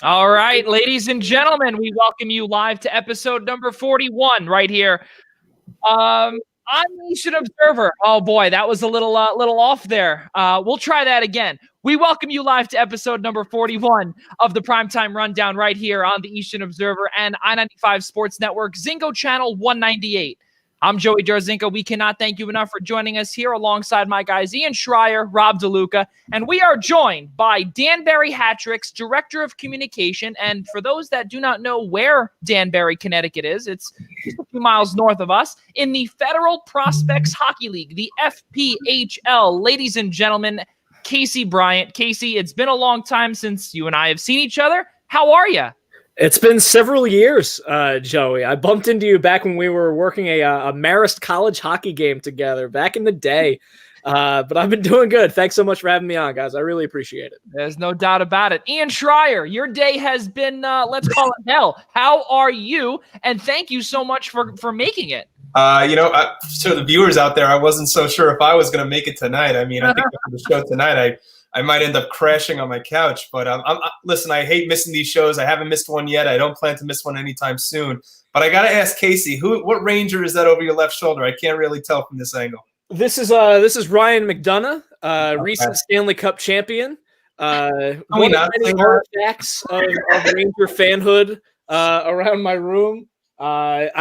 All right, ladies and gentlemen, we welcome you live to episode number 41 right here on Nation Observer. Oh boy, that was a little off there. We'll try that again. We welcome you live to episode number 41 of the Primetime Rundown right here on the Eastern Observer and I-95 Sports Network, Zingo Channel 198. I'm Joey Jarzynka. We cannot thank you enough for joining us here alongside my guys Ian Schraier, Rob DeLuca, and we are joined by Danbury Hattrick's Director of Communication. And for those that do not know where Danbury, Connecticut is, it's just a few miles north of us in the Federal Prospects Hockey League, the FPHL. Ladies and gentlemen, Casey Bryant. Casey, it's been a long time since you and I have seen each other. How are you? It's been several years, Joey. I bumped into you back when we were working a Marist college hockey game together back in the day. But I've been doing good. Thanks so much for having me on, guys. I really appreciate it. There's no doubt about it. Ian Schraier, your day has been, let's call it hell. How are you? And thank you so much for making it. To the viewers out there, I wasn't so sure if I was going to make it tonight. I mean, I think for the show tonight, I might end up crashing on my couch. But listen, I hate missing these shows. I haven't missed one yet. I don't plan to miss one anytime soon. But I got to ask Casey, what Ranger is that over your left shoulder? I can't really tell from this angle. This is Ryan McDonough, recent Stanley Cup champion. One of the many artifacts of Ranger fanhood around my room. I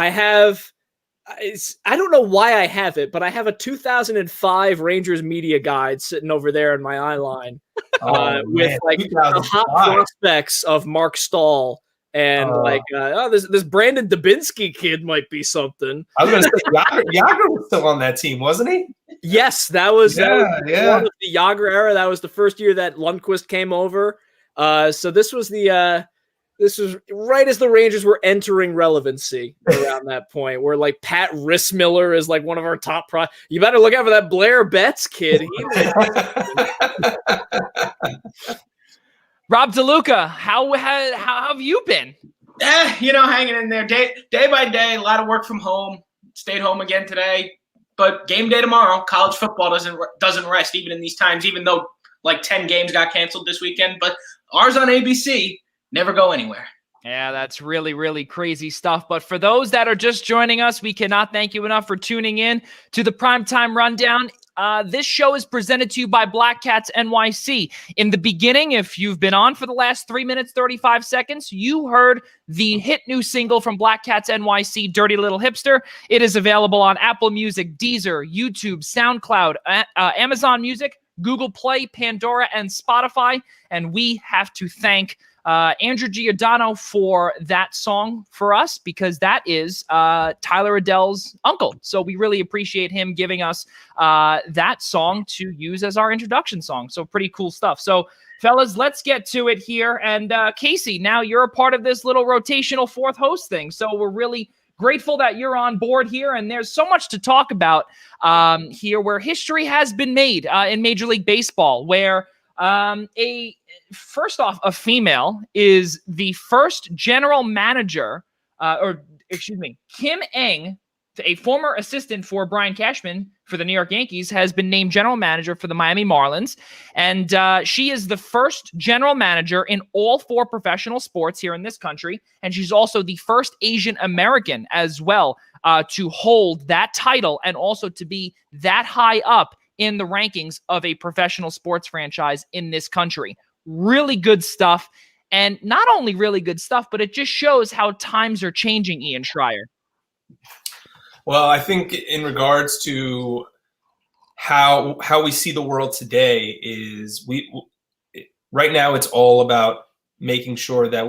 don't know why I have it, but I have a 2005 Rangers media guide sitting over there in my eye line with like the hot prospects of Mark Stahl and this Brandon Dubinsky kid might be something. I was going to say Yager was still on that team, wasn't he? Yes, that was one of the Yager era. That was the first year that Lundqvist came over. So this was right as the Rangers were entering relevancy around that point, where like Pat Rissmiller is like one of our top You better look out for that Blair Betts kid. Rob DeLuca, how have you been? Hanging in there day by day. A lot of work from home. Stayed home again today, but game day tomorrow. College football doesn't rest even in these times. Even though like 10 games got canceled this weekend, but ours on ABC. Never go anywhere. Yeah, that's really, really crazy stuff. But for those that are just joining us, we cannot thank you enough for tuning in to the Primetime Rundown. This show is presented to you by Black Cats NYC. In the beginning, if you've been on for the last 3 minutes, 35 seconds, you heard the hit new single from Black Cats NYC, Dirty Little Hipster. It is available on Apple Music, Deezer, YouTube, SoundCloud, Amazon Music, Google Play, Pandora, and Spotify. And we have to thank Andrew Giordano for that song for us, because that is Tyler Adele's uncle. So we really appreciate him giving us that song to use as our introduction song. So pretty cool stuff. So fellas, let's get to it here. And Casey, now you're a part of this little rotational fourth host thing. So we're really grateful that you're on board here. And there's so much to talk about here, where history has been made in Major League Baseball, where first off, a female is the first general manager, Kim Ng, a former assistant for Brian Cashman for the New York Yankees, has been named general manager for the Miami Marlins. And she is the first general manager in all 4 professional sports here in this country. And she's also the first Asian American as well to hold that title and also to be that high up in the rankings of a professional sports franchise in this country. Really good stuff. And not only really good stuff, but it just shows how times are changing, Ian Schraier. Well, I think in regards to how we see the world today is right now it's all about making sure that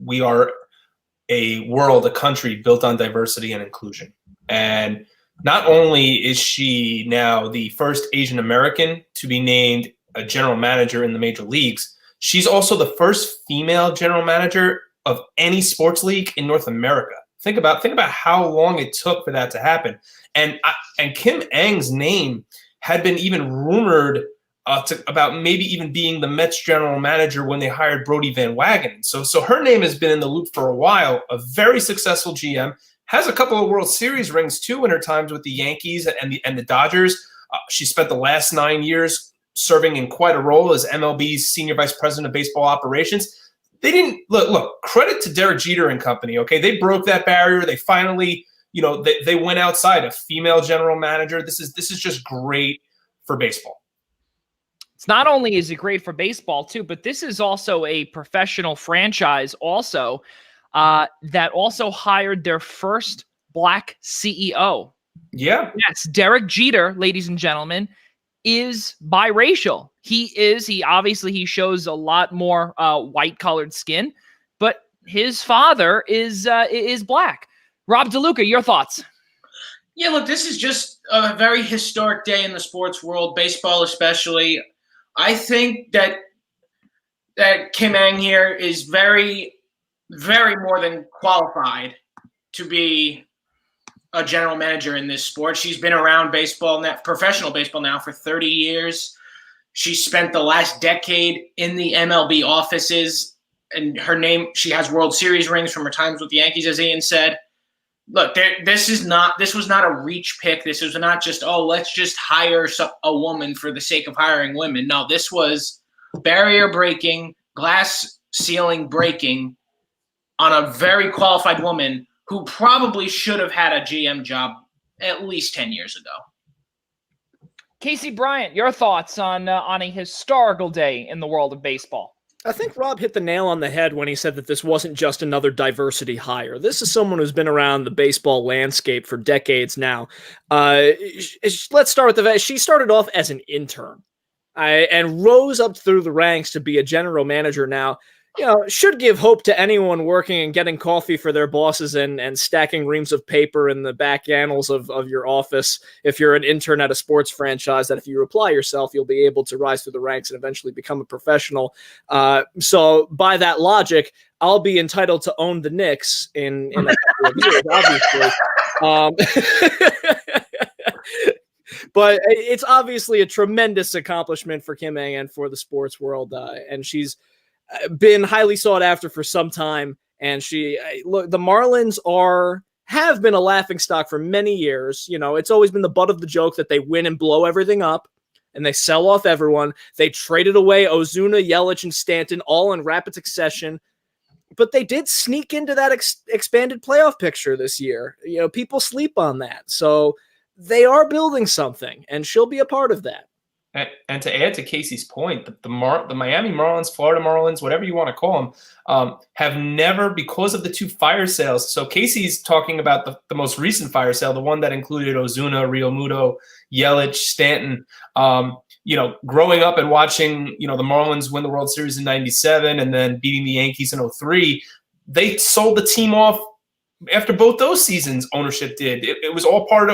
we are a country built on diversity and inclusion. And not only is she now the first Asian American to be named a general manager in the major leagues, she's also the first female general manager of any sports league in North America. Think about how long it took for that to happen. And Kim Ng's name had been even rumored about maybe even being the Mets general manager when they hired Brodie Van Wagenen. So her name has been in the loop for a while. A very successful GM. Has a couple of World Series rings, too, in her times with the Yankees and the Dodgers. She spent the last 9 years serving in quite a role as MLB's Senior Vice President of Baseball Operations. they didn't look. Credit to Derek Jeter and company. Okay, they broke that barrier. They finally, they went outside a female general manager. This is just great for baseball. It's not only is it great for baseball too, but this is also a professional franchise also that also hired their first Black CEO. Yeah. Yes, Derek Jeter, ladies and gentlemen, is biracial. He obviously shows a lot more white colored skin, but his father is Black. Rob DeLuca, your thoughts? Yeah, look, this is just a very historic day in the sports world, baseball especially. I think that Kim Ng here is very, very more than qualified to be a general manager in this sport. She's been around professional baseball now for 30 years. She spent the last decade in the MLB offices, and she has World Series rings from her times with the Yankees, as Ian said. Look, this was not a reach pick. This was not just, let's just hire a woman for the sake of hiring women. No, this was barrier breaking, glass ceiling breaking on a very qualified woman who probably should have had a GM job at least 10 years ago. Casey Bryant, your thoughts on a historical day in the world of baseball? I think Rob hit the nail on the head when he said that this wasn't just another diversity hire. This is someone who's been around the baseball landscape for decades now. Let's start with the fact she started off as an intern and rose up through the ranks to be a general manager now. Should give hope to anyone working and getting coffee for their bosses and stacking reams of paper in the back annals of your office. If you're an intern at a sports franchise, that if you apply yourself, you'll be able to rise through the ranks and eventually become a professional. So by that logic, I'll be entitled to own the Knicks in a couple of years, obviously. But it's obviously a tremendous accomplishment for Kim Ng and for the sports world. And she's been highly sought after for some time, and the Marlins have been a laughingstock for many years. It's always been the butt of the joke that they win and blow everything up, and they sell off everyone. They traded away Ozuna, Yelich, and Stanton all in rapid succession, but they did sneak into that expanded playoff picture this year. People sleep on that, so they are building something, and she'll be a part of that. And to add to Casey's point, the Miami Marlins, Florida Marlins, whatever you want to call them, have never, because of the two fire sales. So Casey's talking about the most recent fire sale, the one that included Ozuna, Real Muto, Yelich, Stanton. Growing up and watching, the Marlins win the World Series in '97 and then beating the Yankees in '03, they sold the team off. After both those seasons, ownership did. It was all part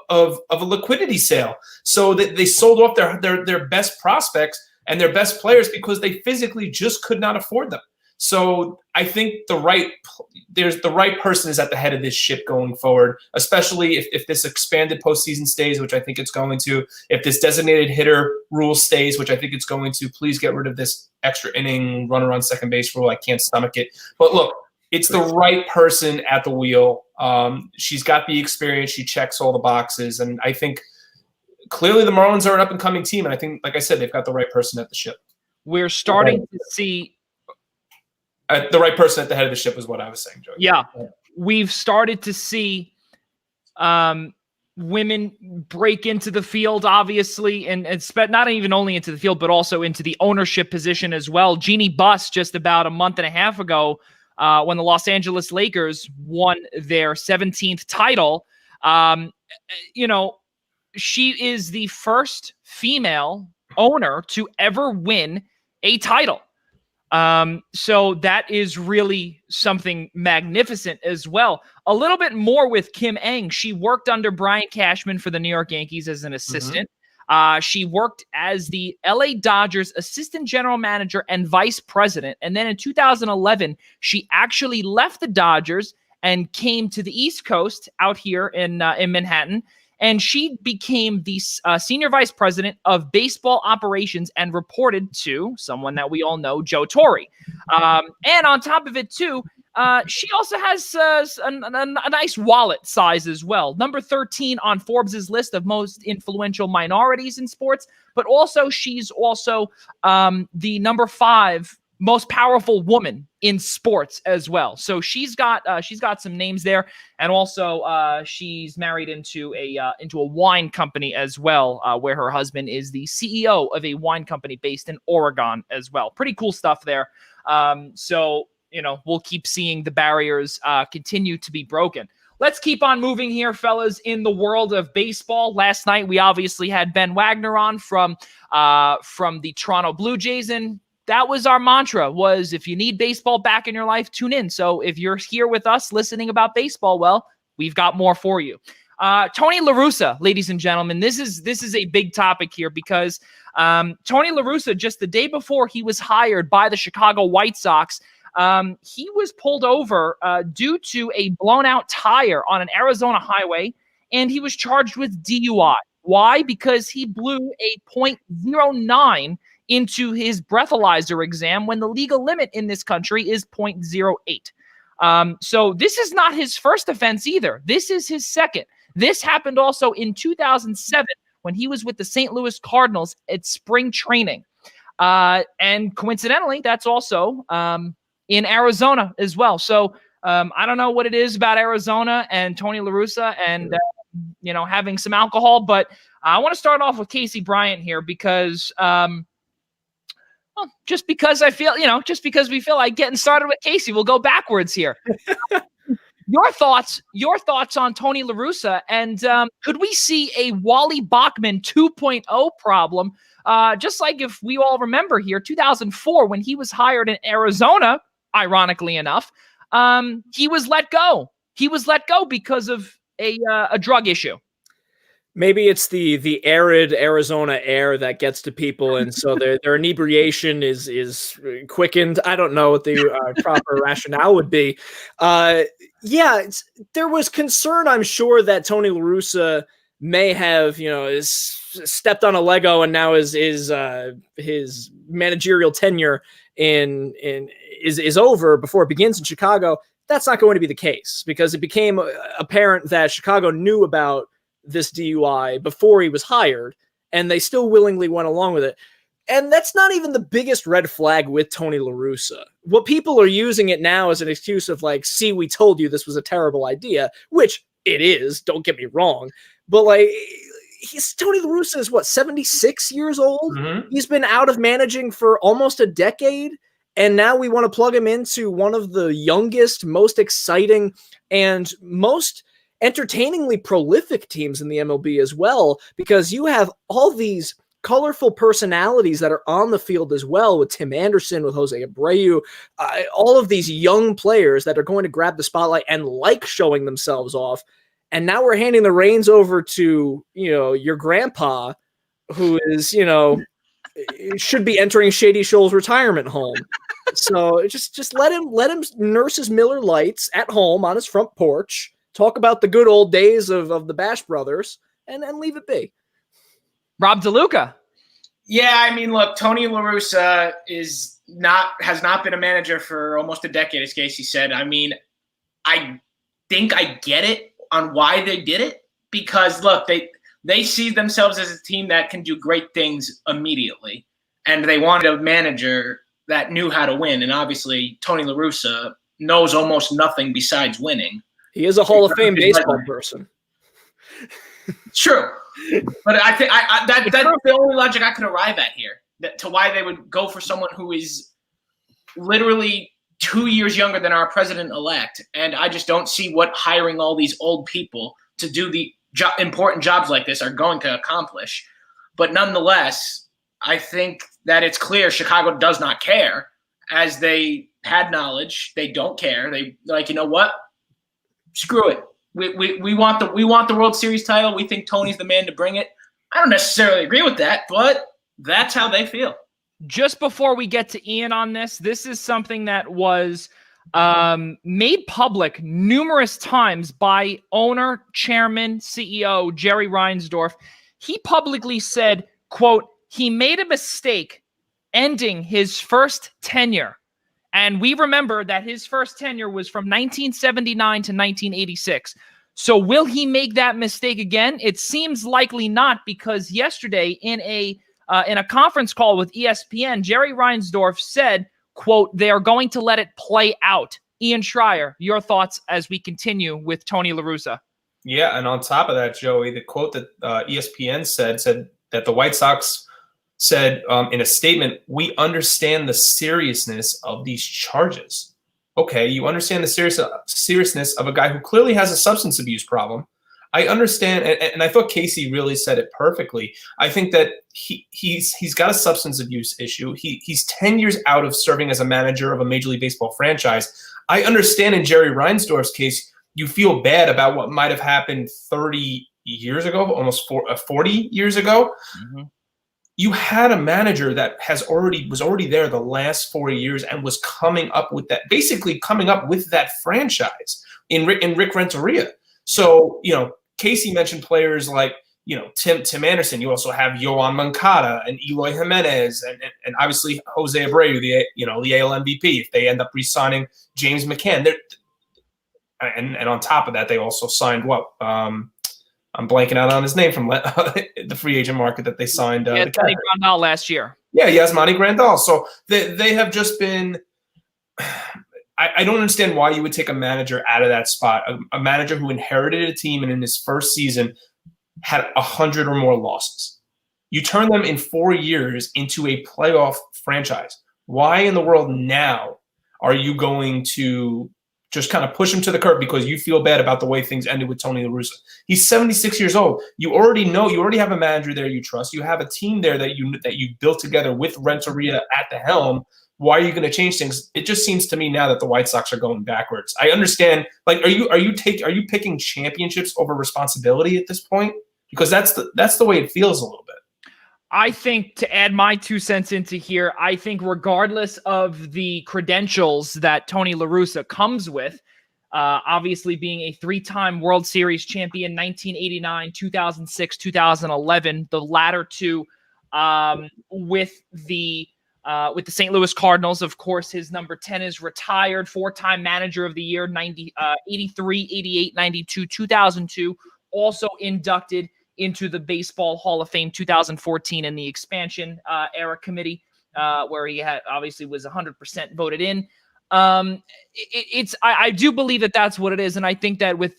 of a liquidity sale. So they sold off their best prospects and their best players because they physically just could not afford them. So I think the right person is at the head of this ship going forward, especially if this expanded postseason stays, which I think it's going to. If this designated hitter rule stays, which I think it's going to, please get rid of this extra inning runner on second base rule. I can't stomach it. But look, it's the right person at the wheel. She's got the experience. She checks all the boxes. And I think clearly the Marlins are an up-and-coming team. And I think, like I said, they've got the right person at the ship. We're starting to see the right person at the head of the ship is what I was saying, Joey. Yeah. We've started to see women break into the field, obviously, and not even only into the field, but also into the ownership position as well. Jeannie Buss, just about a month and a half ago, when the Los Angeles Lakers won their 17th title, she is the first female owner to ever win a title. So that is really something magnificent as well. A little bit more with Kim Ng. She worked under Brian Cashman for the New York Yankees as an assistant. She worked as the LA Dodgers assistant general manager and vice president. And then in 2011, she actually left the Dodgers and came to the East Coast out here in Manhattan. And she became the senior vice president of baseball operations and reported to someone that we all know, Joe Torre. And on top of it, too, she also has a nice wallet size as well. Number 13 on Forbes' list of most influential minorities in sports. But also, she's also the number 5 most powerful woman in sports as well. So she's got some names there, and also she's married into a wine company as well, where her husband is the CEO of a wine company based in Oregon as well. Pretty cool stuff there. So we'll keep seeing the barriers continue to be broken. Let's keep on moving here, fellas, in the world of baseball. Last night, we obviously had Ben Wagner on from the Toronto Blue Jays, and that was our mantra, was if you need baseball back in your life, tune in. So if you're here with us listening about baseball, well, we've got more for you. Tony La Russa, ladies and gentlemen, this is a big topic here because Tony La Russa, just the day before he was hired by the Chicago White Sox, he was pulled over due to a blown out tire on an Arizona highway, and he was charged with DUI. Why? Because he blew a .09 into his breathalyzer exam when the legal limit in this country is .08. So this is not his first offense either. This is his second. This happened also in 2007 when he was with the St. Louis Cardinals at spring training. And coincidentally, that's also in Arizona as well. So I don't know what it is about Arizona and Tony La Russa and, having some alcohol, but I want to start off with Casey Bryant here because, just because I feel, just because we feel like getting started with Casey, we'll go backwards here. Your thoughts on Tony La Russa, and could we see a Wally Bachman 2.0 problem? Just like if we all remember here, 2004, when he was hired in Arizona, ironically enough, he was let go. He was let go because of a drug issue. Maybe it's the arid Arizona air that gets to people, and so their inebriation is quickened. I don't know what the proper rationale would be. There was concern, I'm sure, that Tony La Russa may have, is stepped on a Lego, and now his managerial tenure is over before it begins in Chicago. That's not going to be the case, because it became apparent that Chicago knew about this DUI before he was hired, and they still willingly went along with it. And that's not even the biggest red flag with Tony La Russa. What people are using it now as an excuse of like, see, we told you this was a terrible idea, which it is, don't get me wrong. But like, Tony La Russa is 76 years old? Mm-hmm. He's been out of managing for almost a decade. And now we want to plug him into one of the youngest, most exciting, and most entertainingly prolific teams in the MLB as well, because you have all these colorful personalities that are on the field as well, with Tim Anderson, with Jose Abreu, all of these young players that are going to grab the spotlight and like showing themselves off. And now we're handing the reins over to, your grandpa, who is, should be entering Shady Shoals retirement home. So just let him nurse his Miller Lights at home on his front porch, talk about the good old days of the Bash Brothers, and leave it be. Rob DeLuca. Yeah, I mean, look, Tony La Russa has not been a manager for almost a decade, as Casey said. I mean, I think I get it on why they did it, because look, they see themselves as a team that can do great things immediately, and they wanted a manager that knew how to win. And obviously, Tony La Russa knows almost nothing besides winning. He is a Hall of Fame baseball person. True. But I think that's the only logic I could arrive at here, to why they would go for someone who is literally 2 years younger than our president-elect. And I just don't see what hiring all these old people to do the important jobs like this are going to accomplish. But nonetheless, I think that it's clear Chicago does not care. As they had knowledge, they don't care. They like, you know what? Screw it. We want the World Series title. We think Tony's the man to bring it. I don't necessarily agree with that, but that's how they feel. Just before we get to Ian on this is something that was made public numerous times by owner, chairman, CEO Jerry Reinsdorf. He publicly said, quote, he made a mistake ending his first tenure. And we remember that his first tenure was from 1979 to 1986. So will he make that mistake again? It seems likely not, because yesterday in a conference call with ESPN, Jerry Reinsdorf said, quote, they are going to let it play out. Ian Schraier, your thoughts as we continue with Tony La Russa. Yeah, and on top of that, Joey, the quote that ESPN said that the White Sox said in a statement, "We understand the seriousness of these charges." Okay, you understand the seriousness of a guy who clearly has a substance abuse problem. I understand, and I thought Casey really said it perfectly. I think that he's got a substance abuse issue. He's 10 years out of serving as a manager of a Major League Baseball franchise. I understand in Jerry Reinsdorf's case, you feel bad about what might have happened 30 years ago, almost 40 years ago. Mm-hmm. You had a manager that was already there the last 4 years and was coming up with that franchise in Rick Renteria. So, Casey mentioned players like, Tim Anderson. You also have Yoan Moncada and Eloy Jimenez and obviously Jose Abreu, the AL MVP, if they end up re-signing James McCann. And on top of that, they also signed I'm blanking out on his name from the free agent market that they signed. Yasmani Grandal last year. Yeah, Yasmani Grandal. So they have just been I don't understand why you would take a manager out of that spot, a manager who inherited a team and in his first season had 100 or more losses. You turn them in 4 years into a playoff franchise. Why in the world now are you going to just kind of push him to the curb because you feel bad about the way things ended with Tony La Russa? He's 76 years old. You already have a manager there you trust. You have a team there that you built together with Renteria at the helm. Why are you going to change things? It just seems to me now that the White Sox are going backwards. I understand. Like, are you picking championships over responsibility at this point? Because that's the way it feels a little bit. I think, to add my 2 cents into here, I think regardless of the credentials that Tony La Russa comes with, obviously being a 3-time World Series champion, 1989, 2006, 2011, the latter two with the St. Louis Cardinals. Of course, his number 10 is retired, 4-time manager of the year, 83, 88, 92, 2002, also inducted into the Baseball Hall of Fame 2014 in the expansion era committee, where he obviously was 100% voted in. I do believe that that's what it is, and I think that with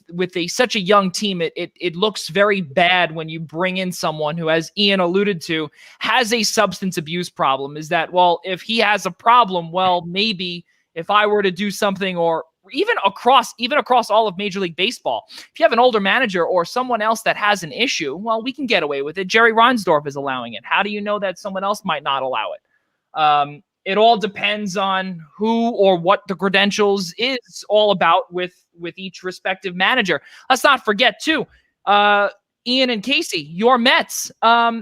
such a young team, it looks very bad when you bring in someone who, as Ian alluded to, has a substance abuse problem. Is that, well, if he has a problem, well, maybe if I were to do something, or even across all of Major League Baseball, if you have an older manager or someone else that has an issue, well, we can get away with it. Jerry Reinsdorf is allowing it. How do you know that someone else might not allow it? It all depends on who or what the credentials is all about with each respective manager. Let's not forget too, Ian and Casey, your Mets,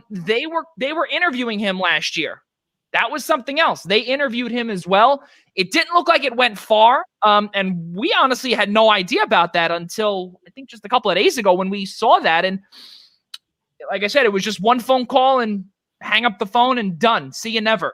they were interviewing him last year. That was something else. They interviewed him as well. It didn't look like it went far. And we honestly had no idea about that until I think just a couple of days ago when we saw that. And like I said, it was just one phone call and hang up the phone and done. See you never.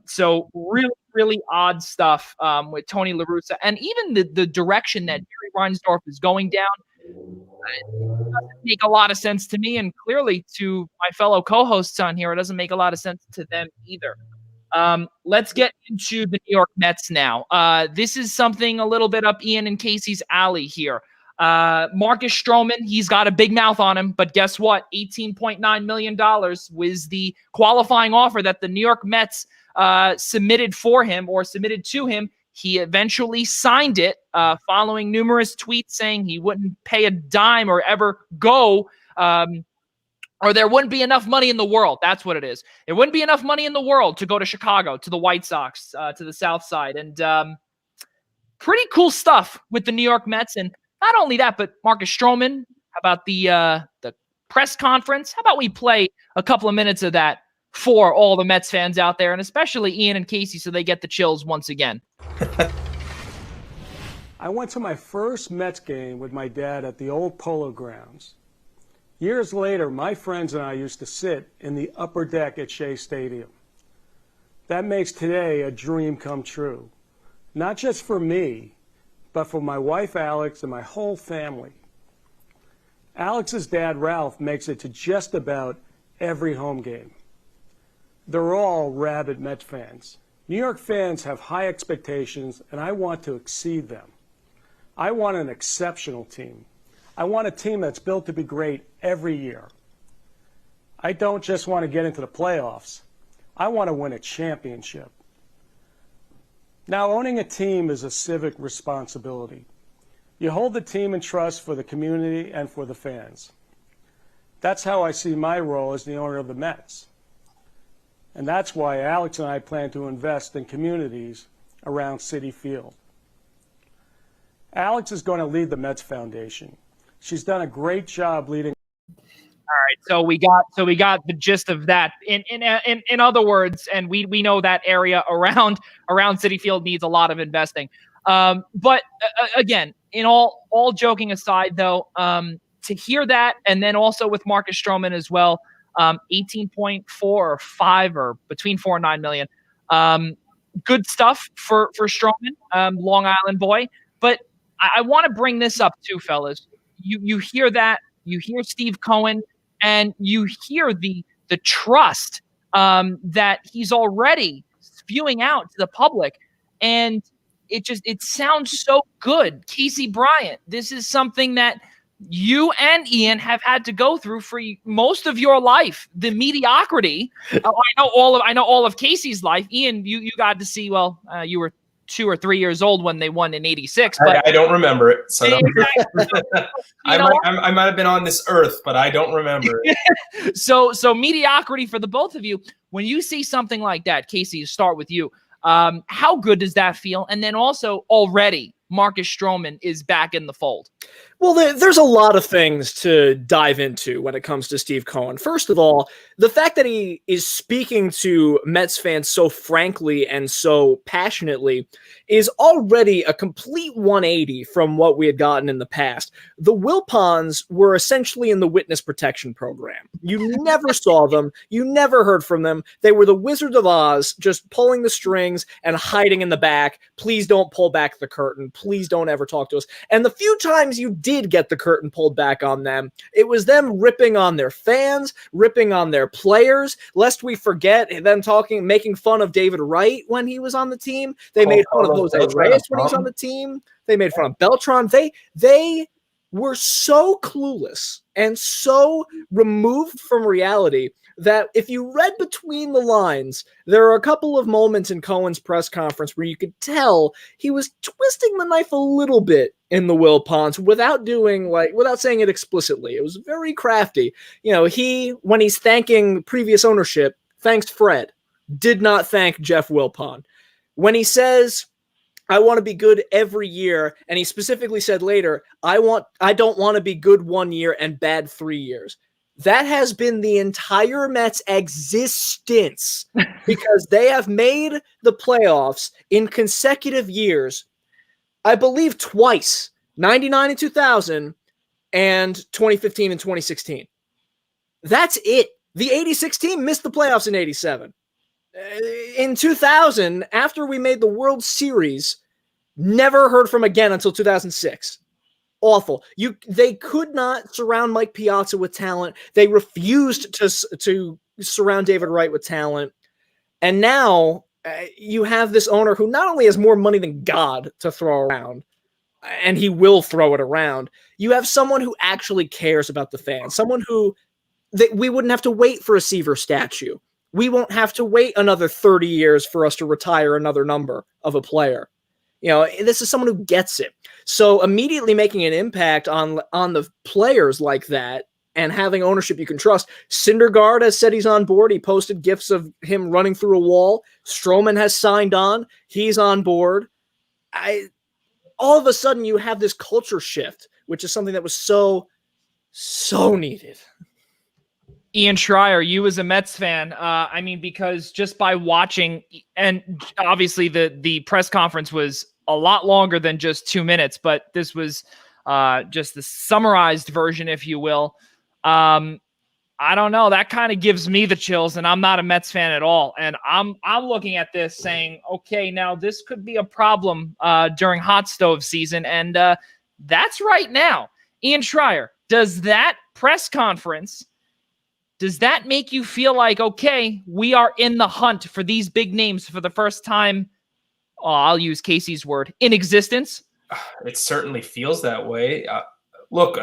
So really, really odd stuff with Tony La Russa. And even the direction that Jerry Reinsdorf is going down, it doesn't make a lot of sense to me, and clearly to my fellow co-hosts on here, it doesn't make a lot of sense to them either. Let's get into the New York Mets now. This is something a little bit up Ian and Casey's alley here. Marcus Stroman, he's got a big mouth on him, but guess what? $18.9 million was the qualifying offer that the New York Mets submitted to him. He eventually signed it following numerous tweets saying he wouldn't pay a dime or ever go, or there wouldn't be enough money in the world. That's what it is. There wouldn't be enough money in the world to go to Chicago, to the White Sox, to the South Side. And pretty cool stuff with the New York Mets. And not only that, but Marcus Stroman, how about the press conference? How about we play a couple of minutes of that for all the Mets fans out there, and especially Ian and Casey, so they get the chills once again. I went to my first Mets game with my dad at the old Polo Grounds. Years later, my friends and I used to sit in the upper deck at Shea Stadium. That makes today a dream come true, not just for me, but for my wife Alex and my whole family. Alex's dad Ralph makes it to just about every home game. They're all rabid Mets fans, New York fans have high expectations, and I want to exceed them. I want an exceptional team. I want a team that's built to be great every year. I don't just want to get into the playoffs. I want to win a championship. Now, owning a team is a civic responsibility. You hold the team in trust for the community and for the fans. That's how I see my role as the owner of the Mets. And that's why Alex and I plan to invest in communities around Citi Field. Alex is going to lead the Mets Foundation. She's done a great job leading. All right, so we got the gist of that. In other words, and we know that area around Citi Field needs a lot of investing. But again, in all joking aside, though, to hear that, and then also with Marcus Stroman as well, 18.4 or 5 or between 4 and 9 million. Good stuff for Stroman, Long Island boy. But I want to bring this up too, fellas. You hear that, you hear Steve Cohen, and you hear the trust that he's already spewing out to the public, and it sounds so good. Casey Bryant, this is something that you and Ian have had to go through for most of your life. The mediocrity. I know all of Casey's life. Ian, you got to see. Well, you were 2 or 3 years old when they won in '86. But I don't remember it. So I might have been on this earth, but I don't remember it. So mediocrity for the both of you. When you see something like that, Casey, to start with you, how good does that feel? And then also already Marcus Stroman is back in the fold. Well, there's a lot of things to dive into when it comes to Steve Cohen. First of all, the fact that he is speaking to Mets fans so frankly and so passionately is already a complete 180 from what we had gotten in the past. The Wilpons were essentially in the witness protection program. You never saw them. You never heard from them. They were the Wizard of Oz, just pulling the strings and hiding in the back. Please don't pull back the curtain. Please don't ever talk to us. And the few times you did get the curtain pulled back on them, it was them ripping on their fans, ripping on their players, lest we forget them making fun of David Wright when he was on the team. They made fun of Jose Reyes when he was on the team. They made fun of Beltran. They were so clueless and so removed from reality that if you read between the lines, there are a couple of moments in Cohen's press conference where you could tell he was twisting the knife a little bit in the Wilpons without saying it explicitly. It was very crafty. You know, when he's thanking previous ownership, thanks Fred, did not thank Jeff Wilpon. When he says, I want to be good every year, and he specifically said later, I don't want to be good 1 year and bad 3 years. That has been the entire Mets' existence because they have made the playoffs in consecutive years, I believe twice, 99 and 2000 and 2015 and 2016. That's it. The 86 team missed the playoffs in 87. In 2000, after we made the World Series, never heard from again until 2006. Awful. They could not surround Mike Piazza with talent. They refused to surround David Wright with talent. And now you have this owner who not only has more money than God to throw around, and he will throw it around. You have someone who actually cares about the fans, someone who we wouldn't have to wait for a Seaver statue. We won't have to wait another 30 years for us to retire another number of a player. You know, this is someone who gets it. So immediately making an impact on the players like that and having ownership you can trust. Syndergaard has said he's on board. He posted gifs of him running through a wall. Stroman has signed on. He's on board. All of a sudden you have this culture shift, which is something that was so needed. Ian Schraier, you as a Mets fan, because just by watching, and obviously the press conference was a lot longer than just 2 minutes, but this was just the summarized version, if you will. I don't know. That kind of gives me the chills, and I'm not a Mets fan at all. And I'm looking at this saying, okay, now this could be a problem during hot stove season, and that's right now. Ian Schraier, does that press conference does that make you feel like, okay, we are in the hunt for these big names for the first time? I'll use Casey's word, in existence. It certainly feels that way. Look,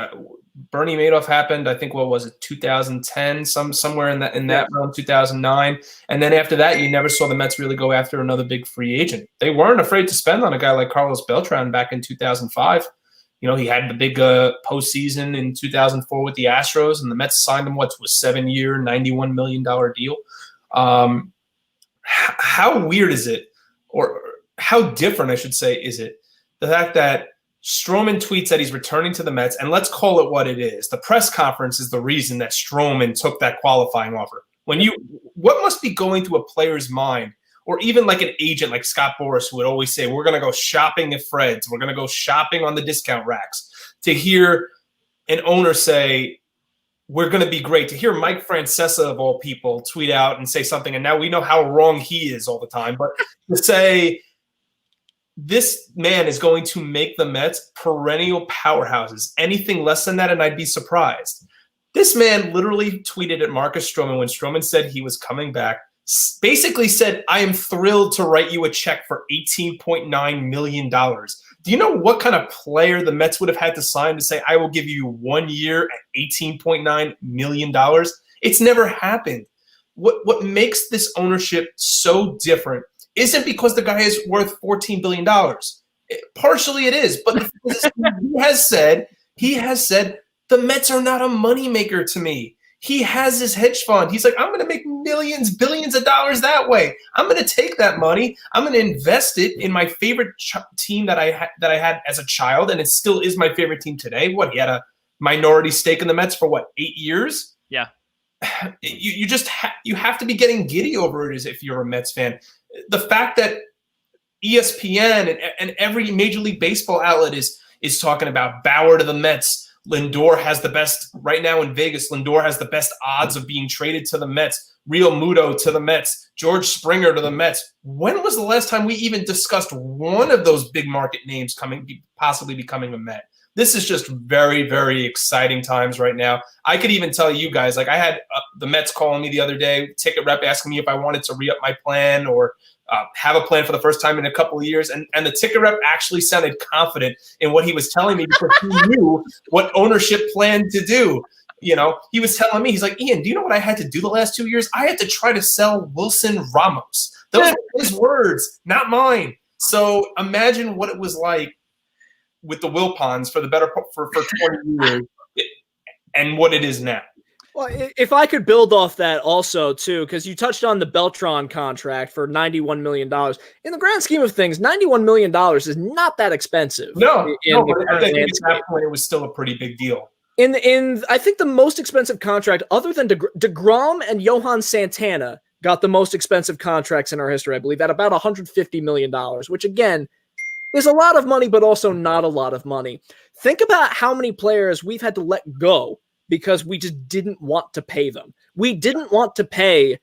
Bernie Madoff happened, I think, what was it, 2010, somewhere in that round, 2009. And then after that, you never saw the Mets really go after another big free agent. They weren't afraid to spend on a guy like Carlos Beltran back in 2005. You know, he had the big postseason in 2004 with the Astros, and the Mets signed him, to a 7-year, $91 million deal. How weird is it, or how different, I should say, is it, the fact that Stroman tweets that he's returning to the Mets, and let's call it what it is. The press conference is the reason that Stroman took that qualifying offer. What must be going through a player's mind, or even like an agent like Scott Boras, who would always say, we're going to go shopping at Fred's, we're going to go shopping on the discount racks, to hear an owner say, we're going to be great, to hear Mike Francesa, of all people, tweet out and say something, and now we know how wrong he is all the time, but to say, this man is going to make the Mets perennial powerhouses. Anything less than that, and I'd be surprised. This man literally tweeted at Marcus Stroman when Stroman said he was coming back, basically said, I am thrilled to write you a check for $18.9 million. Do you know what kind of player the Mets would have had to sign to say, I will give you 1 year at $18.9 million? It's never happened. What makes this ownership so different isn't because the guy is worth $14 billion. Partially it is, but he has said, the Mets are not a moneymaker to me. He has his hedge fund. He's like, I'm going to make millions, billions of dollars that way. I'm going to take that money. I'm going to invest it in my favorite team that I had as a child, and it still is my favorite team today. He had a minority stake in the Mets for 8 years? Yeah. You have to be getting giddy over it as if you're a Mets fan. The fact that ESPN and every Major League Baseball outlet is talking about Bauer to the Mets. Lindor has the best right now in Vegas. Lindor has the best odds of being traded to the Mets. Real Muto to the Mets. George Springer to the Mets. When was the last time we even discussed one of those big market names possibly becoming a Met? This is just very, very exciting times right now. I could even tell you guys, I had the Mets calling me the other day, ticket rep asking me if I wanted to re-up my plan or have a plan for the first time in a couple of years. And the ticket rep actually sounded confident in what he was telling me because he knew what ownership planned to do. You know, he was telling me, he's like, Ian, do you know what I had to do the last 2 years? I had to try to sell Wilson Ramos. Those were his words, not mine. So imagine what it was like with the Wilpons for 20 years and what it is now. Well, if I could build off that also, too, because you touched on the Beltran contract for $91 million. In the grand scheme of things, $91 million is not that expensive. No, but I think at that point it was still a pretty big deal. I think the most expensive contract, other than DeGrom and Johan Santana, got the most expensive contracts in our history, I believe, at about $150 million, which, again, is a lot of money, but also not a lot of money. Think about how many players we've had to let go because we just didn't want to pay them. We didn't want to pay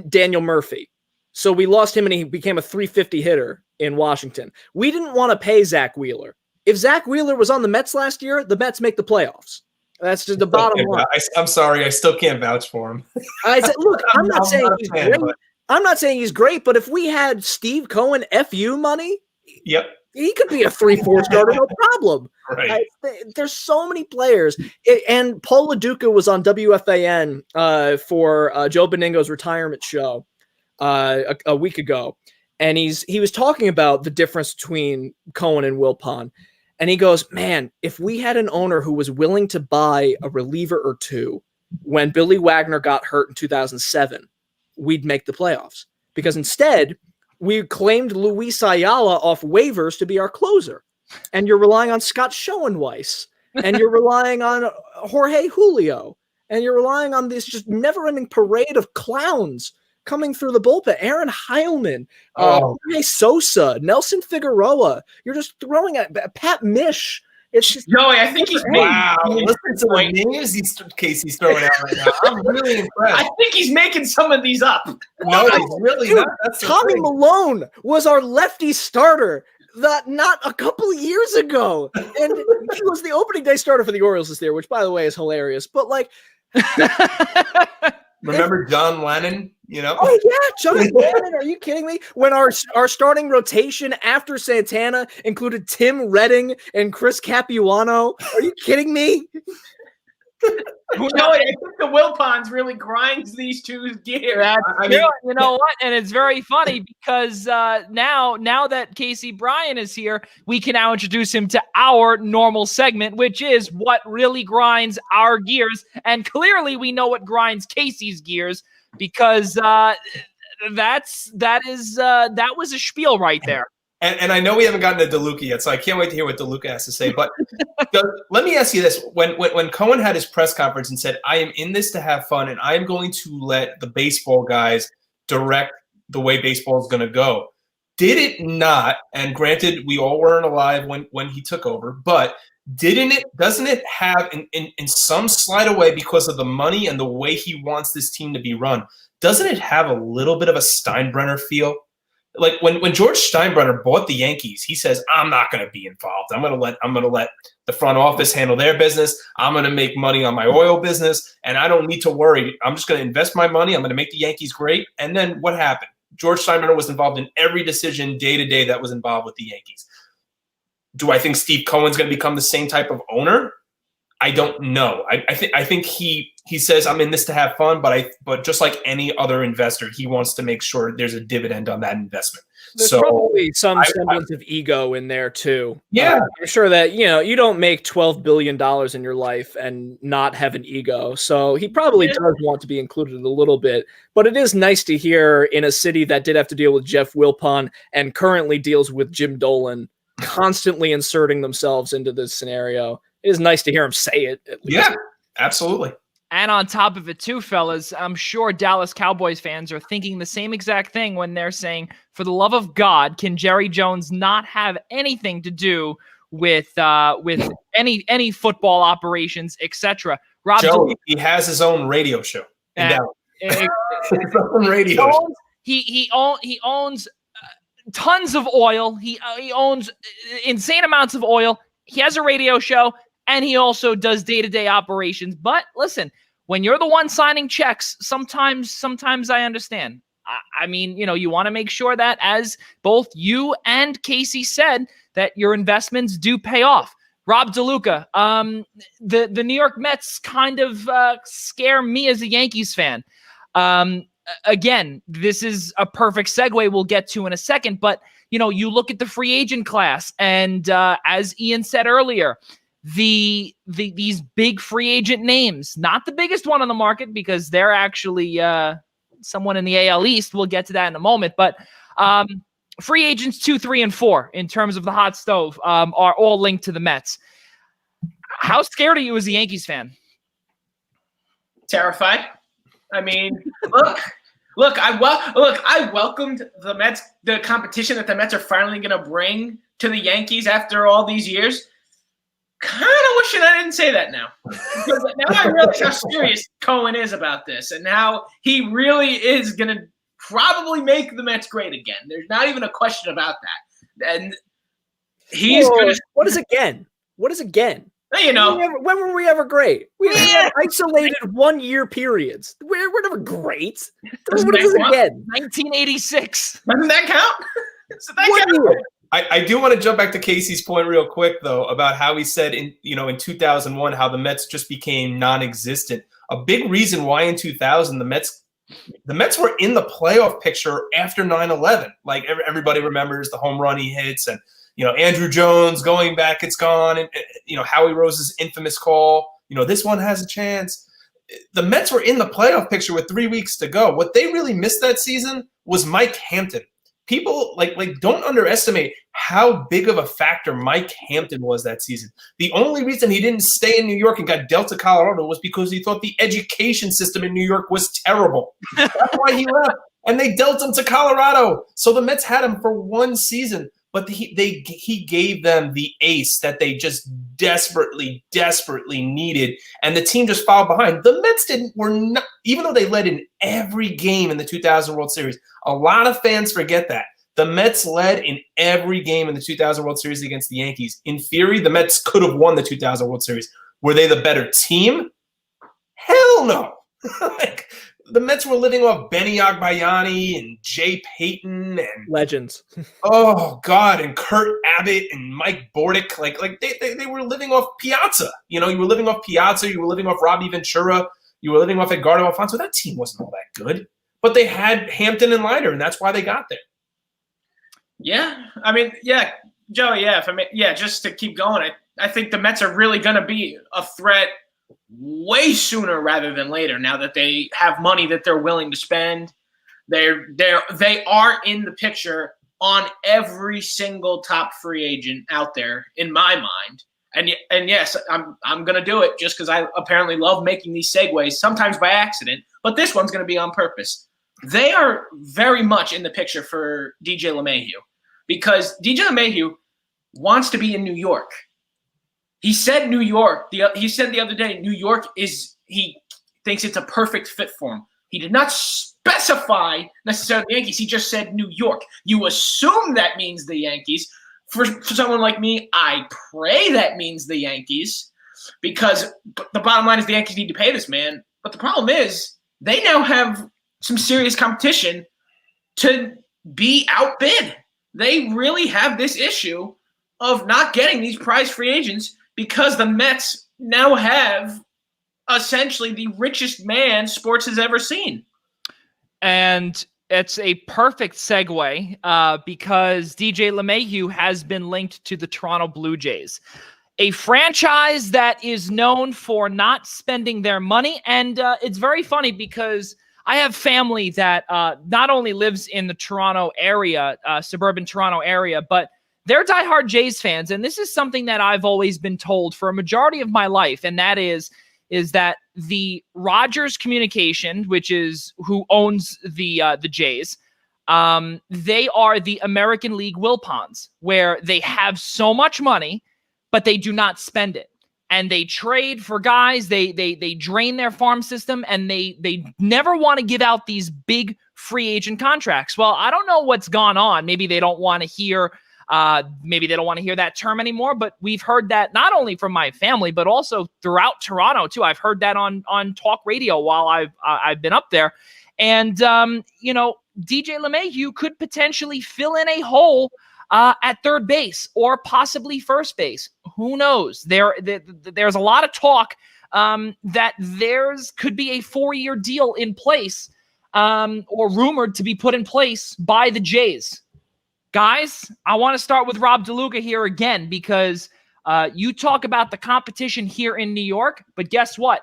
Daniel Murphy, so we lost him and he became a 350 hitter in Washington. We didn't want to pay Zach Wheeler. If Zach Wheeler was on the Mets last year, the Mets make the playoffs. That's just the bottom line. I'm sorry, I still can't vouch for him. I said, look, I'm not saying he's great. I'm not saying he's great, but if we had Steve Cohen FU money, yep, he could be a 3-4 starter, no problem. Right. There's so many players. And Paul LaDuca was on WFAN for Joe Beningo's retirement show a week ago. And he was talking about the difference between Cohen and Wilpon. And he goes, man, if we had an owner who was willing to buy a reliever or two when Billy Wagner got hurt in 2007, we'd make the playoffs. Because instead, we claimed Luis Ayala off waivers to be our closer. And you're relying on Scott Schoenweiss. And you're relying on Jorge Julio. And you're relying on this just never-ending parade of clowns coming through the bullpen. Aaron Heilman, Jorge Sosa, Nelson Figueroa. You're just throwing at Pat Mish. It's just Joey, I think he's wow. Listen to the names Casey's throwing out right now. I'm really impressed. I think he's making some of these up. No, he's really not. That's Tommy Malone was our lefty starter not a couple of years ago. And he was the opening day starter for the Orioles this year, which, by the way, is hilarious. But, Remember John Lennon? Oh yeah, John Lennon. Are you kidding me? When our starting rotation after Santana included Tim Redding and Chris Capuano. Are you kidding me? Joey, I think the Wilpons really grinds these two gears. I mean, you know what? And it's very funny because now that Casey Bryan is here, we can now introduce him to our normal segment, which is what really grinds our gears. And clearly we know what grinds Casey's gears because that was a spiel right there. And I know we haven't gotten to DeLuca yet, so I can't wait to hear what DeLuca has to say. But let me ask you this. When Cohen had his press conference and said, I am in this to have fun, and I am going to let the baseball guys direct the way baseball is going to go, did it not, and granted, we all weren't alive when he took over, but doesn't it have, in some slight way, because of the money and the way he wants this team to be run, doesn't it have a little bit of a Steinbrenner feel? Like when George Steinbrenner bought the Yankees, he says, I'm not going to be involved. I'm going to let the front office handle their business. I'm going to make money on my oil business, and I don't need to worry. I'm just going to invest my money. I'm going to make the Yankees great. And then what happened? George Steinbrenner was involved in every decision day to day that was involved with the Yankees. Do I think Steve Cohen's going to become the same type of owner? I don't know. I think he says I'm in this to have fun, but just like any other investor, he wants to make sure there's a dividend on that investment. There's probably some semblance of ego in there too. Yeah, I'm sure that you don't make $12 billion in your life and not have an ego. So he probably does want to be included a little bit. But it is nice to hear in a city that did have to deal with Jeff Wilpon and currently deals with Jim Dolan, constantly inserting themselves into this scenario. It is nice to hear him say it. At least. Yeah, absolutely. And on top of it too, fellas, I'm sure Dallas Cowboys fans are thinking the same exact thing when they're saying, for the love of God, can Jerry Jones not have anything to do with any football operations, etc.? Rob Joey, he has his own radio show in Dallas. His own radio show. He owns tons of oil. He owns insane amounts of oil. He has a radio show. And he also does day-to-day operations. But listen, when you're the one signing checks, sometimes I understand. I mean, you want to make sure that, as both you and Casey said, that your investments do pay off. Rob DeLuca, the New York Mets kind of scare me as a Yankees fan. Again, this is a perfect segue we'll get to in a second. But, you look at the free agent class. And as Ian said earlier, these big free agent names, not the biggest one on the market because they're actually someone in the AL East. We'll get to that in a moment. But free agents 2, 3, and 4 in terms of the hot stove are all linked to the Mets. How scared are you as a Yankees fan? Terrified. I mean, look, I welcomed the Mets, the competition that the Mets are finally going to bring to the Yankees after all these years. Kind of wishing I didn't say that now. Because now I realize how serious Cohen is about this and how he really is going to probably make the Mets great again. There's not even a question about that. And he's going to – What is again? When were we ever great? We had isolated 1-year periods. We're never great. What is it again? 1986. Doesn't that count? Doesn't that count? Year. I do want to jump back to Casey's point real quick, though, about how he said in 2001 how the Mets just became non-existent. A big reason why in 2000 the Mets were in the playoff picture after 9/11. Like everybody remembers the home run he hits, and Andrew Jones going back, it's gone, and Howie Rose's infamous call. This one has a chance. The Mets were in the playoff picture with 3 weeks to go. What they really missed that season was Mike Hampton. People like don't underestimate how big of a factor Mike Hampton was that season. The only reason he didn't stay in New York and got dealt to Colorado was because he thought the education system in New York was terrible. That's why he left. And they dealt him to Colorado. So the Mets had him for one season, but he gave them the ace that they just desperately needed, and the team just followed behind. The Mets were not, even though they led in every game in the 2000 World Series. A lot of fans forget that. The Mets led in every game in the 2000 World Series against the Yankees. In theory, the Mets could have won the 2000 World Series. Were they the better team? Hell no. Like, the Mets were living off Benny Agbayani and Jay Payton and legends. Oh God, and Kurt Abbott and Mike Bordick. Like they were living off Piazza. You were living off Piazza. You were living off Robbie Ventura. You were living off Edgardo Alfonso. That team wasn't all that good, but they had Hampton and Leiter, and that's why they got there. Yeah, I mean, yeah, Joey. Yeah, just to keep going, I think the Mets are really going to be a threat way sooner rather than later. Now that they have money that they're willing to spend, they are in the picture on every single top free agent out there in my mind. And yes, I'm gonna do it just because I apparently love making these segues, sometimes by accident, but this one's gonna be on purpose. They are very much in the picture for DJ LeMahieu because DJ LeMahieu wants to be in New York. He said New York. He said the other day, New York he thinks it's a perfect fit for him. He did not specify necessarily the Yankees. He just said New York. You assume that means the Yankees. For someone like me, I pray that means the Yankees because the bottom line is the Yankees need to pay this man. But the problem is they now have some serious competition to be outbid. They really have this issue of not getting these prize free agents because the Mets now have essentially the richest man sports has ever seen. And it's a perfect segue because DJ LeMahieu has been linked to the Toronto Blue Jays, a franchise that is known for not spending their money. And it's very funny because I have family that not only lives in the Toronto area, suburban Toronto area, but they're diehard Jays fans. And this is something that I've always been told for a majority of my life. And that is that the Rogers Communication, which is who owns the Jays, they are the American League Wilpons, where they have so much money, but they do not spend it. And they trade for guys, they drain their farm system, and they never want to give out these big free agent contracts. Well, I don't know what's gone on. Maybe they don't want to hear that term anymore, but we've heard that not only from my family, but also throughout Toronto too. I've heard that on talk radio while I've been up there. And, DJ LeMahieu could potentially fill in a hole at third base or possibly first base. Who knows? There's a lot of talk that there's could be a 4-year deal in place or rumored to be put in place by the Jays. Guys, I want to start with Rob DeLuca here again because you talk about the competition here in New York, but guess what?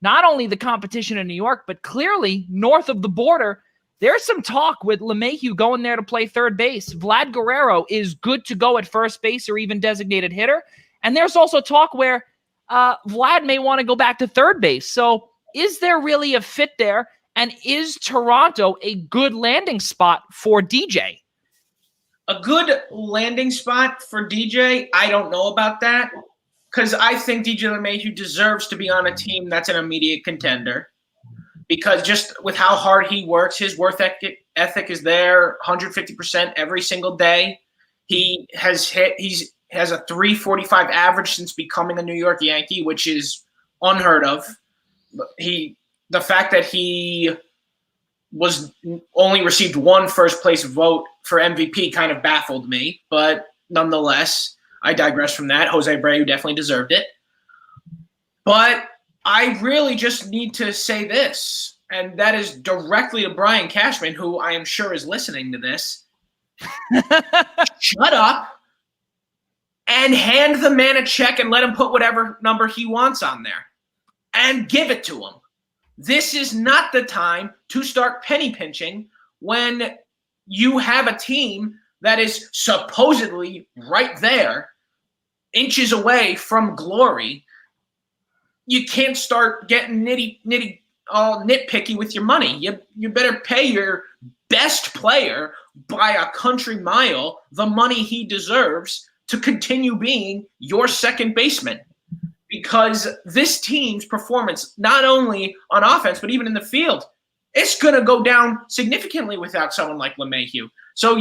Not only the competition in New York, but clearly north of the border, there's some talk with LeMahieu going there to play third base. Vlad Guerrero is good to go at first base or even designated hitter. And there's also talk where Vlad may want to go back to third base. So is there really a fit there? And is Toronto a good landing spot for DJ? A good landing spot for DJ, I don't know about that because I think DJ LeMahieu deserves to be on a team that's an immediate contender because just with how hard he works, his work ethic is there 150% every single day. He has a 345 average since becoming a New York Yankee, which is unheard of. The fact that he was only received one first place vote for MVP kind of baffled me, but nonetheless, I digress from that. Jose Abreu definitely deserved it. But I really just need to say this, and that is directly to Brian Cashman, who I am sure is listening to this. Shut up and hand the man a check and let him put whatever number he wants on there and give it to him. This is not the time to start penny pinching when you have a team that is supposedly right there, inches away from glory. You can't start getting nitpicky with your money. You better pay your best player by a country mile the money he deserves to continue being your second baseman. Because this team's performance, not only on offense, but even in the field, it's going to go down significantly without someone like LeMahieu. So,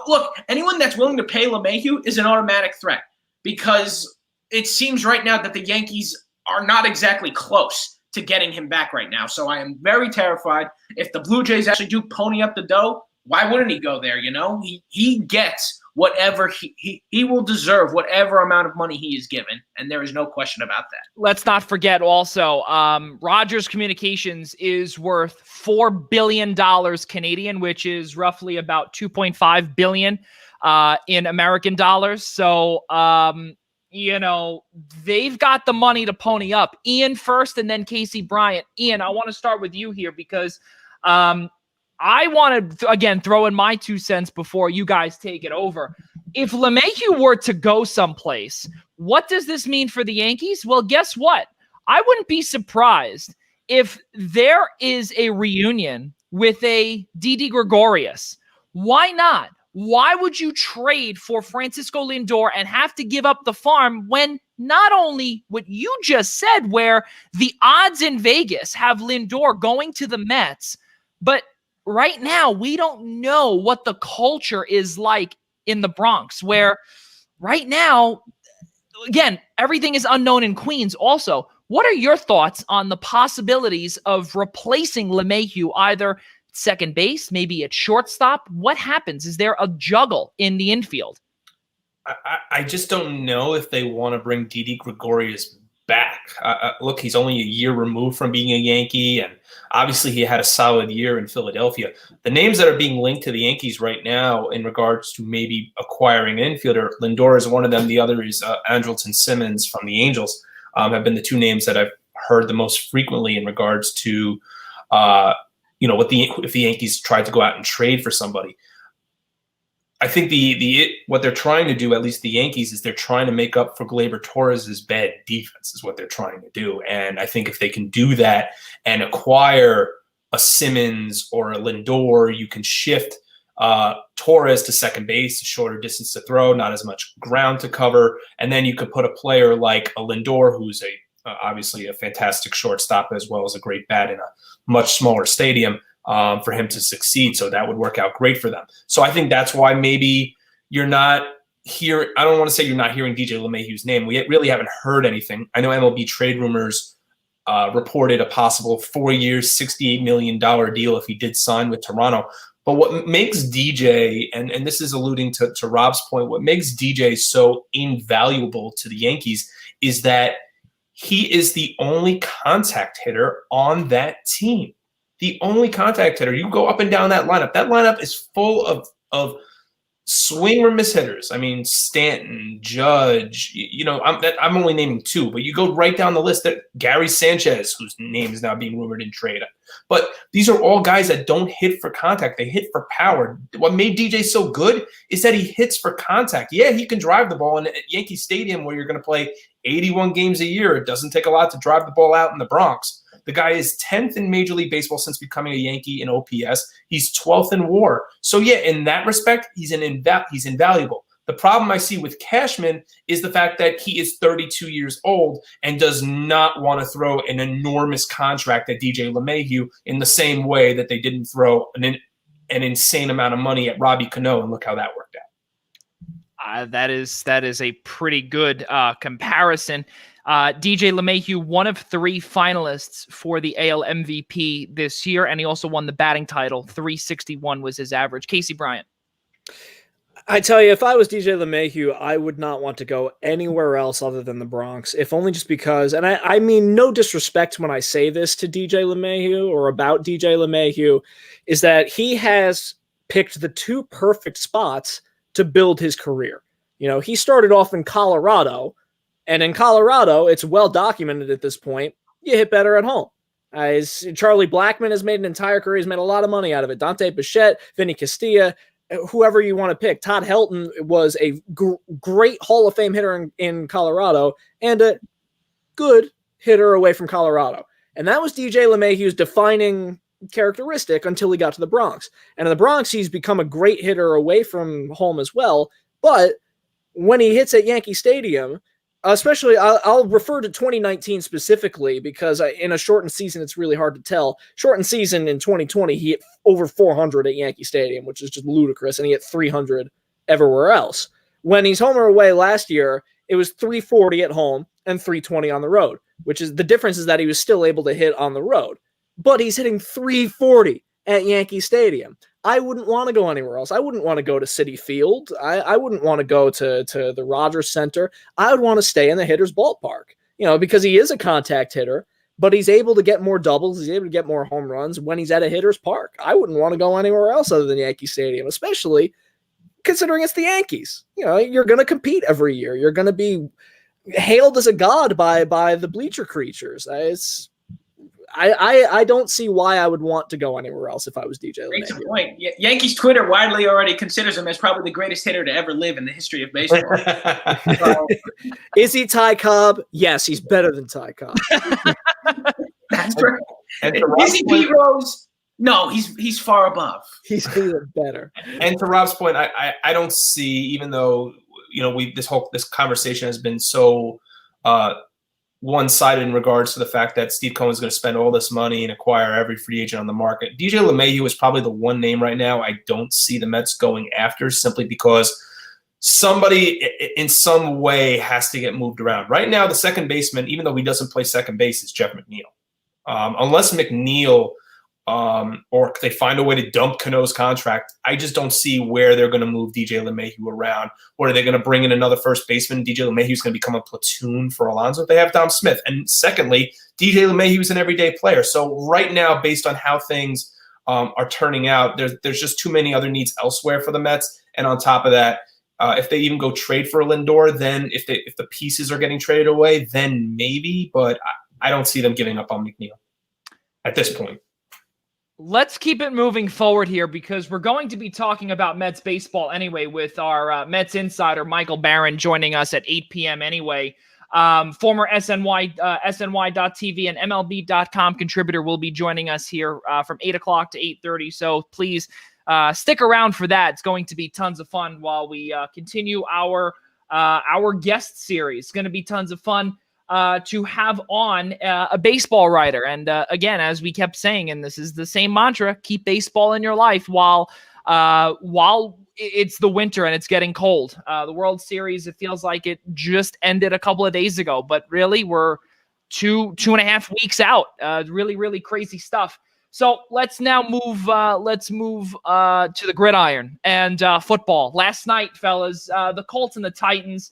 look, anyone that's willing to pay LeMahieu is an automatic threat because it seems right now that the Yankees are not exactly close. to getting him back right now. So I am very terrified. If the Blue Jays actually do pony up the dough, why wouldn't he go there? He gets whatever he will deserve, whatever amount of money he is given, and there is no question about that. Let's not forget also, Rogers Communications is worth $4 billion Canadian, which is roughly about 2.5 billion in American dollars. So, they've got the money to pony up. Ian first, and then Casey Bryant. Ian, I want to start with you here because I want to, again, throw in my 2 cents before you guys take it over. If LeMahieu were to go someplace, what does this mean for the Yankees? Well, guess what? I wouldn't be surprised if there is a reunion with a Didi Gregorius. Why not? Why would you trade for Francisco Lindor and have to give up the farm when not only what you just said, where the odds in Vegas have Lindor going to the Mets, but right now we don't know what the culture is like in the Bronx, where right now, again, everything is unknown in Queens also. What are your thoughts on the possibilities of replacing LeMahieu either second base, maybe at shortstop? What happens? Is there a juggle in the infield? I just don't know if they want to bring Didi Gregorius back. Look, he's only a year removed from being a Yankee, and obviously he had a solid year in Philadelphia. The names that are being linked to the Yankees right now in regards to maybe acquiring an infielder, Lindor is one of them. The other is Andrelton Simmons from the Angels, have been the 2 names that I've heard the most frequently in regards to if the Yankees tried to go out and trade for somebody. I think what they're trying to do, at least the Yankees, is they're trying to make up for Gleyber Torres' bad defense is what they're trying to do. And I think if they can do that and acquire a Simmons or a Lindor, you can shift Torres to second base, a shorter distance to throw, not as much ground to cover. And then you could put a player like a Lindor, who's obviously a fantastic shortstop as well as a great bat in a much smaller stadium, for him to succeed. So that would work out great for them. So I think that's why maybe you're not hearing – I don't want to say you're not hearing DJ LeMahieu's name. We really haven't heard anything. I know MLB Trade Rumors reported a possible 4 years, $68 million deal if he did sign with Toronto. But what makes DJ, and this is alluding to Rob's point, what makes DJ so invaluable to the Yankees is that he is the only contact hitter on that team. The only contact hitter. You go up and down that lineup. That lineup is full of swing or miss hitters. I mean, Stanton, Judge. I'm only naming 2, but you go right down the list. That Gary Sanchez, whose name is now being rumored in trade. But these are all guys that don't hit for contact. They hit for power. What made DJ so good is that he hits for contact. Yeah, he can drive the ball in Yankee Stadium, where you're going to play 81 games a year. It doesn't take a lot to drive the ball out in the Bronx. The guy is 10th in Major League Baseball since becoming a Yankee in OPS. He's 12th in WAR. So, yeah, in that respect, he's invaluable. The problem I see with Cashman is the fact that he is 32 years old and does not want to throw an enormous contract at DJ LeMahieu in the same way that they didn't throw an insane amount of money at Robbie Cano, and look how that worked out. That is a pretty good comparison. DJ LeMahieu, one of 3 finalists for the AL MVP this year, and he also won the batting title. 361 was his average. Casey Bryant. I tell you, if I was DJ LeMahieu, I would not want to go anywhere else other than the Bronx, if only just because, and I mean no disrespect when I say this to DJ LeMahieu or about DJ LeMahieu, is that he has picked the 2 perfect spots to build his career. He started off in Colorado, and in Colorado, it's well documented at this point, you hit better at home. Charlie Blackmon has made an entire career. He's made a lot of money out of it. Dante Bichette, Vinny Castilla, whoever you want to pick. Todd Helton was a great Hall of Fame hitter in Colorado and a good hitter away from Colorado. And that was DJ LeMahieu's defining characteristic until he got to the Bronx. And in the Bronx, he's become a great hitter away from home as well. But when he hits at Yankee Stadium, especially, I'll refer to 2019 specifically because in a shortened season, it's really hard to tell. Shortened season in 2020, he hit over 400 at Yankee Stadium, which is just ludicrous, and he hit 300 everywhere else. When he's home or away last year, it was 340 at home and 320 on the road. which is the difference is that he was still able to hit on the road. But he's hitting 340 at Yankee Stadium. I wouldn't want to go anywhere else. I wouldn't want to go to Citi Field. I wouldn't want to go to the Rogers Center. I would want to stay in the hitter's ballpark, because he is a contact hitter, but he's able to get more doubles. He's able to get more home runs when he's at a hitter's park. I wouldn't want to go anywhere else other than Yankee Stadium, especially considering it's the Yankees. You're going to compete every year. You're going to be hailed as a god by the bleacher creatures. I don't see why I would want to go anywhere else if I was DJ LeMahieu. That's a point. Yankees Twitter widely already considers him as probably the greatest hitter to ever live in the history of baseball. Is he Ty Cobb? Yes, he's better than Ty Cobb. That's right. Is he Pete Rose? No, he's far above. He's even better. And to Rob's point, I don't see, even though this conversation has been so one-sided in regards to the fact that Steve Cohen is going to spend all this money and acquire every free agent on the market. DJ LeMahieu is probably the one name right now I don't see the Mets going after, simply because somebody in some way has to get moved around. Right now, the second baseman, even though he doesn't play second base, is Jeff McNeil. Unless McNeil or they find a way to dump Cano's contract, I just don't see where they're going to move DJ LeMahieu around. Or are they going to bring in another first baseman? DJ LeMahieu is going to become a platoon for Alonso. They have Dom Smith. And secondly, DJ LeMahieu is an everyday player. So right now, based on how things are turning out, there's just too many other needs elsewhere for the Mets. And on top of that, if they even go trade for Lindor, then if the pieces are getting traded away, then maybe. But I don't see them giving up on McNeil at this point. Let's keep it moving forward here, because we're going to be talking about Mets baseball anyway with our Mets insider, Michael Barron, joining us at 8 p.m. anyway. Former SNY.TV and MLB.com contributor will be joining us here from 8 o'clock to 8:30. So please stick around for that. It's going to be tons of fun while we continue our guest series. It's going to be tons of fun to have on a baseball writer. And again, as we kept saying, and this is the same mantra, keep baseball in your life while it's the winter and it's getting cold. The World Series, it feels like it just ended a couple of days ago, but really we're two and a half weeks out. Really, really crazy stuff. So let's now move to the gridiron and football. Last night, fellas, the Colts and the Titans.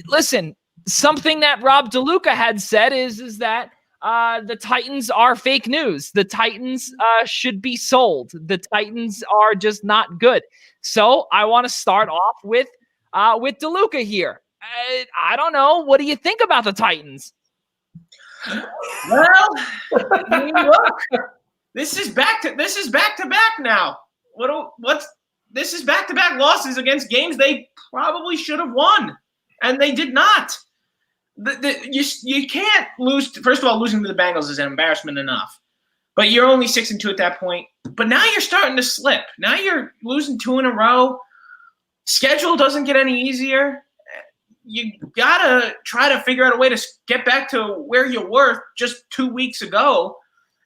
Listen, something that Rob DeLuca had said is that the Titans are fake news. The Titans should be sold. The Titans are just not good. So I want to start off with DeLuca here. I don't know. What do you think about the Titans? Well, I mean, look, this is back to back now. This is back to back losses against games they probably should have won, and they did not. You can't lose. First of all, losing to the Bengals is an embarrassment enough, but you're only 6-2 at that point. But now you're starting to slip. Now you're losing 2 in a row. Schedule doesn't get any easier. You gotta try to figure out a way to get back to where you were just 2 weeks ago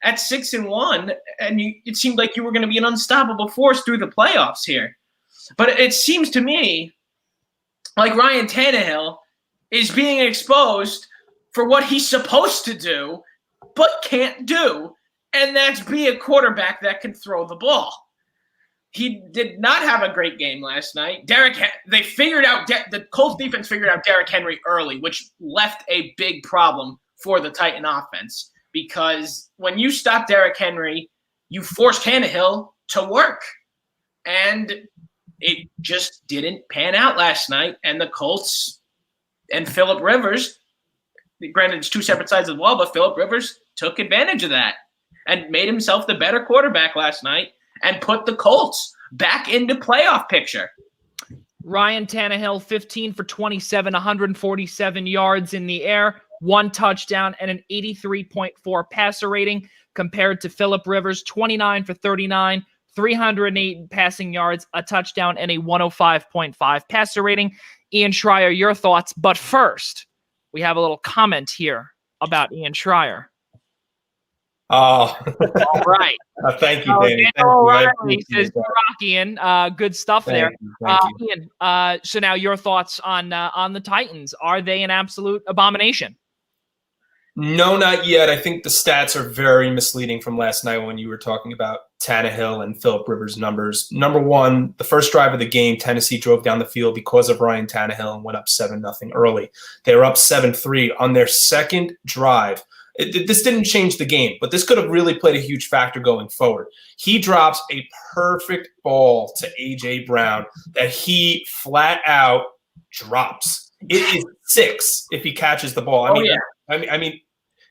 at 6-1, and it seemed like you were going to be an unstoppable force through the playoffs here. But it seems to me like Ryan Tannehill is being exposed for what he's supposed to do, but can't do, and that's be a quarterback that can throw the ball. He did not have a great game last night. The Colts defense figured out Derrick Henry early, which left a big problem for the Titan offense, because when you stop Derrick Henry, you force Tannehill to work, and it just didn't pan out last night, and the Colts and Phillip Rivers, granted it's 2 separate sides of the ball, but Phillip Rivers took advantage of that and made himself the better quarterback last night and put the Colts back into playoff picture. Ryan Tannehill, 15 for 27, 147 yards in the air, 1 touchdown, and an 83.4 passer rating, compared to Phillip Rivers, 29 for 39, 308 passing yards, a touchdown, and a 105.5 passer rating. Ian Schraier, your thoughts. But first, we have a little comment here about Ian Schraier. Oh, all right. Thank you, Danny. All right. He says, Ian, good stuff there. Thank you. Ian, so now your thoughts on the Titans. Are they an absolute abomination? No, not yet. I think the stats are very misleading from last night when you were talking about Tannehill and Phillip Rivers' numbers. Number one, the first drive of the game, Tennessee drove down the field because of Ryan Tannehill and went up 7-0 early. They were up 7-3 on their second drive. This didn't change the game, but this could have really played a huge factor going forward. He drops a perfect ball to A.J. Brown that he flat out drops. It is 6 if he catches the ball. I mean,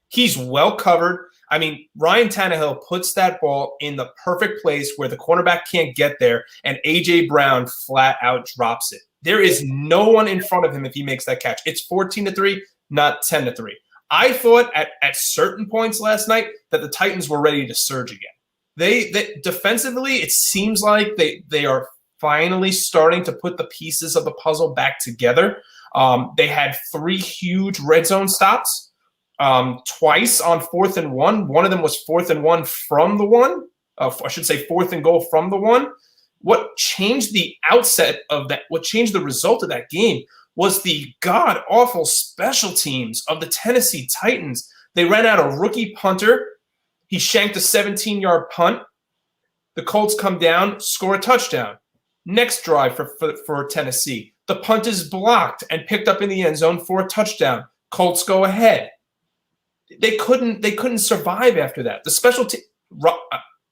he's well covered. I mean, Ryan Tannehill puts that ball in the perfect place where the cornerback can't get there, and A.J. Brown flat out drops it. There is no one in front of him if he makes that catch. It's 14-3, not 10-3. I thought at certain points last night that the Titans were ready to surge again. They defensively, it seems like they are finally starting to put the pieces of the puzzle back together. They had 3 huge red zone stops, twice on 4th and 1. One of them was 4th and 1 from the 1. I should say 4th and goal from the 1. What changed the outset of that? What changed the result of that game was the god-awful special teams of the Tennessee Titans. They ran out a rookie punter. He shanked a 17-yard punt. The Colts come down, score a touchdown. Next drive for Tennessee. The punt is blocked and picked up in the end zone for a touchdown. Colts go ahead. They couldn't survive after that. The special team,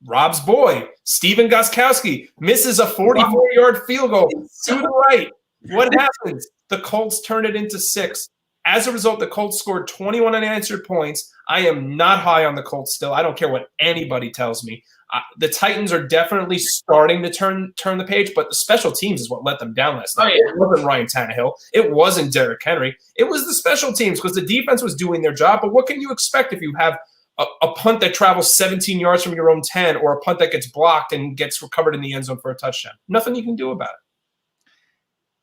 Rob's boy, Steven Gostkowski, misses a 44-yard field goal to the right. What happens? The Colts turn it into 6. As a result, the Colts scored 21 unanswered points. I am not high on the Colts still. I don't care what anybody tells me. The Titans are definitely starting to turn the page, but the special teams is what let them down last night. It wasn't Ryan Tannehill. It wasn't Derrick Henry. It was the special teams because the defense was doing their job. But what can you expect if you have a punt that travels 17 yards from your own 10 or a punt that gets blocked and gets recovered in the end zone for a touchdown? Nothing you can do about it.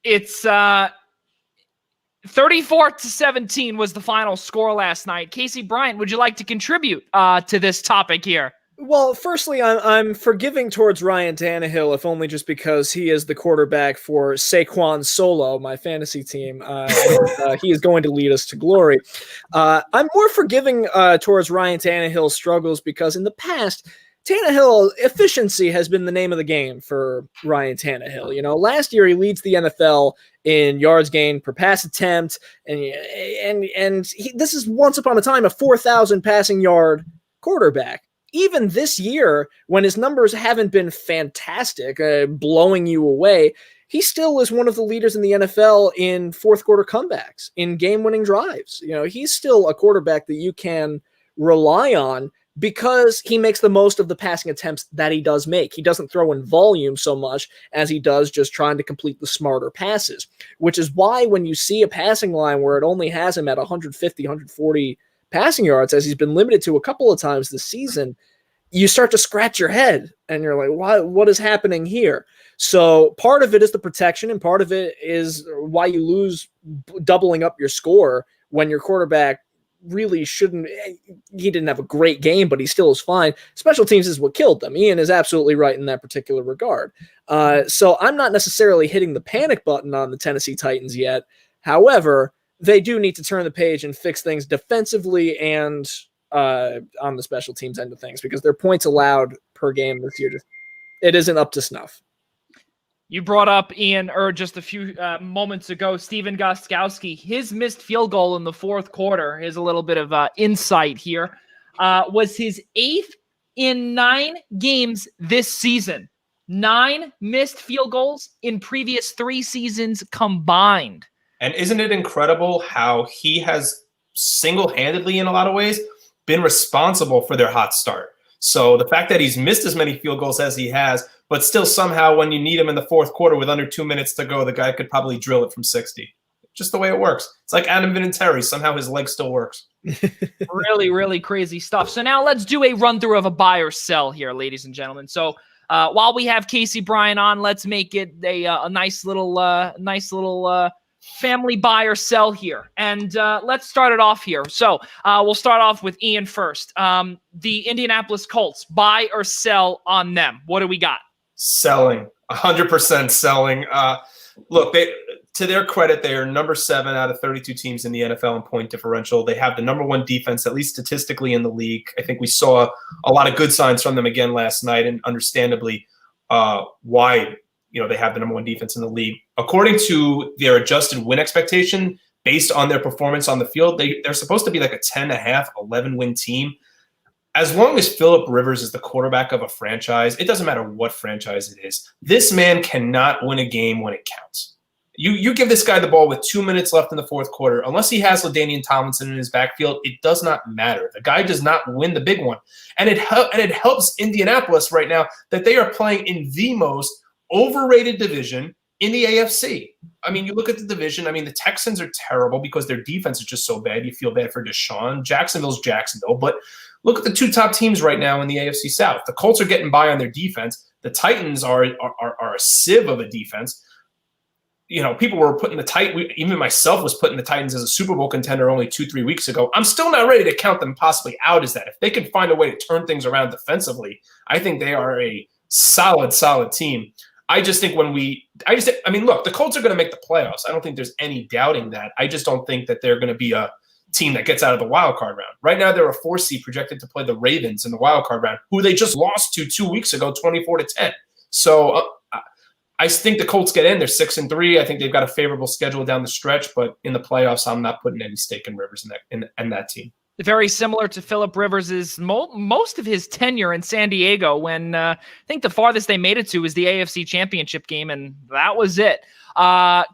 It's 34-17 was the final score last night. Casey Bryant, would you like to contribute to this topic here? Well, firstly, I'm forgiving towards Ryan Tannehill, if only just because he is the quarterback for Saquon Solo, my fantasy team. He is going to lead us to glory. I'm more forgiving towards Ryan Tannehill's struggles because in the past, Tannehill efficiency has been the name of the game for Ryan Tannehill. You know, last year he leads the NFL in yards gained per pass attempt, and this is once upon a time a 4,000 passing yard quarterback. Even this year, when his numbers haven't been fantastic, blowing you away, he still is one of the leaders in the NFL in fourth quarter comebacks, in game-winning drives. You know, he's still a quarterback that you can rely on because he makes the most of the passing attempts that he does make. He doesn't throw in volume so much as he does just trying to complete the smarter passes, which is why when you see a passing line where it only has him at 150, 140 passing yards, as he's been limited to a couple of times this season, you start to scratch your head and you're like, what is happening here? So part of it is the protection, and part of it is why you lose doubling up your score when your quarterback really shouldn't. He didn't have a great game, but he still is fine. Special teams is what killed them. Ian is absolutely right in that particular regard. So I'm not necessarily hitting the panic button on the Tennessee Titans yet. However, they do need to turn the page and fix things defensively and on the special teams end of things, because their points allowed per game this year, it isn't up to snuff. You brought up, Ian, just a few moments ago, Steven Gostkowski. His missed field goal in the fourth quarter, here's a little bit of insight here, was his 8th in 9 games this season. 9 missed field goals in previous 3 seasons combined. And isn't it incredible how he has single-handedly, in a lot of ways, been responsible for their hot start? So the fact that he's missed as many field goals as he has, but still somehow when you need him in the fourth quarter with under 2 minutes to go, the guy could probably drill it from 60. Just the way it works. It's like Adam Vinatieri. Somehow his leg still works. Really, really crazy stuff. So now let's do a run-through of a buy or sell here, ladies and gentlemen. So while we have Casey Bryant on, let's make it a nice little family buy or sell here. And let's start it off here. So we'll start off with Ian first. The Indianapolis Colts, buy or sell on them? What do we got? Selling. 100% selling. Look, to their credit, they are number 7 out of 32 teams in the NFL in point differential. They have the number 1 defense, at least statistically, in the league. I think we saw a lot of good signs from them again last night, and understandably why they have the number 1 defense in the league. According to their adjusted win expectation, based on their performance on the field, they're supposed to be like a 10.5, 11-win team. As long as Phillip Rivers is the quarterback of a franchise, it doesn't matter what franchise it is. This man cannot win a game when it counts. You give this guy the ball with 2 minutes left in the fourth quarter, unless he has LaDainian Tomlinson in his backfield, it does not matter. The guy does not win the big one. And it helps Indianapolis right now that they are playing in the most overrated division in the AFC. I mean, you look at the division. I mean, the Texans are terrible because their defense is just so bad. You feel bad for Deshaun. Jacksonville's Jacksonville. But look at the 2 top teams right now in the AFC South. The Colts are getting by on their defense. The Titans are a sieve of a defense. People were putting even myself was putting the Titans as a Super Bowl contender only 2-3 weeks ago. I'm still not ready to count them possibly out as that. If they can find a way to turn things around defensively, I think they are a solid team. I just think look, the Colts are going to make the playoffs. I don't think there's any doubting that. I just don't think that they're going to be a team that gets out of the wild card round. Right now, they're a 4 seed projected to play the Ravens in the wild card round, who they just lost to 2 weeks ago, 24-10. So I think the Colts get in. They're 6-3. I think they've got a favorable schedule down the stretch, but in the playoffs, I'm not putting any stake in Rivers in that team. Very similar to Phillip Rivers' most of his tenure in San Diego, when I think the farthest they made it to was the AFC Championship game, and that was it.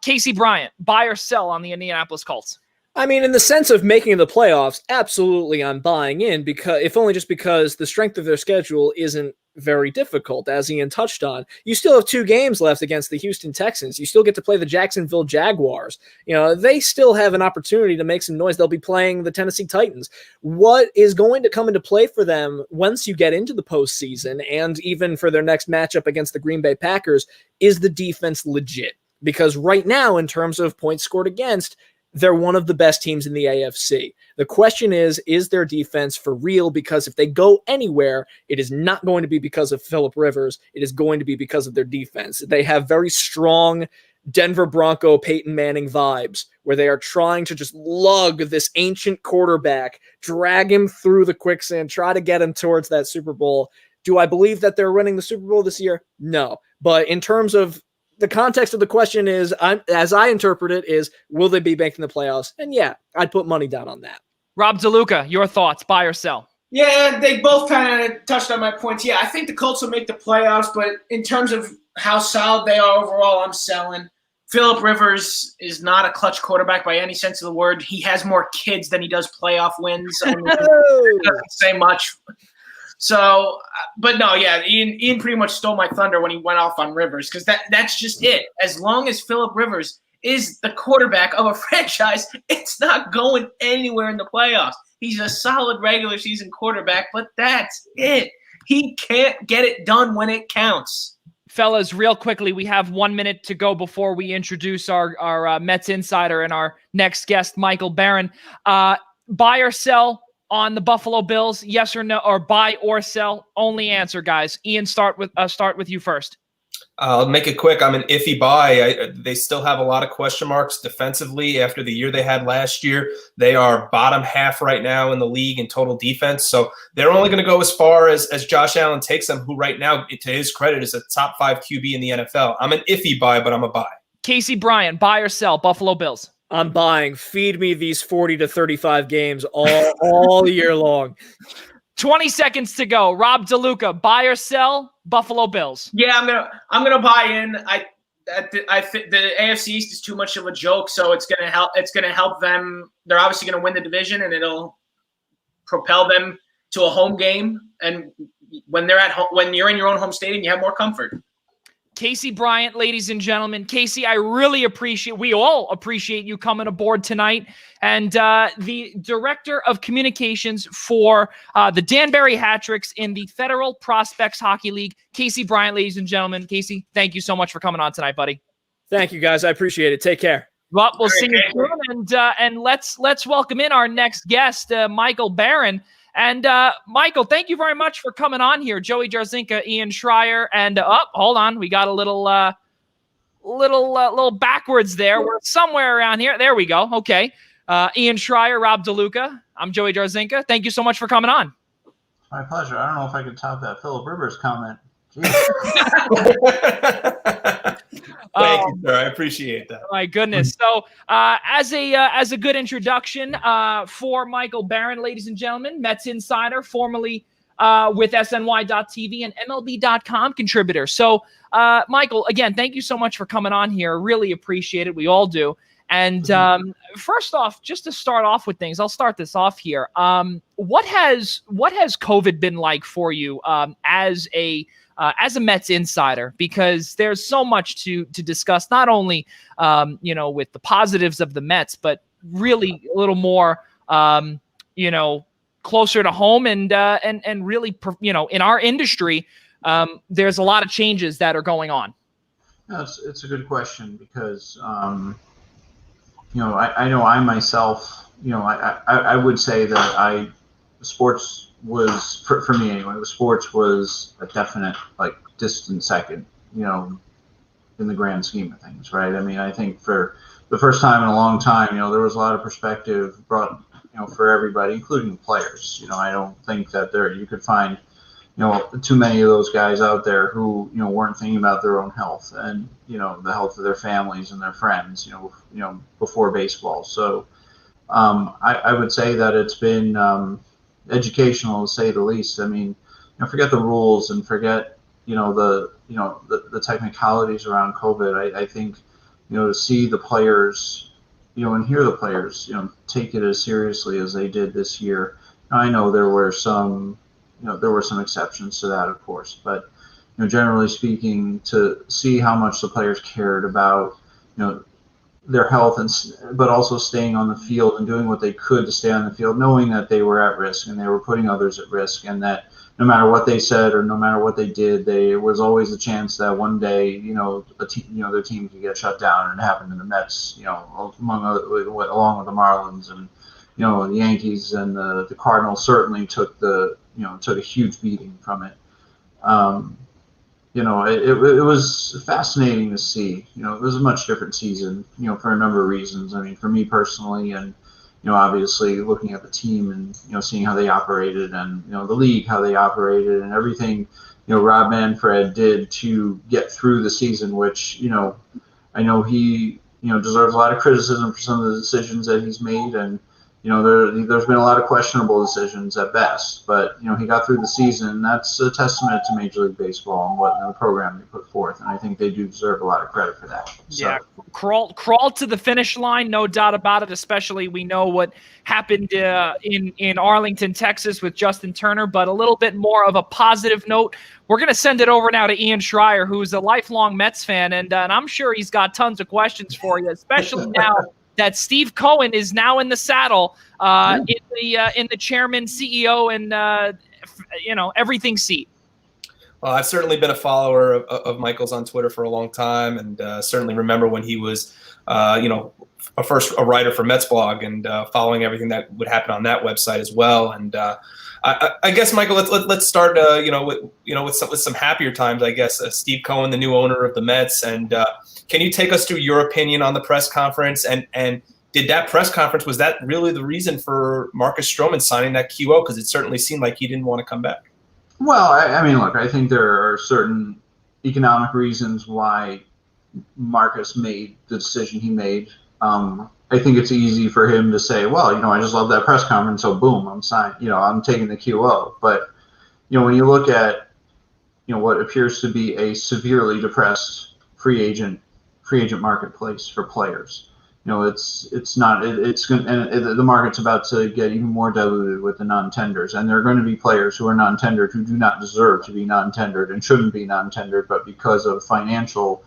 Casey Bryant, buy or sell on the Indianapolis Colts? I mean, in the sense of making the playoffs, absolutely I'm buying in, because if only just because the strength of their schedule isn't very difficult, as Ian touched on. You still have 2 games left against the Houston Texans. You still get to play the Jacksonville Jaguars. They still have an opportunity to make some noise. They'll be playing the Tennessee Titans. What is going to come into play for them once you get into the postseason, and even for their next matchup against the Green Bay Packers, is the defense legit? Because right now, in terms of points scored against, they're one of the best teams in the AFC. The question is their defense for real? Because if they go anywhere, it is not going to be because of Phillip Rivers. It is going to be because of their defense. They have very strong Denver Bronco Peyton Manning vibes, where they are trying to just lug this ancient quarterback, drag him through the quicksand, try to get him towards that Super Bowl. Do I believe that they're winning the Super Bowl this year? No. But in terms of the context of the question is, as I interpret it, is will they be making the playoffs? And yeah, I'd put money down on that. Rob DeLuca, your thoughts, buy or sell? Yeah, they both kind of touched on my points. Yeah, I think the Colts will make the playoffs, but in terms of how solid they are overall, I'm selling. Phillip Rivers is not a clutch quarterback by any sense of the word. He has more kids than he does playoff wins. I mean, it doesn't say much. So, but no, yeah, Ian pretty much stole my thunder when he went off on Rivers, because that's just it. As long as Phillip Rivers is the quarterback of a franchise, it's not going anywhere in the playoffs. He's a solid regular season quarterback, but that's it. He can't get it done when it counts. Fellas, real quickly, we have 1 minute to go before we introduce our Mets insider and our next guest, Michael Barron. Buy or sell on the Buffalo Bills, yes or no, or buy or sell? Only answer, guys. Ian, start with you first. I'll make it quick. I'm an iffy buy. They still have a lot of question marks defensively after the year they had last year. They are bottom half right now in the league in total defense. So they're only going to go as far as Josh Allen takes them, who right now, to his credit, is a top 5 QB in the NFL. I'm an iffy buy, but I'm a buy. Casey Bryant, buy or sell, Buffalo Bills? I'm buying. Feed me these 40 to 35 games all year long. 20 seconds to go. Rob DeLuca, buy or sell, Buffalo Bills? Yeah, I'm gonna buy in. I think the AFC East is too much of a joke, so it's gonna help. It's gonna help them. They're obviously gonna win the division, and it'll propel them to a home game. And when they're at home, when you're in your own home stadium, you have more comfort. Casey Bryant, ladies and gentlemen. Casey, we all appreciate you coming aboard tonight. And the Director of Communications for the Danbury Hat-Tricks in the Federal Prospects Hockey League, Casey Bryant, ladies and gentlemen. Casey, thank you so much for coming on tonight, buddy. Thank you, guys. I appreciate it. Take care. Well, we'll see you soon. And let's welcome in our next guest, Michael Barron. And Michael, thank you very much for coming on here. Joey Jarzynka, Ian Schraier, and hold on, we got a little little backwards there. We're somewhere around here. There we go. Okay. Ian Schraier, Rob DeLuca. I'm Joey Jarzynka. Thank you so much for coming on. My pleasure. I don't know if I can top that Philip Rivers comment. Thank you, sir. I appreciate that. My goodness. So, as a good introduction for Michael Barron, ladies and gentlemen, Mets insider, formerly with SNY.TV and MLB.com contributor. So, Michael, again, thank you so much for coming on here. Really appreciate it. We all do. And first off, just to start off with things, I'll start this off here. What has COVID been like for you as a Mets insider? Because there's so much to discuss, not only with the positives of the Mets, but really a little more closer to home and really in our industry, there's a lot of changes that are going on. No, it's a good question because I know I myself, I would say that sports was, for me anyway, the sports was a definite, distant second, in the grand scheme of things, right? I mean, I think for the first time in a long time, there was a lot of perspective brought, for everybody, including the players. I don't think that you could find, too many of those guys out there who, weren't thinking about their own health and, the health of their families and their friends, before baseball. So I would say that it's been educational, to say the least. I mean, forget the rules and forget, the technicalities around COVID. I think, to see the players, and hear the players, take it as seriously as they did this year. I know there were some exceptions to that, of course, but generally speaking, to see how much the players cared about their health but also staying on the field and doing what they could to stay on the field, knowing that they were at risk and they were putting others at risk, and that no matter what they said or no matter what they did, there was always a chance that one day their team could get shut down. And it happened to the Mets, along with the Marlins and the Yankees and the Cardinals certainly took took a huge beating from it. It was fascinating to see. It was a much different season, for a number of reasons. I mean, for me personally, and obviously looking at the team and seeing how they operated, and the league, how they operated, and everything Rob Manfred did to get through the season, which I know he deserves a lot of criticism for some of the decisions that he's made, and there's been a lot of questionable decisions at best, but he got through the season, and that's a testament to Major League Baseball and what the program they put forth, and I think they do deserve a lot of credit for that. So. Yeah, crawl to the finish line, no doubt about it. Especially we know what happened in Arlington, Texas, with Justin Turner. But a little bit more of a positive note. We're going to send it over now to Ian Schraier, who's a lifelong Mets fan, and I'm sure he's got tons of questions for you, especially now that Steve Cohen is now in the saddle, in the chairman, CEO, and everything seat. Well, I've certainly been a follower of Michael's on Twitter for a long time, and certainly remember when he was, a writer for Mets Blog, and following everything that would happen on that website as well. And I guess, Michael, let's start, with some happier times. I guess Steve Cohen, the new owner of the Mets, and can you take us through your opinion on the press conference? And did that press conference, was that really the reason for Marcus Stroman signing that QO? Because it certainly seemed like he didn't want to come back. Well, I mean, look, I think there are certain economic reasons why Marcus made the decision he made. I think it's easy for him to say, well, I just love that press conference, so boom, I'm signed. I'm taking the QO. But when you look at what appears to be a severely depressed free agent marketplace for players, it's not. It's going, and the market's about to get even more diluted with the non-tenders, and there are going to be players who are non-tendered who do not deserve to be non-tendered and shouldn't be non-tendered, but because of financial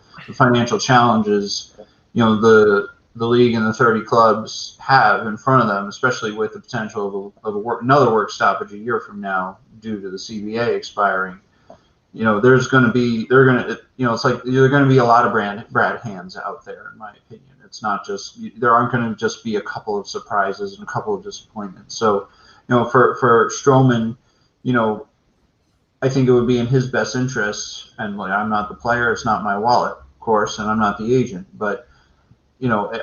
challenges, the league and the 30 clubs have in front of them, especially with the potential of another work stoppage a year from now due to the CBA expiring. It's like there are going to be a lot of Brad hands out there, in my opinion. It's not just, there aren't going to just be a couple of surprises and a couple of disappointments. So, for Stroman, I think it would be in his best interest, and I'm not the player, it's not my wallet, course, and I'm not the agent, but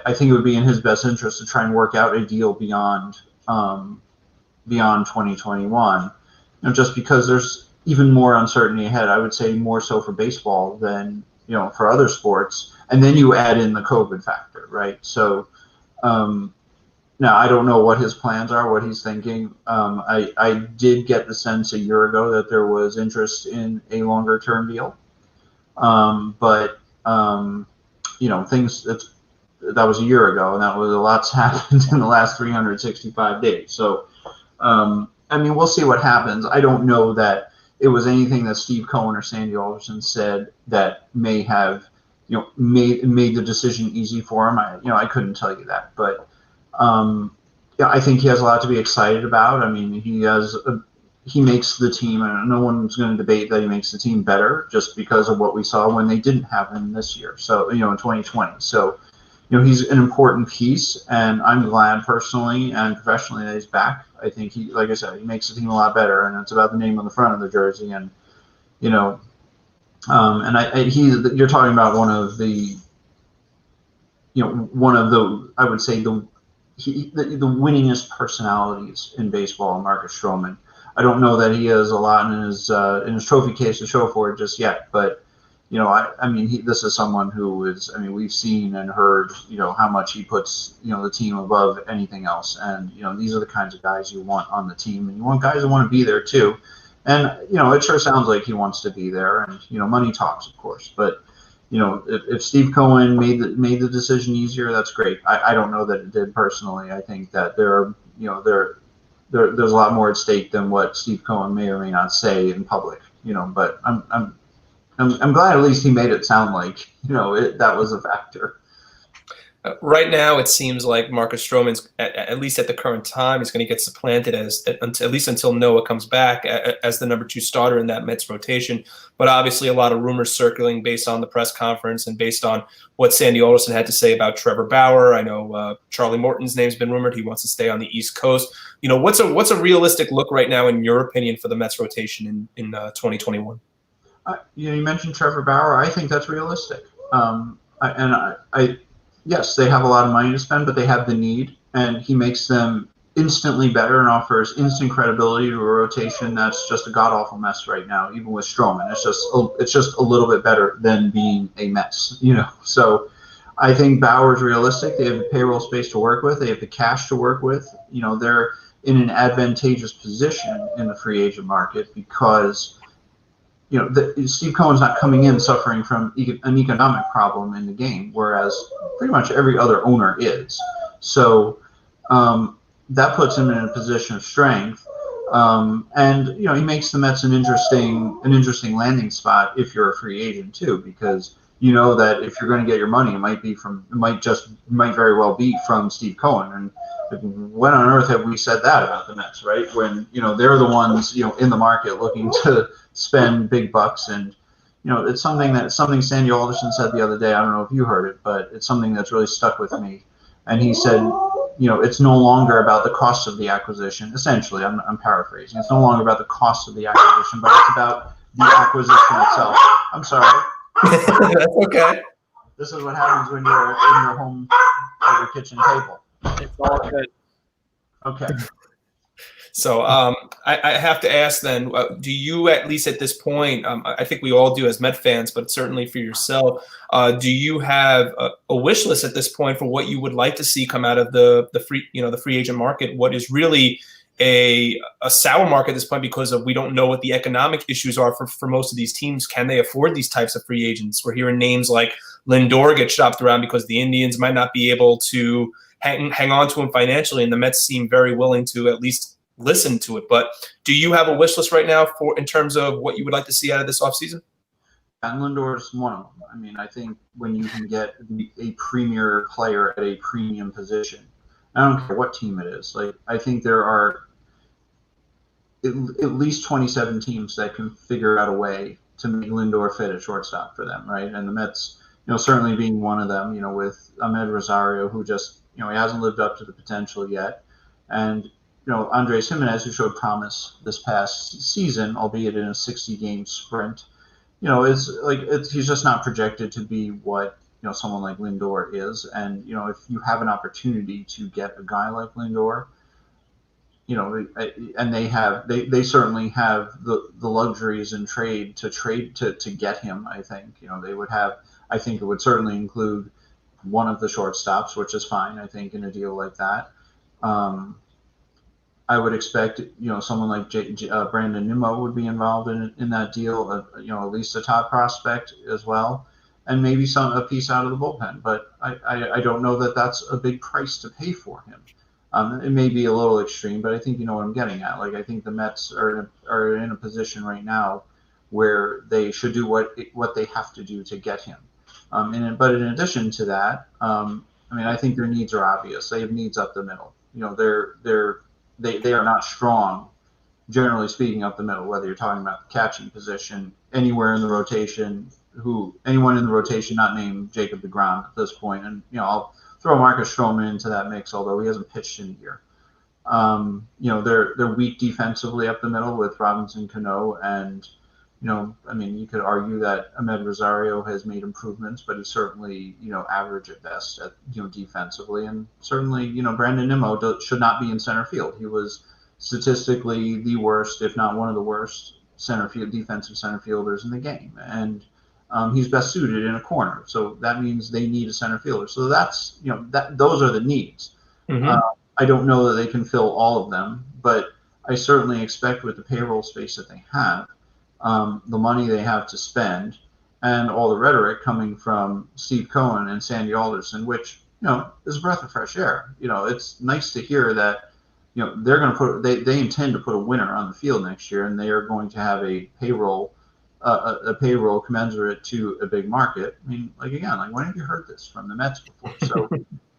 I think it would be in his best interest to try and work out a deal beyond 2021. Just because there's even more uncertainty ahead. I would say more so for baseball than for other sports. And then you add in the COVID factor, right? So now I don't know what his plans are, what he's thinking. I did get the sense a year ago that there was interest in a longer term deal, but things that was a year ago, and that was a lot's happened in the last 365 days. So, we'll see what happens. I don't know that it was anything that Steve Cohen or Sandy Alderson said that may have, made the decision easy for him. I couldn't tell you that, but I think he has a lot to be excited about. He makes the team, and no one's going to debate that he makes the team better just because of what we saw when they didn't have him this year. So, in 2020. So, he's an important piece, and I'm glad personally and professionally that he's back. I think like I said, he makes the team a lot better, and it's about the name on the front of the jersey. And you're talking about one of the I would say the winningest personalities in baseball, Marcus Stroman. I don't know that he has a lot in his trophy case to show for it just yet, but this is someone who is. We've seen and heard, how much he puts, the team above anything else, and these are the kinds of guys you want on the team, and you want guys who want to be there too. And it sure sounds like he wants to be there, and money talks, of course. But if Steve Cohen made the decision easier, that's great. I don't know that it did personally. I think that there's a lot more at stake than what Steve Cohen may or may not say in public. But I'm glad at least he made it sound like that was a factor. Right now, it seems like Marcus Stroman's, at least at the current time, is going to get supplanted at least until Noah comes back as the number 2 starter in that Mets rotation. But obviously, a lot of rumors circling based on the press conference and based on what Sandy Alderson had to say about Trevor Bauer. I know Charlie Morton's name's been rumored. He wants to stay on the East Coast. What's a realistic look right now, in your opinion, for the Mets rotation in 2021? You mentioned Trevor Bauer. I think that's realistic. Yes, they have a lot of money to spend, but they have the need, and he makes them instantly better and offers instant credibility to a rotation that's just a god-awful mess right now, even with Stroman. It's just a little bit better than being a mess, So I think Bauer's realistic. They have the payroll space to work with. They have the cash to work with. They're in an advantageous position in the free agent market because Steve Cohen's not coming in suffering from an economic problem in the game, whereas pretty much every other owner is. So that puts him in a position of strength, and he makes the Mets an interesting landing spot if you're a free agent too, because that if you're going to get your money, it might very well be from Steve Cohen. And when on earth have we said that about the Mets, right? When they're the ones in the market looking to spend big bucks, and it's something Sandy Alderson said the other day. I don't know if you heard it, but it's something that's really stuck with me. And he said, it's no longer about the cost of the acquisition. Essentially, I'm paraphrasing. It's no longer about the cost of the acquisition, but it's about the acquisition itself. I'm sorry. That's okay. This is what happens when you're in your home at your kitchen table. It's all good. Okay. So I have to ask then, do you, at least at this point, I think we all do as Met fans, but certainly for yourself, do you have a wish list at this point for what you would like to see come out of the free agent market? What is really a sour market at this point because we don't know what the economic issues are for most of these teams. Can they afford these types of free agents? We're hearing names like Lindor get shopped around because the Indians might not be able to hang on to him financially, and the Mets seem very willing to at least listen to it. But do you have a wish list right now in terms of what you would like to see out of this offseason? And Lindor is one of them. I think when you can get a premier player at a premium position, I don't care what team it is. I think there are at least 27 teams that can figure out a way to make Lindor fit at shortstop for them, right? And the Mets, certainly being one of them, with Ahmed Rosario, who just, he hasn't lived up to the potential yet. And, Andres Gimenez, who showed promise this past season, albeit in a 60-game sprint. he's just not projected to be what someone like Lindor is. And if you have an opportunity to get a guy like Lindor, and they certainly have the luxuries in trade to get him. I think they would have. I think it would certainly include one of the shortstops, which is fine. I think in a deal like that. I would expect, someone like Brandon Nimmo would be involved in that deal, at least a top prospect as well, and maybe a piece out of the bullpen. But I don't know that that's a big price to pay for him. It may be a little extreme, but I think you know what I'm getting at. Like, I think the Mets are in a position right now where they should do what they have to do to get him. But in addition to that, I think their needs are obvious. They have needs up the middle. They are not strong, generally speaking, up the middle, whether you're talking about the catching position, anyone in the rotation not named Jacob deGrom at this point. And, I'll throw Marcus Stroman into that mix, although he hasn't pitched in a year. They're weak defensively up the middle with Robinson Cano, and, you could argue that Ahmed Rosario has made improvements, but he's certainly, average at best at, defensively. And certainly, Brandon Nimmo should not be in center field. He was statistically the worst, if not one of the worst defensive center fielders in the game. And he's best suited in a corner. So that means they need a center fielder. So that's, those are the needs. Mm-hmm. I don't know that they can fill all of them, but I certainly expect with the payroll space that they have, the money they have to spend, and all the rhetoric coming from Steve Cohen and Sandy Alderson, which, is a breath of fresh air. It's nice to hear that, they're going to they intend to put a winner on the field next year, and they are going to have a payroll commensurate to a big market. When have you heard this from the Mets before? So,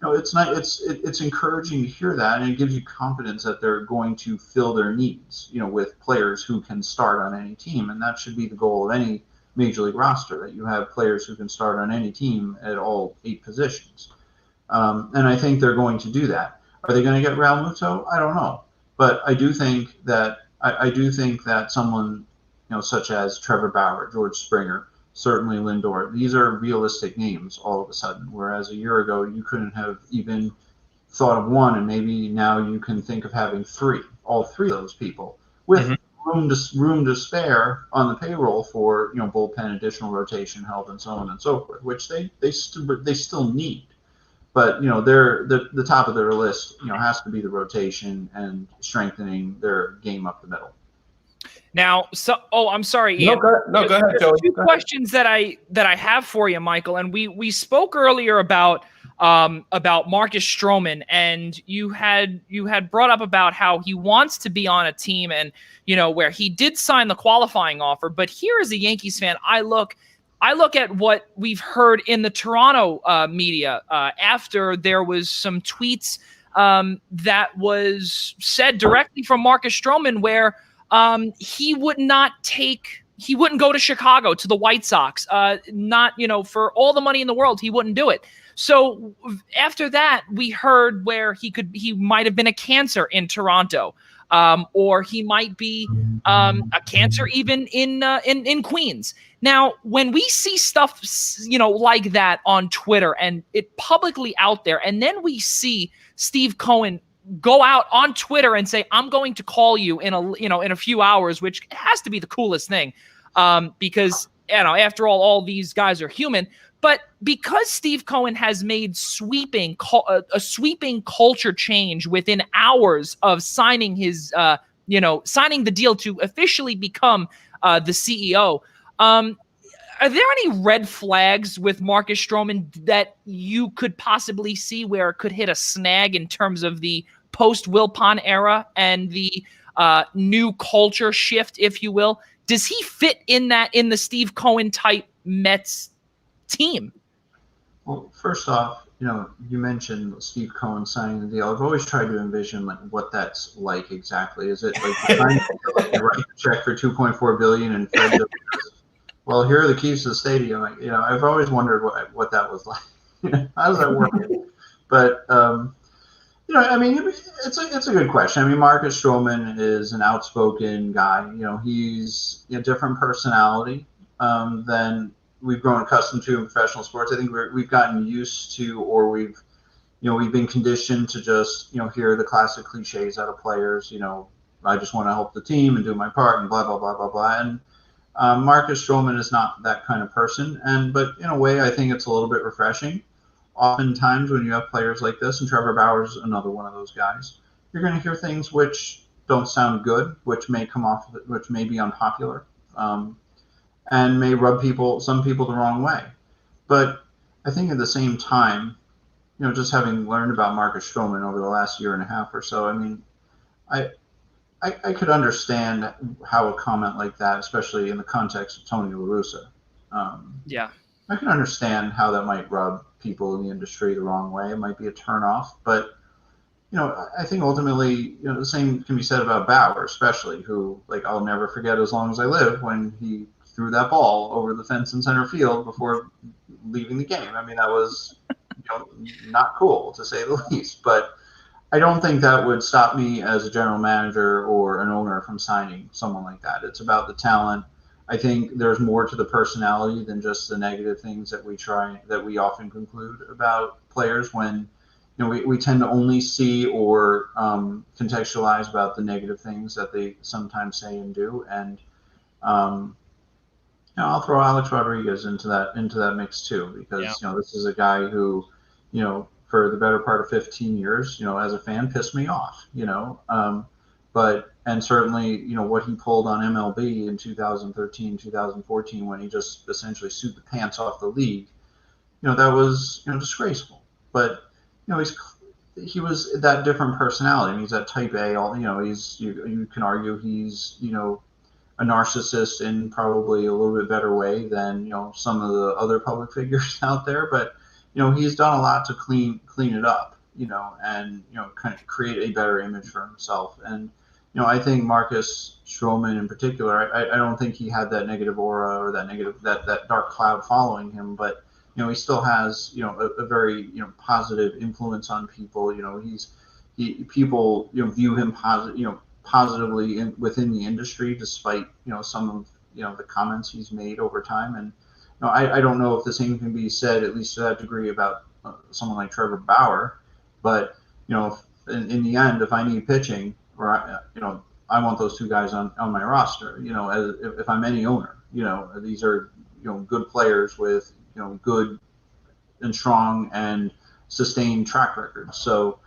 it's encouraging to hear that, and it gives you confidence that they're going to fill their needs, with players who can start on any team. And that should be the goal of any major league roster, that you have players who can start on any team at all 8 positions. And I think they're going to do that. Are they going to get Real Muto? I don't know. But I do think that someone, such as Trevor Bauer, George Springer, certainly Lindor, these are realistic names all of a sudden, whereas a year ago you couldn't have even thought of one, and maybe now you can think of having all three of those people, with room to spare on the payroll for bullpen, additional rotation help, and so on and so forth, which they still need. But they're the top of their list. Has to be the rotation and strengthening their game up the middle. Now, I'm sorry, Ian. No, go ahead, Joey. Two questions that I have for you, Michael. And we spoke earlier about Marcus Stroman, and you had brought up about how he wants to be on a team, and where he did sign the qualifying offer. But here, as a Yankees fan, I look at what we've heard in the Toronto media after there was some tweets that was said directly from Marcus Stroman, where he wouldn't go to Chicago, to the White Sox, for all the money in the world, he wouldn't do it. So after that, we heard where he might have been a cancer in Toronto, or he might be a cancer even in Queens. Now, when we see stuff, like that on Twitter and it publicly out there, and then we see Steve Cohen go out on Twitter and say, I'm going to call you in a few hours, which has to be the coolest thing. Because, after all these guys are human, but because Steve Cohen has made a sweeping culture change within hours of signing signing the deal to officially become the CEO, are there any red flags with Marcus Stroman that you could possibly see where it could hit a snag in terms of the post-Wilpon era and the new culture shift, if you will? Does he fit in the Steve Cohen type Mets team? Well, first off, you mentioned Steve Cohen signing the deal. I've always tried to envision what that's like exactly. Is it like you write a check for $2.4 billion and Fred well, here are the keys to the stadium. I've always wondered what that was like. How does that work? But it's a good question. Marcus Stroman is an outspoken guy. He's a different personality. than we've grown accustomed to in professional sports. I think we've gotten used to, or we've been conditioned to just, hear the classic cliches out of players. I just want to help the team and do my part and blah, blah, blah, blah, blah. And Marcus Stroman is not that kind of person. But in a way, I think it's a little bit refreshing. Oftentimes when you have players like this, and Trevor Bauer's another one of those guys, you're going to hear things which don't sound good, which may be unpopular, and may rub some people the wrong way. But I think at the same time, just having learned about Marcus Stroman over the last year and a half or so, I mean, I could understand how a comment like that, especially in the context of Tony La Russa, I can understand how that might rub people in the industry the wrong way. It might be a turnoff, but I think ultimately, the same can be said about Bauer, especially, who, I'll never forget as long as I live when he threw that ball over the fence in center field before leaving the game. I mean, that was not cool, to say the least. But I don't think that would stop me as a general manager or an owner from signing someone like that. It's about the talent. I think there's more to the personality than just the negative things that we often conclude about players when we tend to only see or contextualize about the negative things that they sometimes say and do. And I'll throw Alex Rodriguez into that mix too, because this is a guy who, for the better part of 15 years, as a fan, pissed me off. And certainly, what he pulled on MLB in 2013, 2014, when he just essentially sued the pants off the league, that was disgraceful. But he was that different personality. I mean, he's that type A. You can argue he's a narcissist in probably a little bit better way than some of the other public figures out there. But he's done a lot to clean it up. And kind of create a better image for himself. And I think Marcus Stroman in particular, I don't think he had that negative aura or that dark cloud following him, but he still has a very positive influence on people. People view him positively within the industry, despite some of the comments he's made over time. And I don't know if the same can be said, at least to that degree, about someone like Trevor Bauer. But in the end, if I need pitching, or I want those two guys on my roster. If I'm any owner, these are good players with good and strong and sustained track records. So,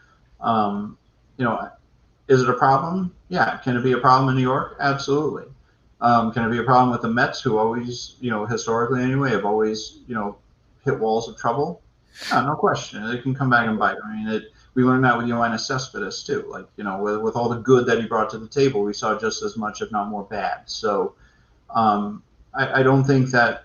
is it a problem? Yeah. Can it be a problem in New York? Absolutely. Can it be a problem with the Mets, who always, historically anyway, have always, hit walls of trouble? No question. It can come back and bite. I mean, we learned that with Yoenis Cespedes too. With all the good that he brought to the table, we saw just as much, if not more, bad. So, I don't think that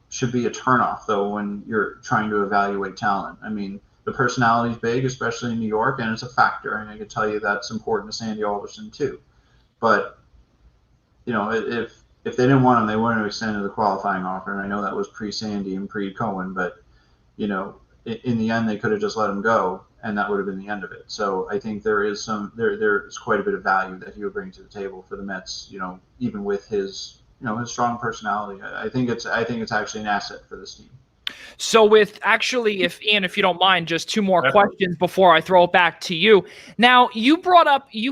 should be a turnoff, though, when you're trying to evaluate talent. I mean, the personality is big, especially in New York, and it's a factor. And I can tell you that's important to Sandy Alderson too. But if they didn't want him, they wouldn't have extended the qualifying offer. And I know that was pre-Sandy and pre-Cohen, but in the end, they could have just let him go, and that would have been the end of it. So I think there's quite a bit of value that he would bring to the table for the Mets. Even with his his strong personality, I think it's actually an asset for this team. So if you don't mind, just two more questions before I throw it back to you. Now, you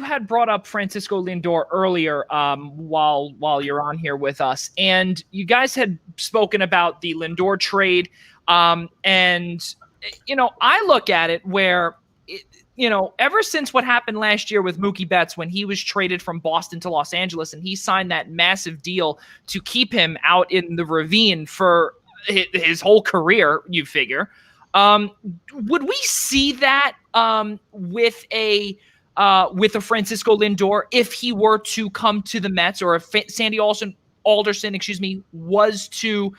had brought up Francisco Lindor earlier while you're on here with us, and you guys had spoken about the Lindor trade. And I look at it where, ever since what happened last year with Mookie Betts, when he was traded from Boston to Los Angeles and he signed that massive deal to keep him out in the ravine for his whole career, you figure, would we see that with a Francisco Lindor if he were to come to the Mets, or if Sandy Alderson, was to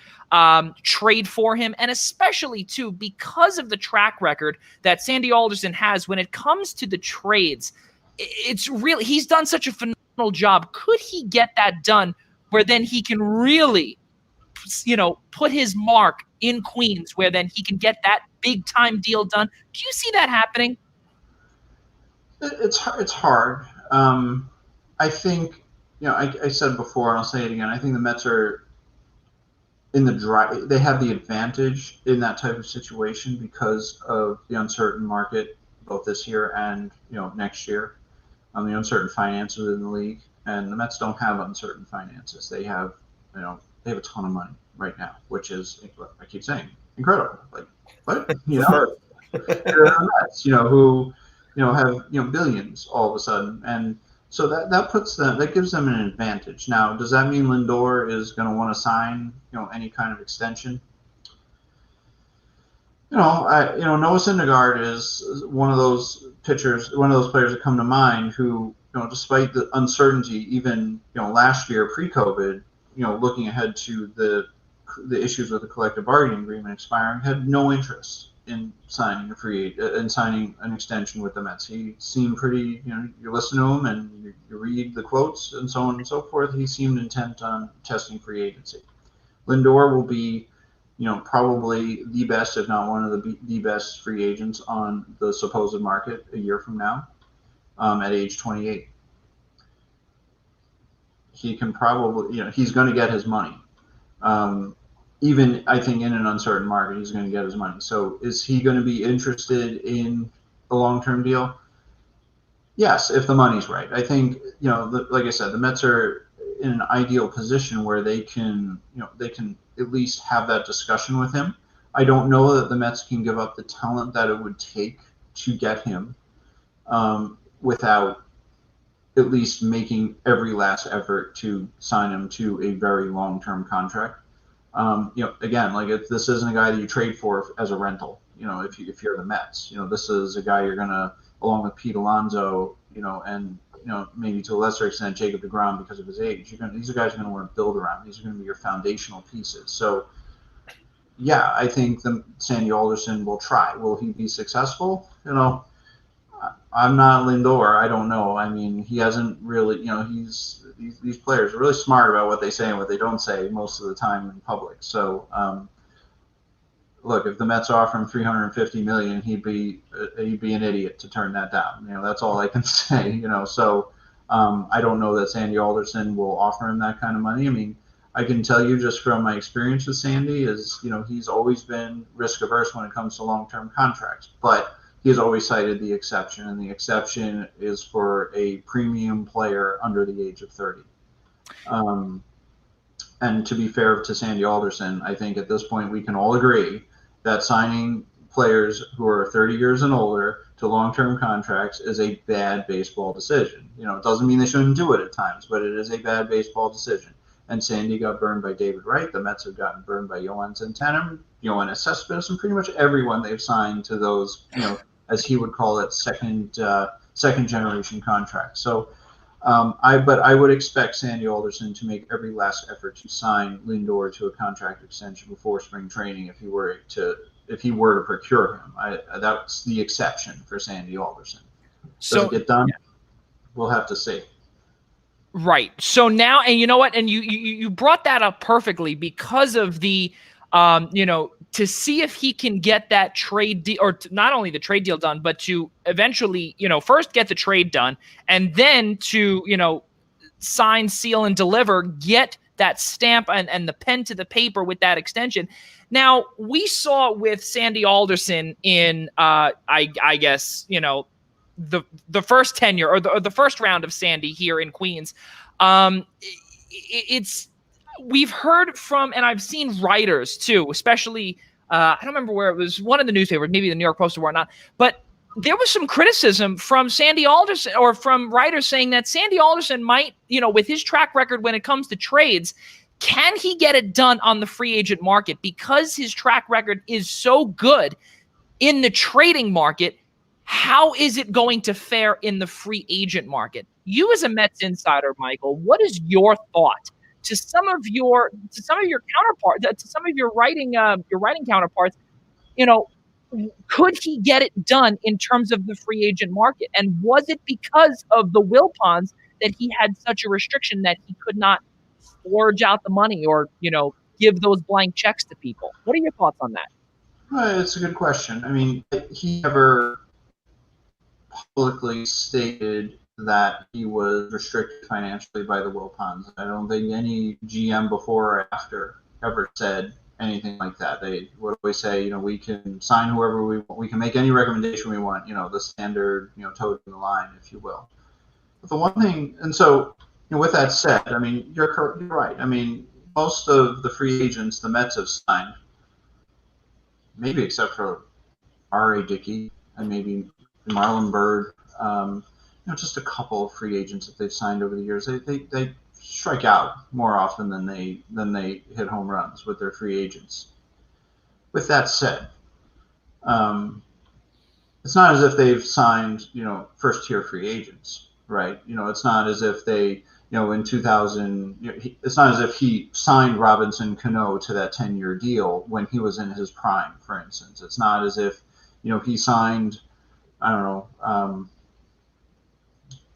trade for him? And especially too, because of the track record that Sandy Alderson has when it comes to the trades, it's really, he's done such a phenomenal job. Could he get that done where then he can really, put his mark in Queens, where then he can get that big time deal done? Do you see that happening? It's hard. I think, I said before, and I'll say it again, I think the Mets are in the they have the advantage in that type of situation because of the uncertain market, both this year and next year, on the uncertain finances in the league. And the Mets don't have uncertain finances. They have they have a ton of money right now, which is, I keep saying, incredible. Like, what? The Mets, who have billions all of a sudden, and so that gives them an advantage. Now, does that mean Lindor is going to want to sign any kind of extension? Noah Syndergaard is one of those players that come to mind who, despite the uncertainty, even last year pre-COVID, looking ahead to the issues with the collective bargaining agreement expiring, had no interest in signing an extension with the Mets. He seemed pretty, you listen to him and you read the quotes and so on and so forth. He seemed intent on testing free agency. Lindor will be, probably the best, if not one of the best free agents on the supposed market a year from now, at age 28. He can probably, he's going to get his money. Even, I think, in an uncertain market, he's going to get his money. So is he going to be interested in a long-term deal? Yes, if the money's right. I think, like I said, the Mets are in an ideal position where they can at least have that discussion with him. I don't know that the Mets can give up the talent that it would take to get him without at least making every last effort to sign him to a very long-term contract. Again, like, if this isn't a guy that you trade for as a rental, if you're the Mets, this is a guy you're gonna, along with Pete Alonso, and maybe to a lesser extent Jacob deGrom because of his age. These are guys you're gonna want to build around. These are gonna be your foundational pieces. So, yeah, I think Sandy Alderson will try. Will he be successful? I'm not Lindor. I don't know. I mean, he hasn't really, these players are really smart about what they say and what they don't say most of the time in public. So, look, if the Mets offer him $350 million, he'd be an idiot to turn that down. That's all I can say. So I don't know that Sandy Alderson will offer him that kind of money. I mean, I can tell you just from my experience with Sandy is, he's always been risk averse when it comes to long-term contracts, but he's always cited the exception, and the exception is for a premium player under the age of 30. And to be fair to Sandy Alderson, I think at this point we can all agree that signing players who are 30 years and older to long-term contracts is a bad baseball decision. It doesn't mean they shouldn't do it at times, but it is a bad baseball decision. And Sandy got burned by David Wright. The Mets have gotten burned by Yohan Centeno, Yoenis Cespedes, and pretty much everyone they've signed to those, as he would call it, second generation contracts. So I would expect Sandy Alderson to make every last effort to sign Lindor to a contract extension before spring training if he were to procure him. That's the exception for Sandy Alderson. Does it get done? Yeah. We'll have to see. Right. So now, and you know what? And you brought that up perfectly because of the, to see if he can get that trade deal, or not only the trade deal done, but to eventually, first get the trade done, and then to, sign, seal, and deliver, get that stamp and the pen to the paper with that extension. Now, we saw with Sandy Alderson in, I guess, the first tenure or the first round of Sandy here in Queens. We've heard from, and I've seen writers too, especially, I don't remember where it was, one of the newspapers, maybe the New York Post or whatnot, but there was some criticism from Sandy Alderson, or from writers saying that Sandy Alderson might, with his track record when it comes to trades, can he get it done on the free agent market? Because his track record is so good in the trading market, how is it going to fare in the free agent market? You as a Mets insider, Michael, what is your thought to some of your counterparts, to some of your writing counterparts? Could he get it done in terms of the free agent market? And was it because of the Wilpons that he had such a restriction that he could not forge out the money or, give those blank checks to people? What are your thoughts on that? It's a good question. I mean, he never publicly stated that he was restricted financially by the Wilpons. I don't think any GM before or after ever said anything like that. They would always say, we can sign whoever we want. We can make any recommendation we want, the standard, toting the line, if you will. But the one thing, and so with that said, I mean, you're right. I mean, most of the free agents the Mets have signed, maybe except for R.A. Dickey and maybe Marlon Byrd, just a couple of free agents that they've signed over the years. They strike out more often than they hit home runs with their free agents. With that said, it's not as if they've signed, first tier free agents, right? It's not as if they, in 2000, it's not as if he signed Robinson Cano to that 10-year deal when he was in his prime, for instance. It's not as if, he signed, I don't know,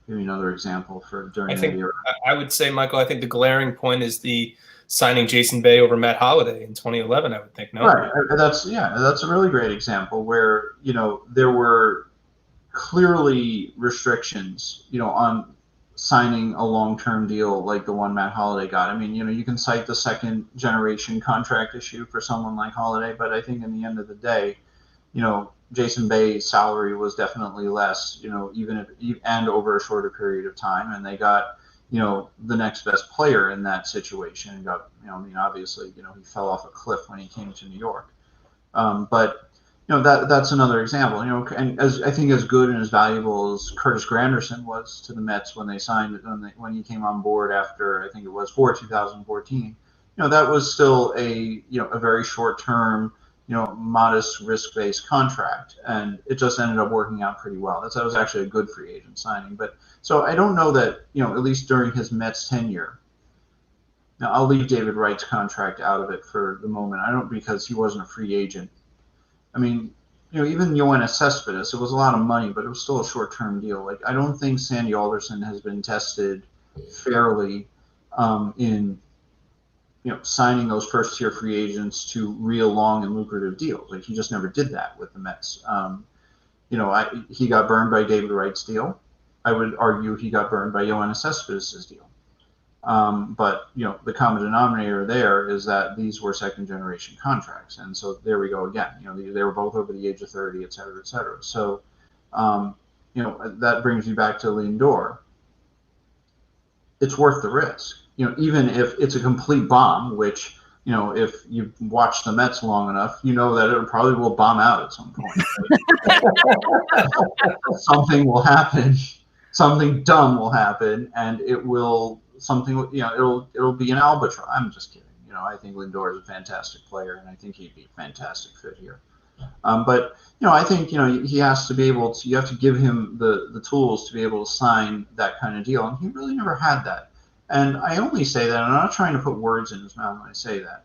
give me another example for during that era. I would say, Michael, I think the glaring point is the signing Jason Bay over Matt Holliday in 2011, I would think. No? Right. That's a really great example where, there were clearly restrictions, on signing a long-term deal like the one Matt Holliday got. I mean, you can cite the second generation contract issue for someone like Holliday, but I think in the end of the day, Jason Bay's salary was definitely less, and over a shorter period of time, and they got, the next best player in that situation, and got, obviously, he fell off a cliff when he came to New York, but that's another example, and as I think as good and as valuable as Curtis Granderson was to the Mets when they signed when he came on board after, I think it was for 2014, that was still a very short term, modest risk-based contract, and it just ended up working out pretty well. That was actually a good free agent signing. But so I don't know that, at least during his Mets tenure. Now I'll leave David Wright's contract out of it for the moment. I don't, because he wasn't a free agent. I mean, even Yoenis Cespedes, it was a lot of money, but it was still a short-term deal. Like, I don't think Sandy Alderson has been tested fairly in signing those first-tier free agents to real long and lucrative deals. Like, he just never did that with the Mets. He got burned by David Wright's deal. I would argue he got burned by Yoenis Cespedes' deal. But the common denominator there is that these were second-generation contracts, and so there we go again. They were both over the age of 30, et cetera, et cetera. So, that brings me back to Lindor. It's worth the risk. Even if it's a complete bomb, which, if you watch the Mets long enough, that it probably will bomb out at some point. Right? Something will happen. Something dumb will happen, and it will it'll be an albatross. I'm just kidding. I think Lindor is a fantastic player, and I think he'd be a fantastic fit here. But I think he has to be able to. You have to give him the tools to be able to sign that kind of deal, and he really never had that. And I only say that, I'm not trying to put words in his mouth when I say that.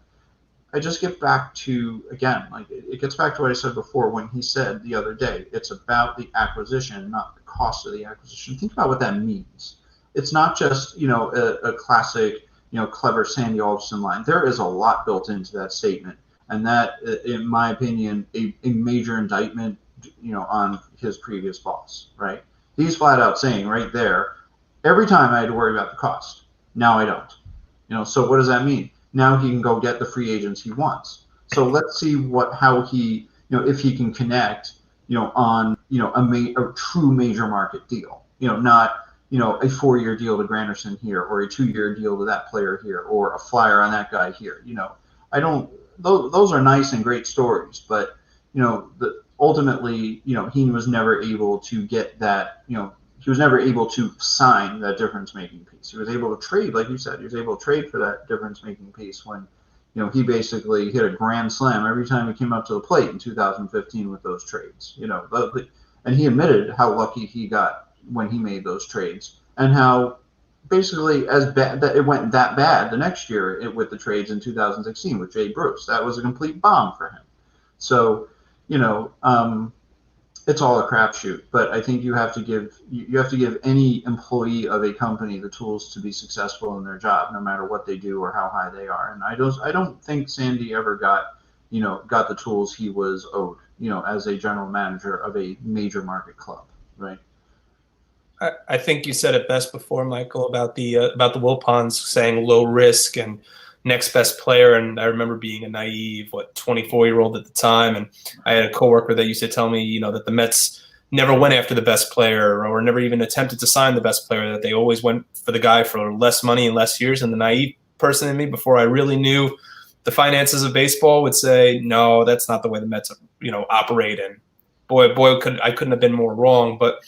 I just get back to, again, like it gets back to what I said before when he said the other day, it's about the acquisition, not the cost of the acquisition. Think about what that means. It's not just, a classic, clever Sandy Alderson line. There is a lot built into that statement. And that, in my opinion, a major indictment, on his previous boss, right? He's flat out saying right there, every time I had to worry about the cost. Now I don't. So what does that mean? Now he can go get the free agents he wants. So let's see how he, if he can connect, on, a true major market deal. Not, a 4-year deal to Granderson here, or a 2-year deal to that player here, or a flyer on that guy here. I don't. Those are nice and great stories, but ultimately, he was never able to get that. He was never able to sign that difference-making piece. He was able to trade, like you said, he was able to trade for that difference-making piece when, he basically hit a grand slam every time he came up to the plate in 2015 with those trades. And he admitted how lucky he got when he made those trades, and how basically as bad that it went that bad the next year with the trades in 2016 with Jay Bruce. That was a complete bomb for him. So, it's all a crapshoot, but I think you have to give any employee of a company the tools to be successful in their job, no matter what they do or how high they are. And I don't think Sandy ever got the tools he was owed, as a general manager of a major market club, right? I think you said it best before, Michael, about the Wilpons saying low risk and next best player. And I remember being a naive, 24-year-old at the time. And I had a coworker that used to tell me, that the Mets never went after the best player or never even attempted to sign the best player, that they always went for the guy for less money and less years. And the naive person in me, before I really knew the finances of baseball, would say, no, that's not the way the Mets, operate. And boy, I couldn't have been more wrong. But,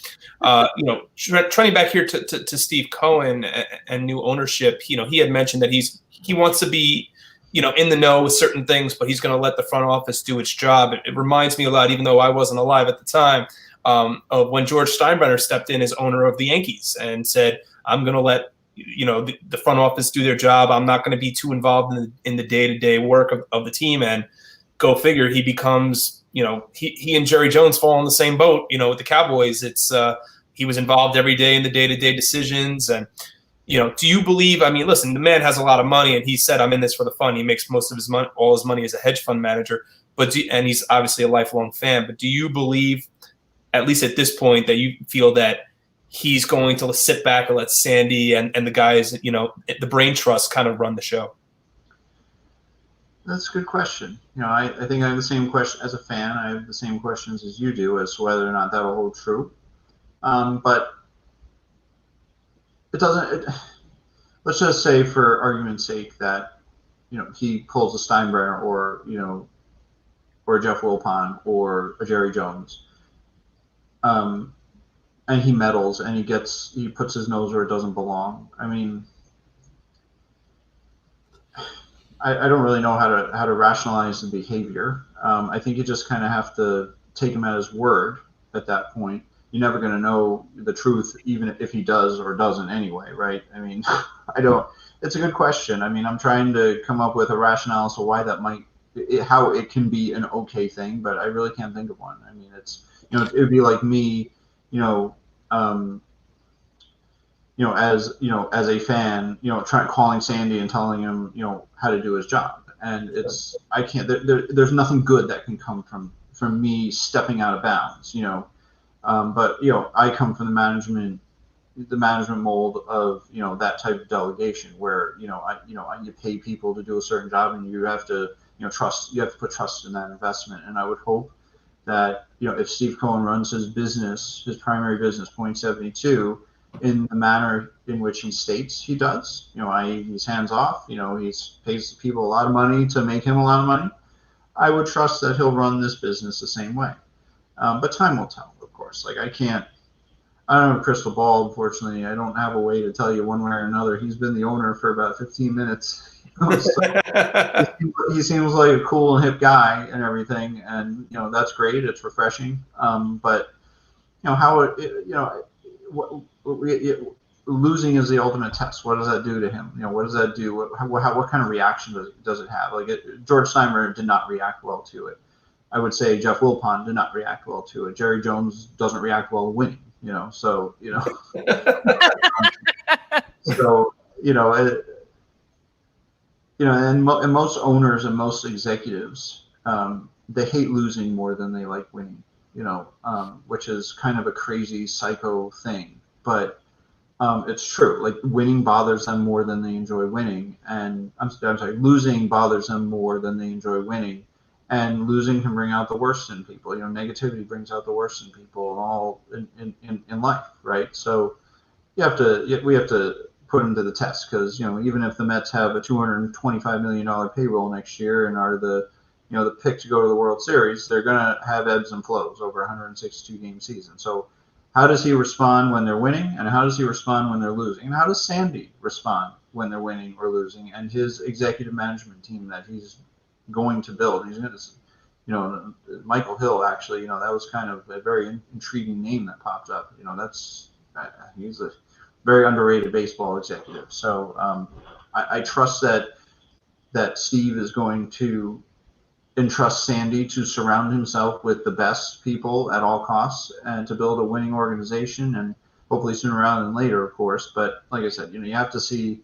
turning back here to Steve Cohen and new ownership, he had mentioned that he wants to be, in the know with certain things, but he's going to let the front office do its job. It reminds me a lot, even though I wasn't alive at the time, of when George Steinbrenner stepped in as owner of the Yankees and said, I'm going to let the front office do their job. I'm not going to be too involved in the day-to-day work of the team. And go figure, he becomes, he and Jerry Jones fall in the same boat, with the Cowboys. It's he was involved every day in the day-to-day decisions. And, do you believe, listen, the man has a lot of money and he said, I'm in this for the fun. He makes most of his money, all his money as a hedge fund manager, and he's obviously a lifelong fan. But do you believe, at least at this point, that you feel that he's going to sit back and let Sandy and the guys, the brain trust kind of run the show? That's a good question. I think I have the same question as a fan. I have the same questions as you do as to whether or not that will hold true. But it doesn't. Let's just say, for argument's sake, that he pulls a Steinbrenner or or a Jeff Wilpon or a Jerry Jones, and he meddles and he puts his nose where it doesn't belong. I don't really know how to rationalize the behavior. I think you just kind of have to take him at his word at that point. You're never going to know the truth, even if he does or doesn't anyway, right? I don't. It's a good question. I'm trying to come up with a rationale as to why that how it can be an okay thing, but I really can't think of one. It's it would be like me, as a fan, calling Sandy and telling him, how to do his job. And I can't, there's nothing good that can come from me stepping out of bounds, but, I come from the management mold of, that type of delegation where, you pay people to do a certain job and you have to, you have to put trust in that investment. And I would hope that, if Steve Cohen runs his primary business, Point72, in the manner in which he states he does, he's hands off, he pays people a lot of money to make him a lot of money, I would trust that he'll run this business the same way. But time will tell, of course. I don't have a crystal ball, unfortunately. I don't have a way to tell you one way or another. He's been the owner for about 15 minutes. So he seems like a cool and hip guy and everything, and that's great. It's refreshing. But losing is the ultimate test. What does that do to him? What does that do? What kind of reaction does it have? George Steinbrenner did not react well to it. I would say Jeff Wilpon did not react well to it. Jerry Jones doesn't react well to winning. So and most owners and most executives, they hate losing more than they like winning. Which is kind of a crazy psycho thing, but it's true. Winning bothers them more than they enjoy winning, and I'm sorry, losing bothers them more than they enjoy winning, and losing can bring out the worst in people. Negativity brings out the worst in people, all in life, right? So we have to put them to the test, because even if the Mets have a $225 million payroll next year and are the pick to go to the World Series, they're going to have ebbs and flows over a 162-game season. So how does he respond when they're winning, and how does he respond when they're losing? And how does Sandy respond when they're winning or losing, and his executive management team that he's going to build? He's going to, Michael Hill, actually, that was kind of a very intriguing name that popped up. He's a very underrated baseball executive. So I trust that Steve is going to entrust Sandy to surround himself with the best people at all costs and to build a winning organization, and hopefully sooner rather than later, of course. But like I said, you have to see,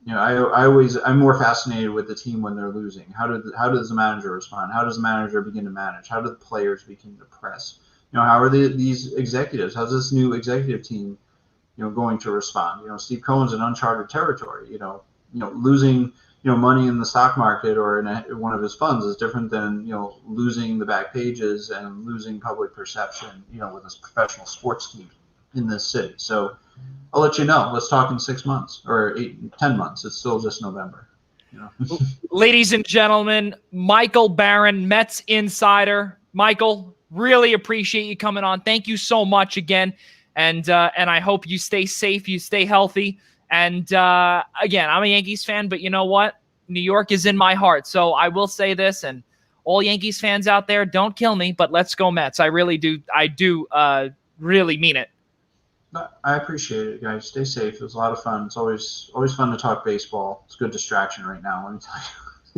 I'm more fascinated with the team when they're losing. How does the manager respond? How does the manager begin to manage? How do the players begin to press? How are these executives? How's this new executive team, going to respond? Steve Cohen's in uncharted territory, losing money in the stock market or in one of his funds is different than, losing the back pages and losing public perception, with this professional sports team in this city. So I'll let you know. Let's talk in 6 months or 10 months. It's still just November. Ladies and gentlemen, Michael Barron, Mets insider. Michael, really appreciate you coming on. Thank you so much again. And I hope you stay safe, you stay healthy. And again, I'm a Yankees fan, but you know what? New York is in my heart. So I will say this, and all Yankees fans out there, don't kill me, but let's go Mets. I really do. I do really mean it. I appreciate it, guys. Stay safe. It was a lot of fun. It's always fun to talk baseball. It's a good distraction right now, let me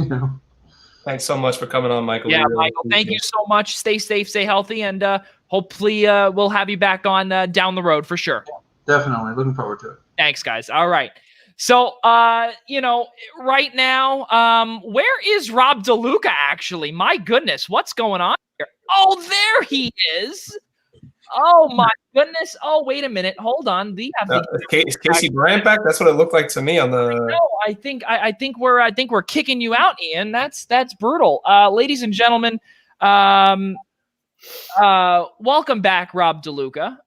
tell you. Thanks so much for coming on, Michael. Yeah, Michael, thank you so much. Stay safe, stay healthy, and hopefully we'll have you back on down the road for sure. Definitely. Looking forward to it. Thanks, guys. All right. So, right now, where is Rob DeLuca, actually? My goodness, what's going on here? Oh, there he is. Oh, my goodness. Oh, wait a minute. Hold on. Is Casey Bryant back? That's what it looked like to me on the. No, I think we're kicking you out, Ian. That's brutal. Ladies and gentlemen, welcome back, Rob DeLuca.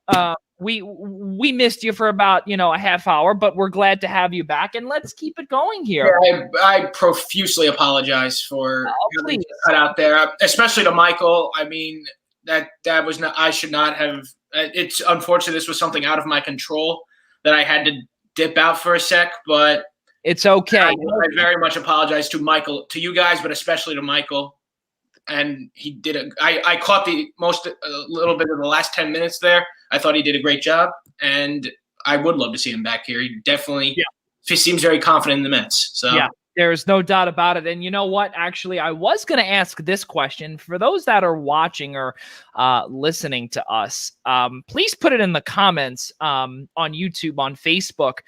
We missed you for about a half hour, but we're glad to have you back, and let's keep it going here. Yeah, I profusely apologize for having to cut out there, especially to Michael. I mean, that was not. I should not have. It's unfortunate. This was something out of my control that I had to dip out for a sec, but it's okay. I very much apologize to Michael, to you guys, but especially to Michael. And he did I caught a little bit of the last 10 minutes there. I thought he did a great job, and I would love to see him back here. He definitely he seems very confident in the Mets. So yeah, there's no doubt about it. And you know what? Actually, I was going to ask this question for those that are watching or listening to us. Please put it in the comments on YouTube, on Facebook.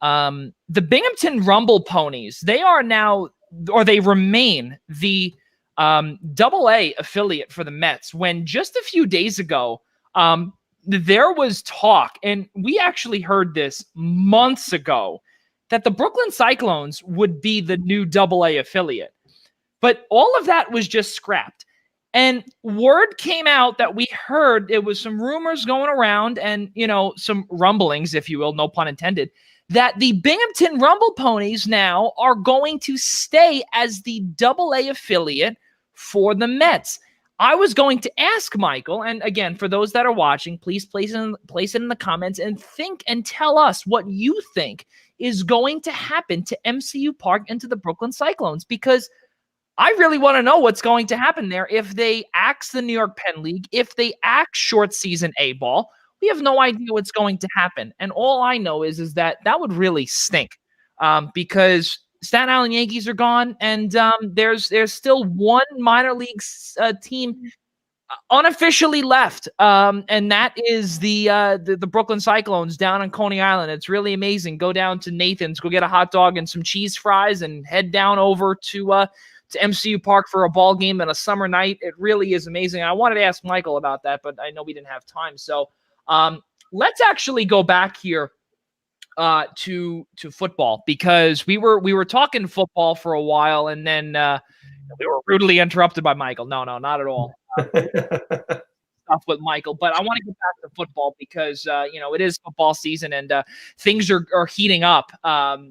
The Binghamton Rumble Ponies, they are now, or they remain, the AA affiliate for the Mets, when just a few days ago there was talk, and we actually heard this months ago, that the Brooklyn Cyclones would be the new AA affiliate. But all of that was just scrapped. And word came out that we heard, it was some rumors going around and, some rumblings, if you will, no pun intended, that the Binghamton Rumble Ponies now are going to stay as the AA affiliate for the Mets. I was going to ask Michael, and again, for those that are watching, please place it in the comments and think and tell us what you think is going to happen to MCU Park and to the Brooklyn Cyclones, because I really want to know what's going to happen there if they axe the New York Penn League, if they axe short season A ball. We have no idea what's going to happen. And all I know is that would really stink because Staten Island Yankees are gone, and there's still one minor league team unofficially left, and that is the Brooklyn Cyclones down on Coney Island. It's really amazing. Go down to Nathan's, go get a hot dog and some cheese fries, and head down over to MCU Park for a ball game and a summer night. It really is amazing. I wanted to ask Michael about that, but I know we didn't have time. So let's actually go back here to football, because we were talking football for a while, and then we were rudely interrupted by Michael. No, not at all. Stuff with Michael, but I want to get back to football because it is football season, and things are heating up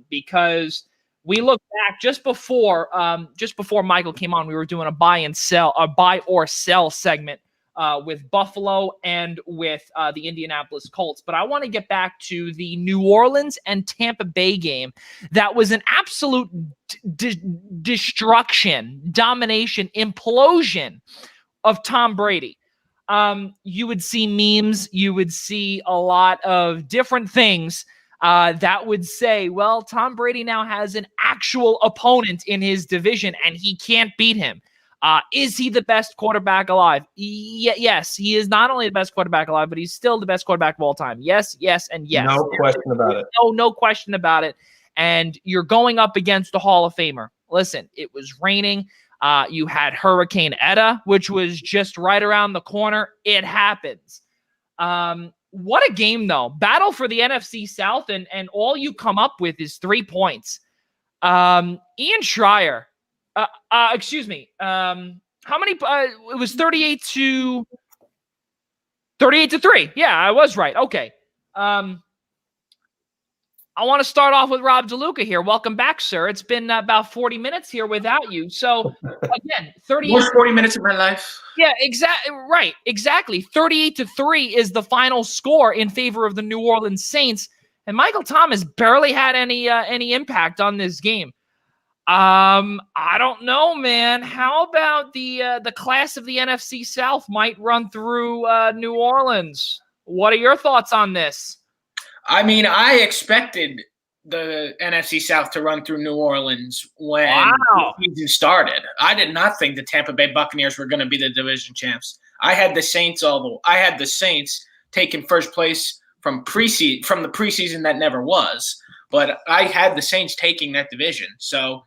because we look back just before Michael came on. We were doing a buy or sell segment with Buffalo and with the Indianapolis Colts. But I want to get back to the New Orleans and Tampa Bay game. That was an absolute destruction, domination, implosion of Tom Brady. You would see memes. You would see a lot of different things that would say, well, Tom Brady now has an actual opponent in his division and he can't beat him. Is he the best quarterback alive? Yes, he is not only the best quarterback alive, but he's still the best quarterback of all time. Yes, and yes. No question about it. No question about it. And you're going up against a Hall of Famer. Listen, it was raining. You had Hurricane Eta, which was just right around the corner. It happens. What a game, though. Battle for the NFC South, and all you come up with is 3 points. Ian Schraier. Excuse me. How many? It was 38-3. Yeah, I was right. Okay. I want to start off with Rob DeLuca here. Welcome back, sir. It's been about 40 minutes here without you. So, again, 38. Worst 40 minutes of my life. Yeah, exactly. Right, exactly. 38-3 is the final score in favor of the New Orleans Saints, and Michael Thomas barely had any impact on this game. I don't know, man. How about the class of the NFC South might run through New Orleans? What are your thoughts on this? I mean, I expected the NFC South to run through New Orleans when the season started. I did not think the Tampa Bay Buccaneers were going to be the division champs. I had the Saints taking first place from the preseason that never was, but I had the Saints taking that division. So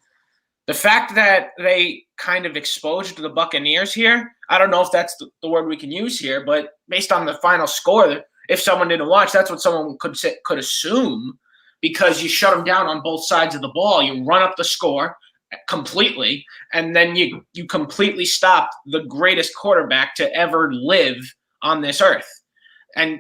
the fact that they kind of exposed the Buccaneers here, I don't know if that's the word we can use here, but based on the final score, if someone didn't watch, that's what someone could assume, because you shut them down on both sides of the ball. You run up the score completely, and then you completely stop the greatest quarterback to ever live on this earth and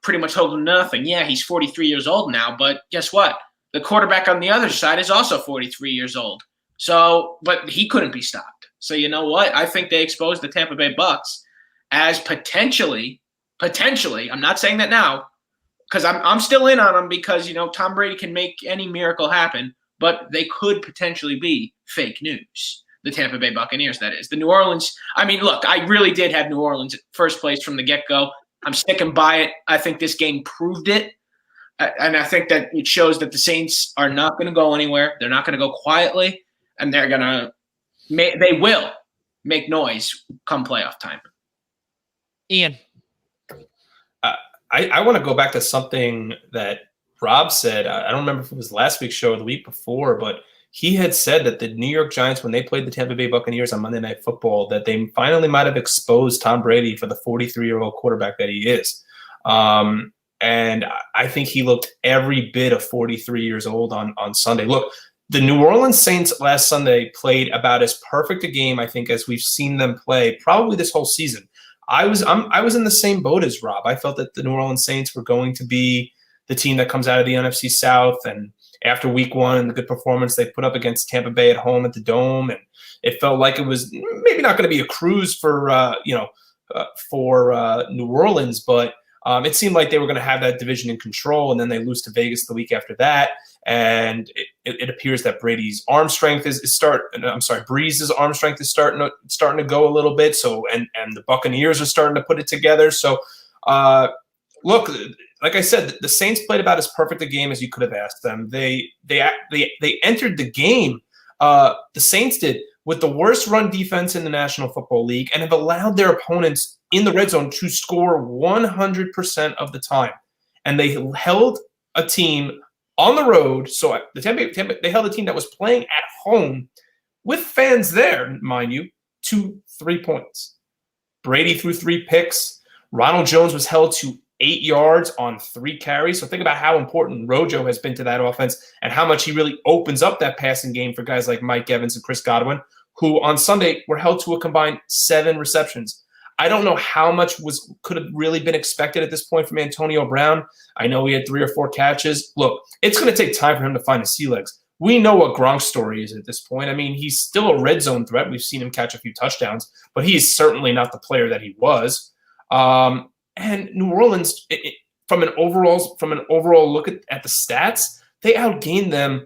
pretty much hold him nothing. Yeah, he's 43 years old now, but guess what? The quarterback on the other side is also 43 years old. So, but he couldn't be stopped. So you know what? I think they exposed the Tampa Bay Bucs as potentially, I'm not saying that now, because I'm still in on them, because, you know, Tom Brady can make any miracle happen, but they could potentially be fake news. The Tampa Bay Buccaneers, that is. The New Orleans, I mean, look, I really did have New Orleans at first place from the get-go. I'm sticking by it. I think this game proved it. And I think that it shows that the Saints are not going to go anywhere. They're not going to go quietly, and they will make noise come playoff time. Ian. I want to go back to something that Rob said. I don't remember if it was last week's show or the week before, but he had said that the New York Giants, when they played the Tampa Bay Buccaneers on Monday Night Football, that they finally might have exposed Tom Brady for the 43-year-old quarterback that he is. And I think he looked every bit of 43 years old on Sunday. Look, the New Orleans Saints last Sunday played about as perfect a game, I think, as we've seen them play probably this whole season. I was in the same boat as Rob. I felt that the New Orleans Saints were going to be the team that comes out of the NFC South, and after week one and the good performance they put up against Tampa Bay at home at the Dome, and it felt like it was maybe not going to be a cruise for New Orleans, but it seemed like they were going to have that division in control, and then they lose to Vegas the week after that, and it appears that Breeze's arm strength is starting to go a little bit. So and the Buccaneers are starting to put it together. So look, like I said, the Saints played about as perfect a game as you could have asked them. They entered the game. The Saints did with the worst run defense in the National Football League, and have allowed their opponents in the red zone to score 100% of the time. And they held a team on the road. So they held a team that was playing at home with fans there, mind you, to 3 points. Brady threw 3 picks. Ronald Jones was held to 8 yards on 3 carries. So think about how important Rojo has been to that offense and how much he really opens up that passing game for guys like Mike Evans and Chris Godwin, who on Sunday were held to a combined 7 receptions. I don't know how much could have really been expected at this point from Antonio Brown. I know he had 3 or 4 catches. Look, it's going to take time for him to find his sea legs. We know what Gronk's story is at this point. I mean, he's still a red zone threat. We've seen him catch a few touchdowns, but he is certainly not the player that he was. And New Orleans, from an overall look at the stats, they outgained them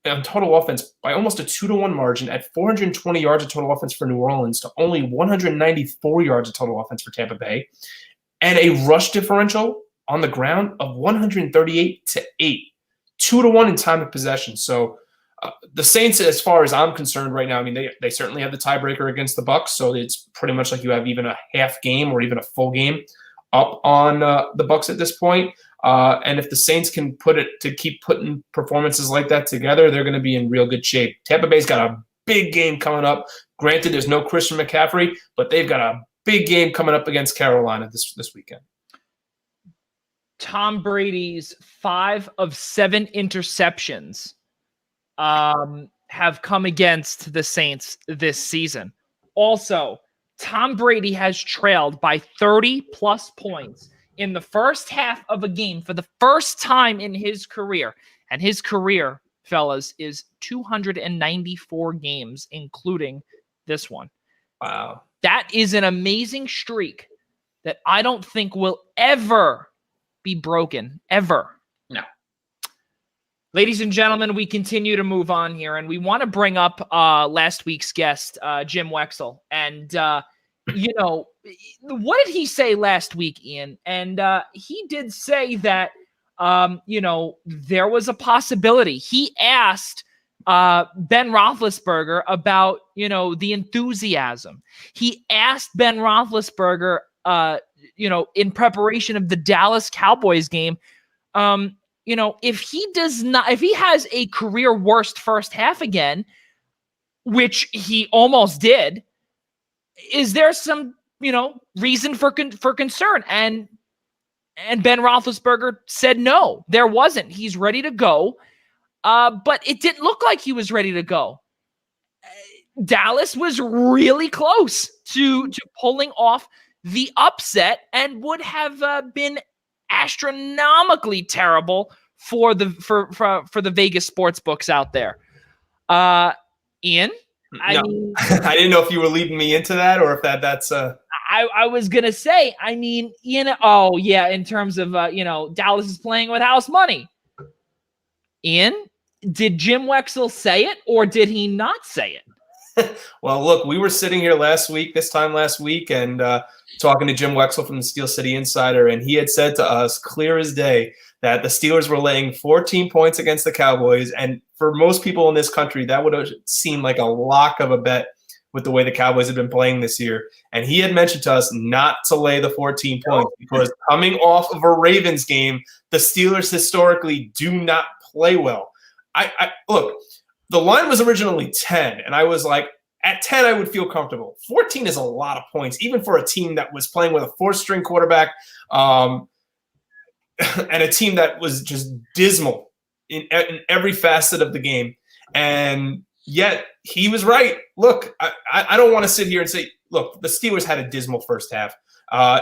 on total offense by almost a 2-to-1 margin at 420 yards of total offense for New Orleans to only 194 yards of total offense for Tampa Bay, and a rush differential on the ground of 138-8, 2-to-1 in time of possession. So the Saints, as far as I'm concerned right now, I mean, they certainly have the tiebreaker against the Bucs, so it's pretty much like you have even a half game or even a full game up on the Bucs at this point. And if the Saints can keep putting performances like that together, they're going to be in real good shape. Tampa Bay's got a big game coming up. Granted, there's no Christian McCaffrey, but they've got a big game coming up against Carolina this weekend. Tom Brady's 5 of 7 interceptions have come against the Saints this season. Also, Tom Brady has trailed by 30-plus points in the first half of a game for the first time in his career. And his career, fellas, is 294 games, including this one. Wow. That is an amazing streak that I don't think will ever be broken, ever. No. Ladies and gentlemen, we continue to move on here, and we want to bring up last week's guest, Jim Wexell. And, what did he say last week, Ian? And he did say that, there was a possibility. He asked Ben Roethlisberger about, the enthusiasm. He asked Ben Roethlisberger, in preparation of the Dallas Cowboys game, if he has a career worst first half again, which he almost did, is there some, reason for concern? And Ben Roethlisberger said no, there wasn't. He's ready to go. But it didn't look like he was ready to go. Dallas was really close to pulling off the upset and would have been astronomically terrible for the Vegas sports books out there. Ian, I didn't know if you were leading me into that or if that's I was gonna say, in terms of Dallas is playing with house money. Ian, did Jim Wexell say it or did he not say it? Well, look, we were sitting here this time last week, and talking to Jim Wexell from the Steel City Insider, and he had said to us, clear as day, that the Steelers were laying 14 points against the Cowboys, and for most people in this country, that would have seemed like a lock of a bet with the way the Cowboys have been playing this year. And he had mentioned to us not to lay the 14 points because coming off of a Ravens game, the Steelers historically do not play well. Look, the line was originally 10, and I was like, at 10, I would feel comfortable. 14 is a lot of points, even for a team that was playing with a fourth-string quarterback and a team that was just dismal in every facet of the game. And yet, he was right. Look, I don't want to sit here and say, look, the Steelers had a dismal first half.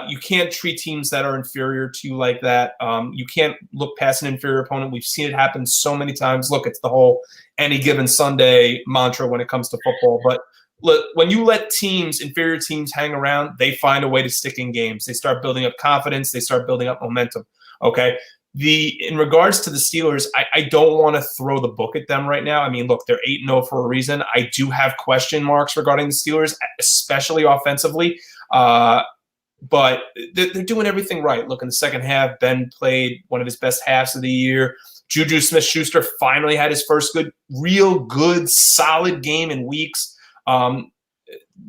You can't treat teams that are inferior to you like that. You can't look past an inferior opponent. We've seen it happen so many times. Look, it's the whole any given Sunday mantra when it comes to football. But look, when you let inferior teams hang around, they find a way to stick in games. They start building up confidence. They start building up momentum. Okay. In regards to the Steelers, I don't want to throw the book at them right now. I mean, look, they're 8-0 for a reason. I do have question marks regarding the Steelers, especially offensively. But they're doing everything right. Look, in the second half, Ben played one of his best halves of the year. Juju Smith-Schuster finally had his first real good, solid game in weeks. In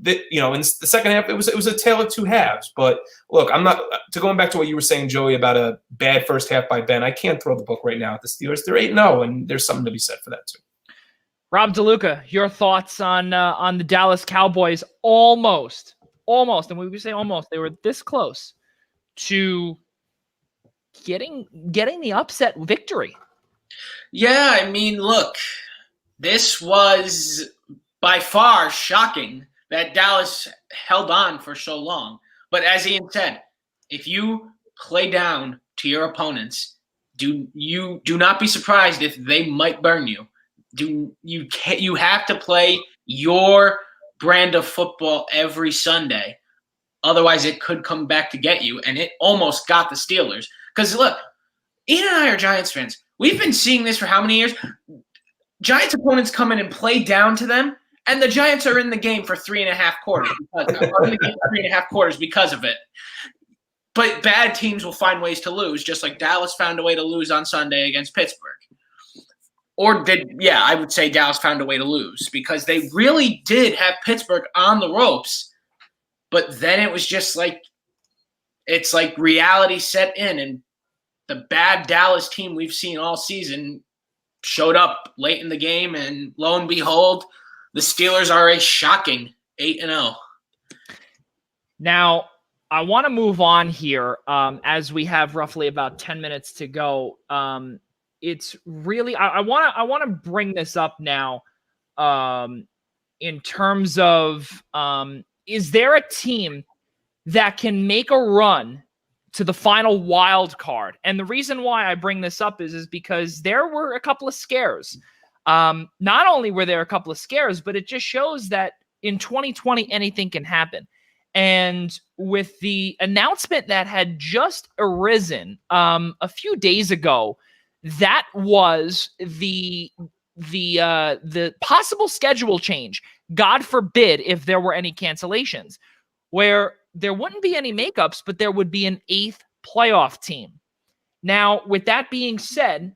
the second half, it was a tale of two halves. But look, I'm not going back to what you were saying, Joey, about a bad first half by Ben. I can't throw the book right now at the Steelers. They're 8-0, and there's something to be said for that too. Rob DeLuca, your thoughts on the Dallas Cowboys almost, and when we say almost, they were this close to getting the upset victory. Yeah, I mean, look, this was by far shocking that Dallas held on for so long. But as Ian said, if you play down to your opponents, do not be surprised if they might burn you. You have to play your brand of football every Sunday. Otherwise, it could come back to get you, and it almost got the Steelers. Because, look, Ian and I are Giants fans. We've been seeing this for how many years? Giants opponents come in and play down to them, and the Giants are in the game for 3.5 quarters because of it. But bad teams will find ways to lose, just like Dallas found a way to lose on Sunday against Pittsburgh. I would say Dallas found a way to lose because they really did have Pittsburgh on the ropes. But then it was just like it's like reality set in, and the bad Dallas team we've seen all season showed up late in the game, and lo and behold, the Steelers are a shocking 8-0. Now, I want to move on here as we have roughly about 10 minutes to go. it's really I want to bring this up now in terms of is there a team that can make a run to the final wild card? And the reason why I bring this up is because there were a couple of scares. Not only were there a couple of scares, but it just shows that in 2020 anything can happen. And with the announcement that had just arisen a few days ago, that was the possible schedule change. God forbid if there were any cancellations, where there wouldn't be any makeups, but there would be an 8th playoff team. Now, with that being said,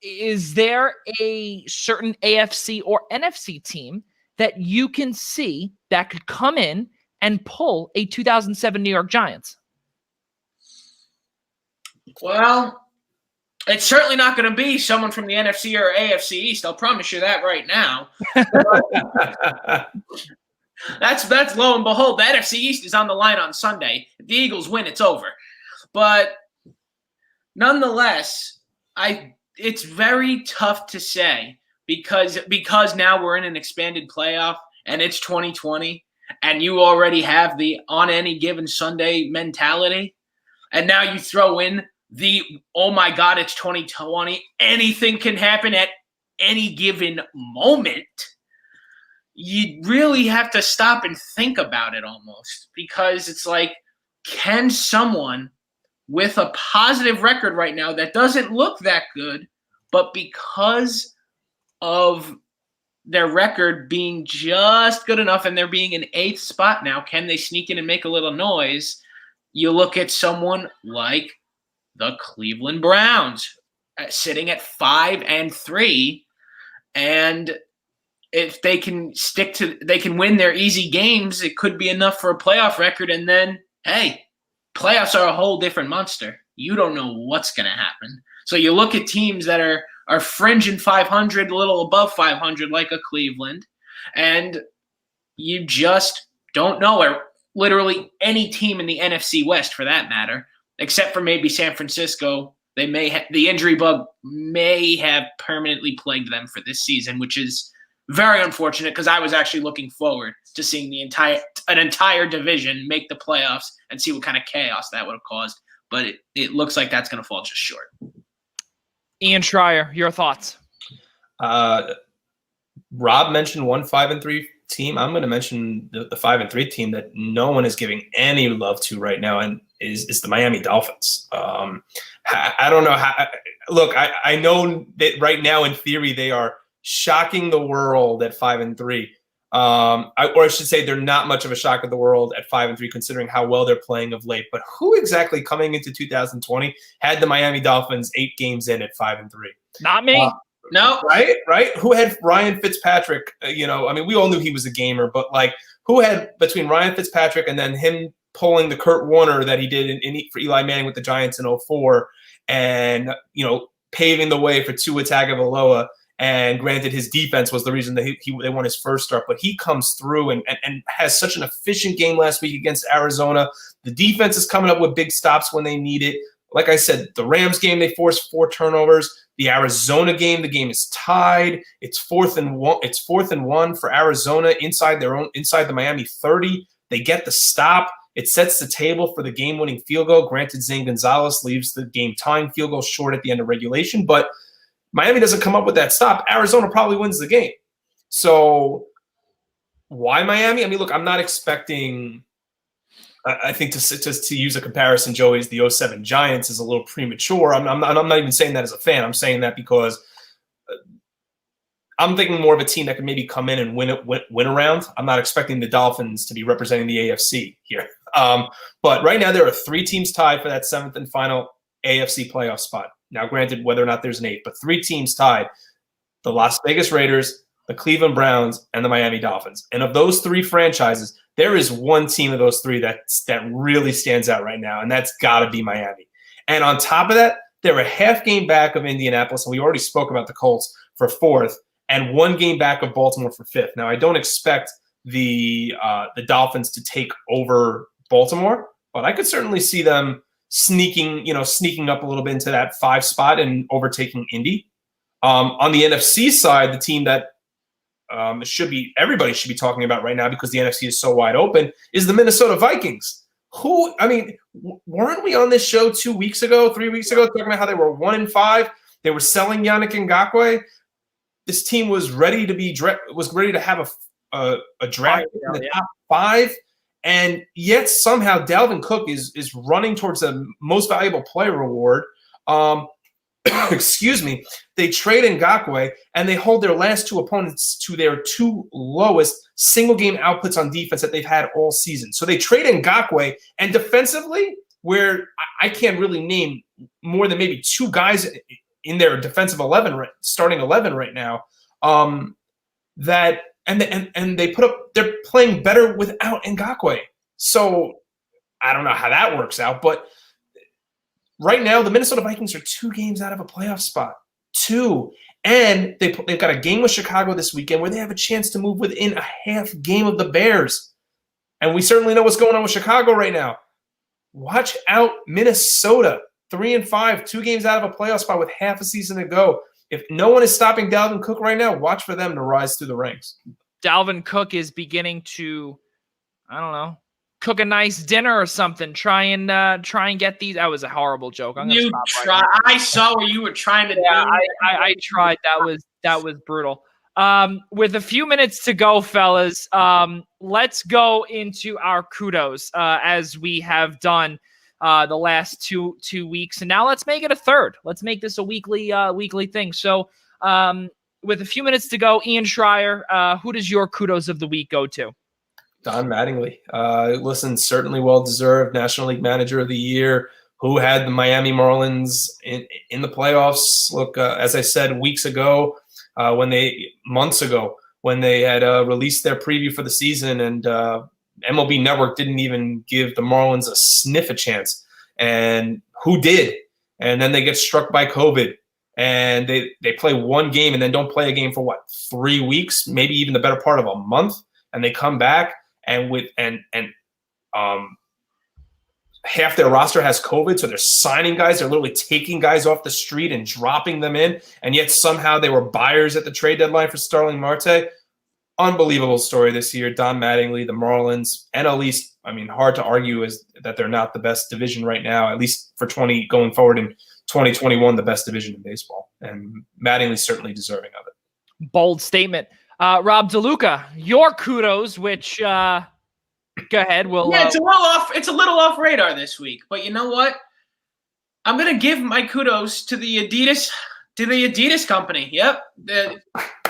is there a certain AFC or NFC team that you can see that could come in and pull a 2007 New York Giants? Well, it's certainly not going to be someone from the NFC or AFC East. I'll promise you that right now. That's low and behold. The NFC East is on the line on Sunday. If the Eagles win, it's over. But nonetheless, it's very tough to say because now we're in an expanded playoff and it's 2020 and you already have the on any given Sunday mentality. And now you throw in the, oh my God, it's 2020. Anything can happen at any given moment. You really have to stop and think about it almost, because it's like, can someone with a positive record right now that doesn't look that good, but because of their record being just good enough and they're being in 8th spot now, can they sneak in and make a little noise? You look at someone like the Cleveland Browns sitting at 5-3, and if they can they can win their easy games, it could be enough for a playoff record. And then, hey, playoffs are a whole different monster. You don't know what's going to happen. So you look at teams that are fringing 500, a little above 500, like a Cleveland, and you just don't know. Or literally any team in the NFC West, for that matter, except for maybe San Francisco. They the injury bug may have permanently plagued them for this season, which is very unfortunate, because I was actually looking forward to seeing an entire division make the playoffs and see what kind of chaos that would have caused. But it looks like that's going to fall just short. Ian Schraier, your thoughts? Rob mentioned one 5-3 team. I'm going to mention the 5-3 team that no one is giving any love to right now, and is the Miami Dolphins. I don't know how. Look, I know that right now in theory they are shocking the world at 5-3. Or I should say they're not much of a shock of the world at 5-3, considering how well they're playing of late. But who exactly coming into 2020 had the Miami Dolphins 8 games in at 5-3? Not me. No. Right? Who had Ryan Fitzpatrick? We all knew he was a gamer, but like, who had, between Ryan Fitzpatrick and then him pulling the Kurt Warner that he did for Eli Manning with the Giants in 2004, and paving the way for Tua Tagovailoa. And granted, his defense was the reason that they won his first start, but he comes through and has such an efficient game last week against Arizona. The defense is coming up with big stops when they need it. Like I said, the Rams game, they forced 4 turnovers. The Arizona game, the game is tied. It's 4th and 1. It's 4th and 1 for Arizona inside the Miami 30. They get the stop. It sets the table for the game-winning field goal. Granted, Zane Gonzalez leaves the game-tying field goal short at the end of regulation, but Miami doesn't come up with that stop. Arizona probably wins the game. So why Miami? Look, I'm not expecting. I think to use a comparison, Joey's the 2007 Giants is a little premature. I'm not even saying that as a fan. I'm saying that because I'm thinking more of a team that can maybe come in and win around. I'm not expecting the Dolphins to be representing the AFC here. But right now there are 3 teams tied for that 7th and final AFC playoff spot. Now, granted, whether or not there's an 8th, but 3 teams tied: the Las Vegas Raiders, the Cleveland Browns, and the Miami Dolphins. And of those 3 franchises, there is one team of those 3 that really stands out right now, and that's got to be Miami. And on top of that, they're a half game back of Indianapolis, and we already spoke about the Colts for 4th, and 1 game back of Baltimore for 5th. Now, I don't expect the Dolphins to take over Baltimore, but I could certainly see them sneaking up a little bit into that 5 spot and overtaking Indy. On the NFC side, the team that everybody should be talking about right now because the NFC is so wide open is the Minnesota Vikings. Weren't we on this show 2 weeks ago, 3 weeks ago, talking about how they were 1-5? They were selling Yannick Ngakoue. This team was ready to have a draft in the top 5, and yet somehow Dalvin Cook is running towards the most valuable player award. Excuse me. They trade Ngakoue, and they hold their last 2 opponents to their 2 lowest single-game outputs on defense that they've had all season. So they trade Ngakoue, and defensively, where I can't really name more than maybe 2 guys in their defensive 11, starting 11 right now, they're playing better without Ngakoue. So I don't know how that works out, but right now, the Minnesota Vikings are 2 games out of a playoff spot. 2. And they've got a game with Chicago this weekend where they have a chance to move within a half game of the Bears. And we certainly know what's going on with Chicago right now. Watch out, Minnesota. 3-5, 2 games out of a playoff spot with half a season to go. If no one is stopping Dalvin Cook right now, watch for them to rise through the ranks. Dalvin Cook is beginning to, I don't know, cook a nice dinner or something. Try and get these. That was a horrible joke. I saw what you were trying to do. I tried. That was brutal. With a few minutes to go, fellas, let's go into our kudos as we have done the last two weeks, and now let's make it a third. Let's make this a weekly thing. So, with a few minutes to go, Ian Schraier, who does your kudos of the week go to? Don Mattingly. Listen, certainly well-deserved National League Manager of the Year, who had the Miami Marlins in the playoffs. Look, as I said months ago, when they had released their preview for the season, and MLB Network didn't even give the Marlins a sniff a chance. And who did? And then they get struck by COVID. And they play 1 game and then don't play a game for 3 weeks, maybe even the better part of a month. And they come back. And half their roster has COVID, so they're signing guys. They're literally taking guys off the street and dropping them in, and yet somehow they were buyers at the trade deadline for Starling Marte. Unbelievable story this year. Don Mattingly, the Marlins, NL East. I mean, hard to argue is that they're not the best division right now, at least for going forward in 2021, the best division in baseball, and Mattingly's certainly deserving of it. Bold statement. Rob DeLuca, your kudos, which go ahead. It's a little off radar this week, but you know what? I'm gonna give my kudos to the Adidas company. Yep, the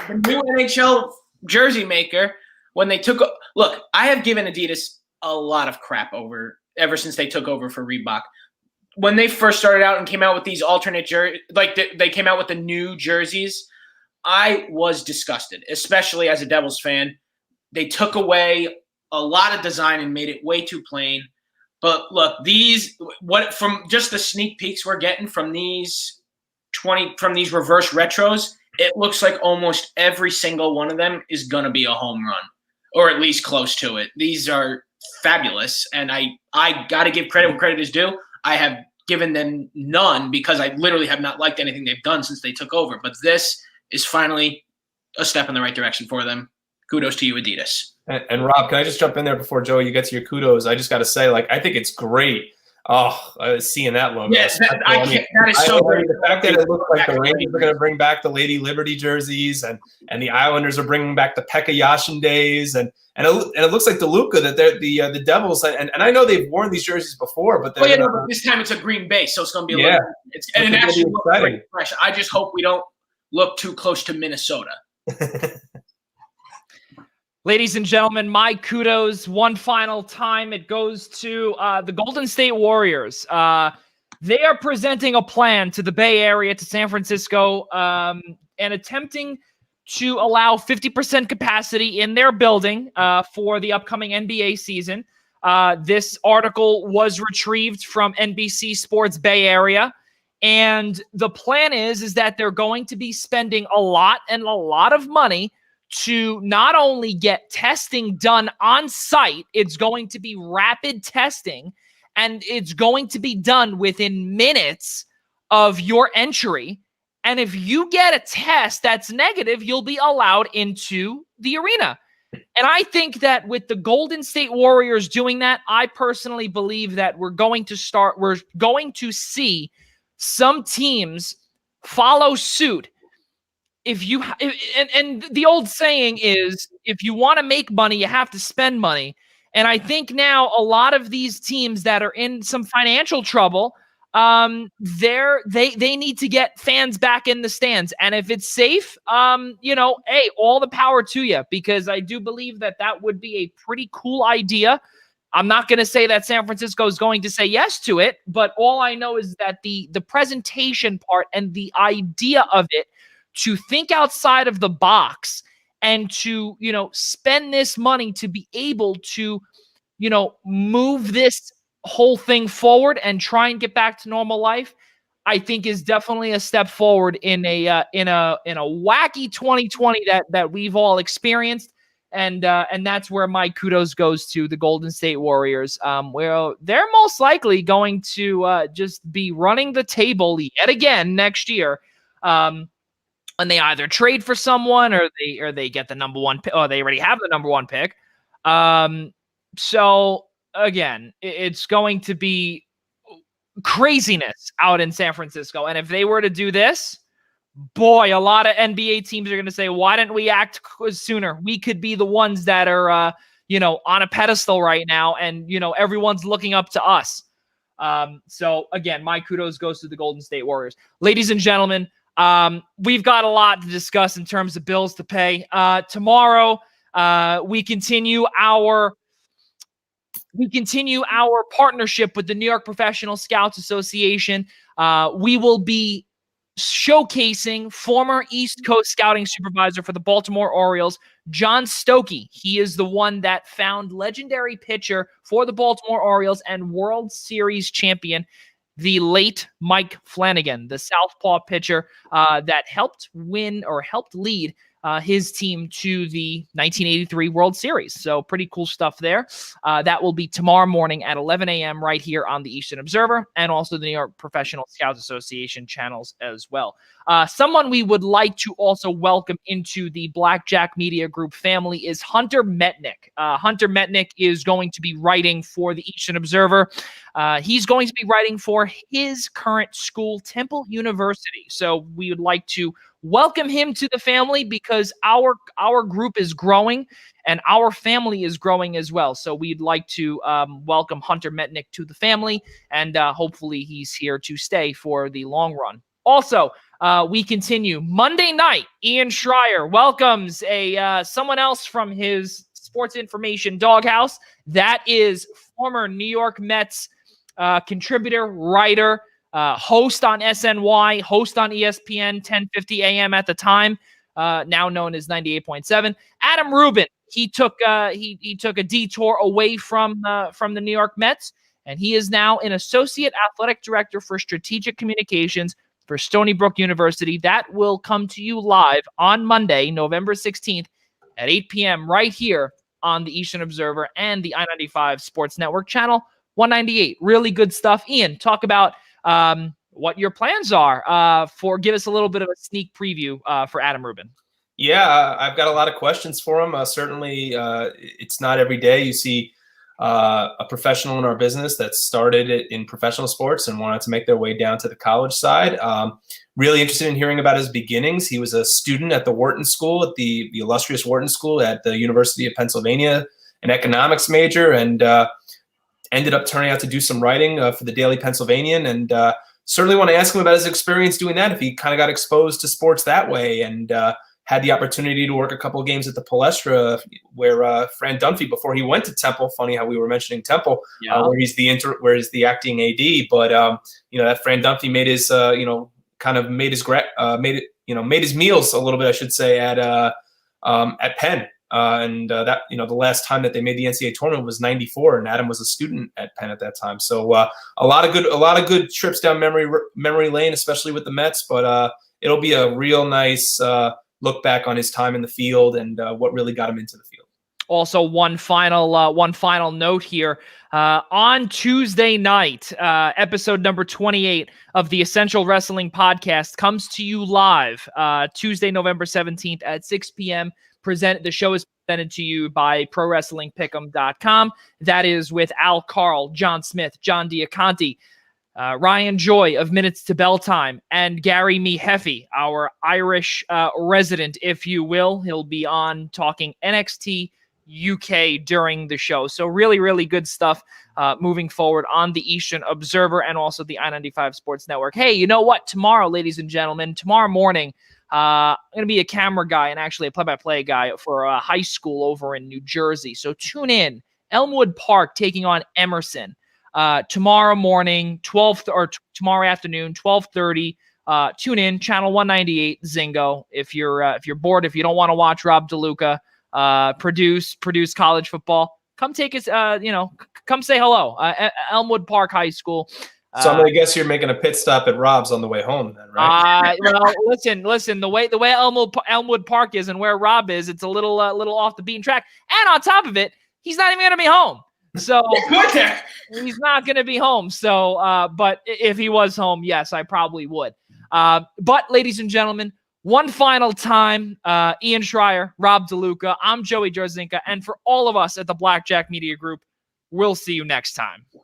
new NHL jersey maker. When they look, I have given Adidas a lot of crap ever since they took over for Reebok. When they first started out and came out with these alternate jerseys, they came out with the new jerseys, I was disgusted, especially as a Devils fan. They took away a lot of design and made it way too plain. But look, from just the sneak peeks we're getting from these reverse retros, it looks like almost every single one of them is going to be a home run, or at least close to it. These are fabulous, and I got to give credit where credit is due. I have given them none because I literally have not liked anything they've done since they took over. But this is finally a step in the right direction for them. Kudos to you, Adidas. And Rob, can I just jump in there before, Joey, you get to your kudos? I just got to say, I think it's great. Seeing that logo. Yes, that is so great. The fact that it looks like the Rangers are going to bring back the Lady Liberty jerseys, and the Islanders are bringing back the Pekka Yashin days, and it looks like DeLuca that they're the Devils, and I know they've worn these jerseys before, but but this time it's a green base, so it's going to be a little. And it actually looks pretty fresh. I just hope we don't look too close to Minnesota. Ladies and gentlemen, my kudos one final time. It goes to the Golden State Warriors. They are presenting a plan to the Bay Area, to San Francisco, and attempting to allow 50% capacity in their building for the upcoming NBA season. This article was retrieved from NBC Sports Bay Area. And the plan is that they're going to be spending a lot of money to not only get testing done on site, it's going to be rapid testing, and it's going to be done within minutes of your entry. And if you get a test that's negative, you'll be allowed into the arena. And I think that with the Golden State Warriors doing that, I personally believe that we're going to see some teams follow suit. And the old saying is, if you want to make money, you have to spend money. And I think now a lot of these teams that are in some financial trouble, they need to get fans back in the stands. And if it's safe, hey, all the power to you, because I do believe that would be a pretty cool idea. I'm not going to say that San Francisco is going to say yes to it, but all I know is that the presentation part and the idea of it, to think outside of the box and to, spend this money to be able to, move this whole thing forward and try and get back to normal life, I think is definitely a step forward in a wacky 2020 that we've all experienced. And that's where my kudos goes to the Golden State Warriors, where they're most likely going to just be running the table yet again next year. And they either trade for someone or they get the number one pick, or they already have the number one pick. So again, it's going to be craziness out in San Francisco. And if they were to do this, boy, a lot of NBA teams are going to say, why didn't we act sooner? We could be the ones that are, on a pedestal right now. And, everyone's looking up to us. So again, my kudos goes to the Golden State Warriors. Ladies and gentlemen, we've got a lot to discuss in terms of bills to pay. Tomorrow, we continue our partnership with the New York Professional Scouts Association. We will be showcasing former East Coast scouting supervisor for the Baltimore Orioles, John Stokey. He is the one that found legendary pitcher for the Baltimore Orioles and World Series champion, the late Mike Flanagan, the southpaw pitcher that helped lead his team to the 1983 World Series. So pretty cool stuff there. That will be tomorrow morning at 11 a.m. right here on the Eastern Observer and also the New York Professional Scouts Association channels as well. Someone we would like to also welcome into the Blackjack Media Group family is Hunter Metnick. Hunter Metnick is going to be writing for the Eastern Observer. He's going to be writing for his current school, Temple University. So we would like to welcome him to the family because our group is growing and our family is growing as well. So we'd like to welcome Hunter Metnick to the family, and hopefully he's here to stay for the long run. Also, we continue Monday night. Ian Schraier welcomes someone else from his sports information doghouse. That is former New York Mets contributor, writer, host on SNY, host on ESPN 1050 AM at the time, now known as 98.7. Adam Rubin, he took a detour away from the New York Mets, and he is now an associate athletic director for strategic communications for Stony Brook University. That will come to you live on Monday, November 16th at 8 p.m. right here on the Eastern Observer and the I-95 Sports Network channel 198. Really good stuff. Ian, talk about what your plans are give us a little bit of a sneak preview for Adam Rubin. Yeah, I've got a lot of questions for him. Certainly, it's not every day you see a professional in our business that started in professional sports and wanted to make their way down to the college side. Really interested in hearing about his beginnings. He was a student at the Wharton School, at the illustrious Wharton School at the University of Pennsylvania, an economics major, and ended up turning out to do some writing for the Daily Pennsylvanian. And certainly want to ask him about his experience doing that, if he kind of got exposed to sports that way and had the opportunity to work a couple of games at the Palestra, where Fran Dunphy, before he went to Temple, funny how we were mentioning Temple, where he's the acting AD, but that Fran Dunphy made his made his meals a little bit, I should say, at Penn, and that the last time that they made the NCAA tournament was '94, and Adam was a student at Penn at that time. So a lot of good trips down memory lane, especially with the Mets, but it'll be a real nice look back on his time in the field and what really got him into the field. Also, one final note here. On Tuesday night, episode number 28 of the Essential Wrestling Podcast comes to you live Tuesday, November 17th at 6 p.m. The show is presented to you by ProWrestlingPick'em.com. That is with Al Carl, John Smith, John Diaconti, Ryan Joy of Minutes to Bell Time, and Gary Miheffi, our Irish resident, if you will. He'll be on talking NXT UK during the show. So really, really good stuff moving forward on the Eastern Observer and also the I-95 Sports Network. Hey, you know what? Tomorrow, ladies and gentlemen, tomorrow morning, I'm going to be a camera guy and actually a play-by-play guy for a high school over in New Jersey. So tune in. Elmwood Park taking on Emerson tomorrow morning, tomorrow afternoon, 12:30. Tune in, channel 198, Zingo. If you're bored, if you don't want to watch Rob DeLuca produce college football, come take us. Come say hello. Elmwood Park High School. So I'm gonna guess you're making a pit stop at Rob's on the way home, then, right? Well, listen. The way Elmwood Park is and where Rob is, it's a little off the beaten track. And on top of it, he's not even gonna be home. So he's not gonna be home. So, but if he was home, yes, I probably would. But ladies and gentlemen, one final time, Ian Schraier, Rob DeLuca, I'm Joey Jarzynka, and for all of us at the Blackjack Media Group, we'll see you next time.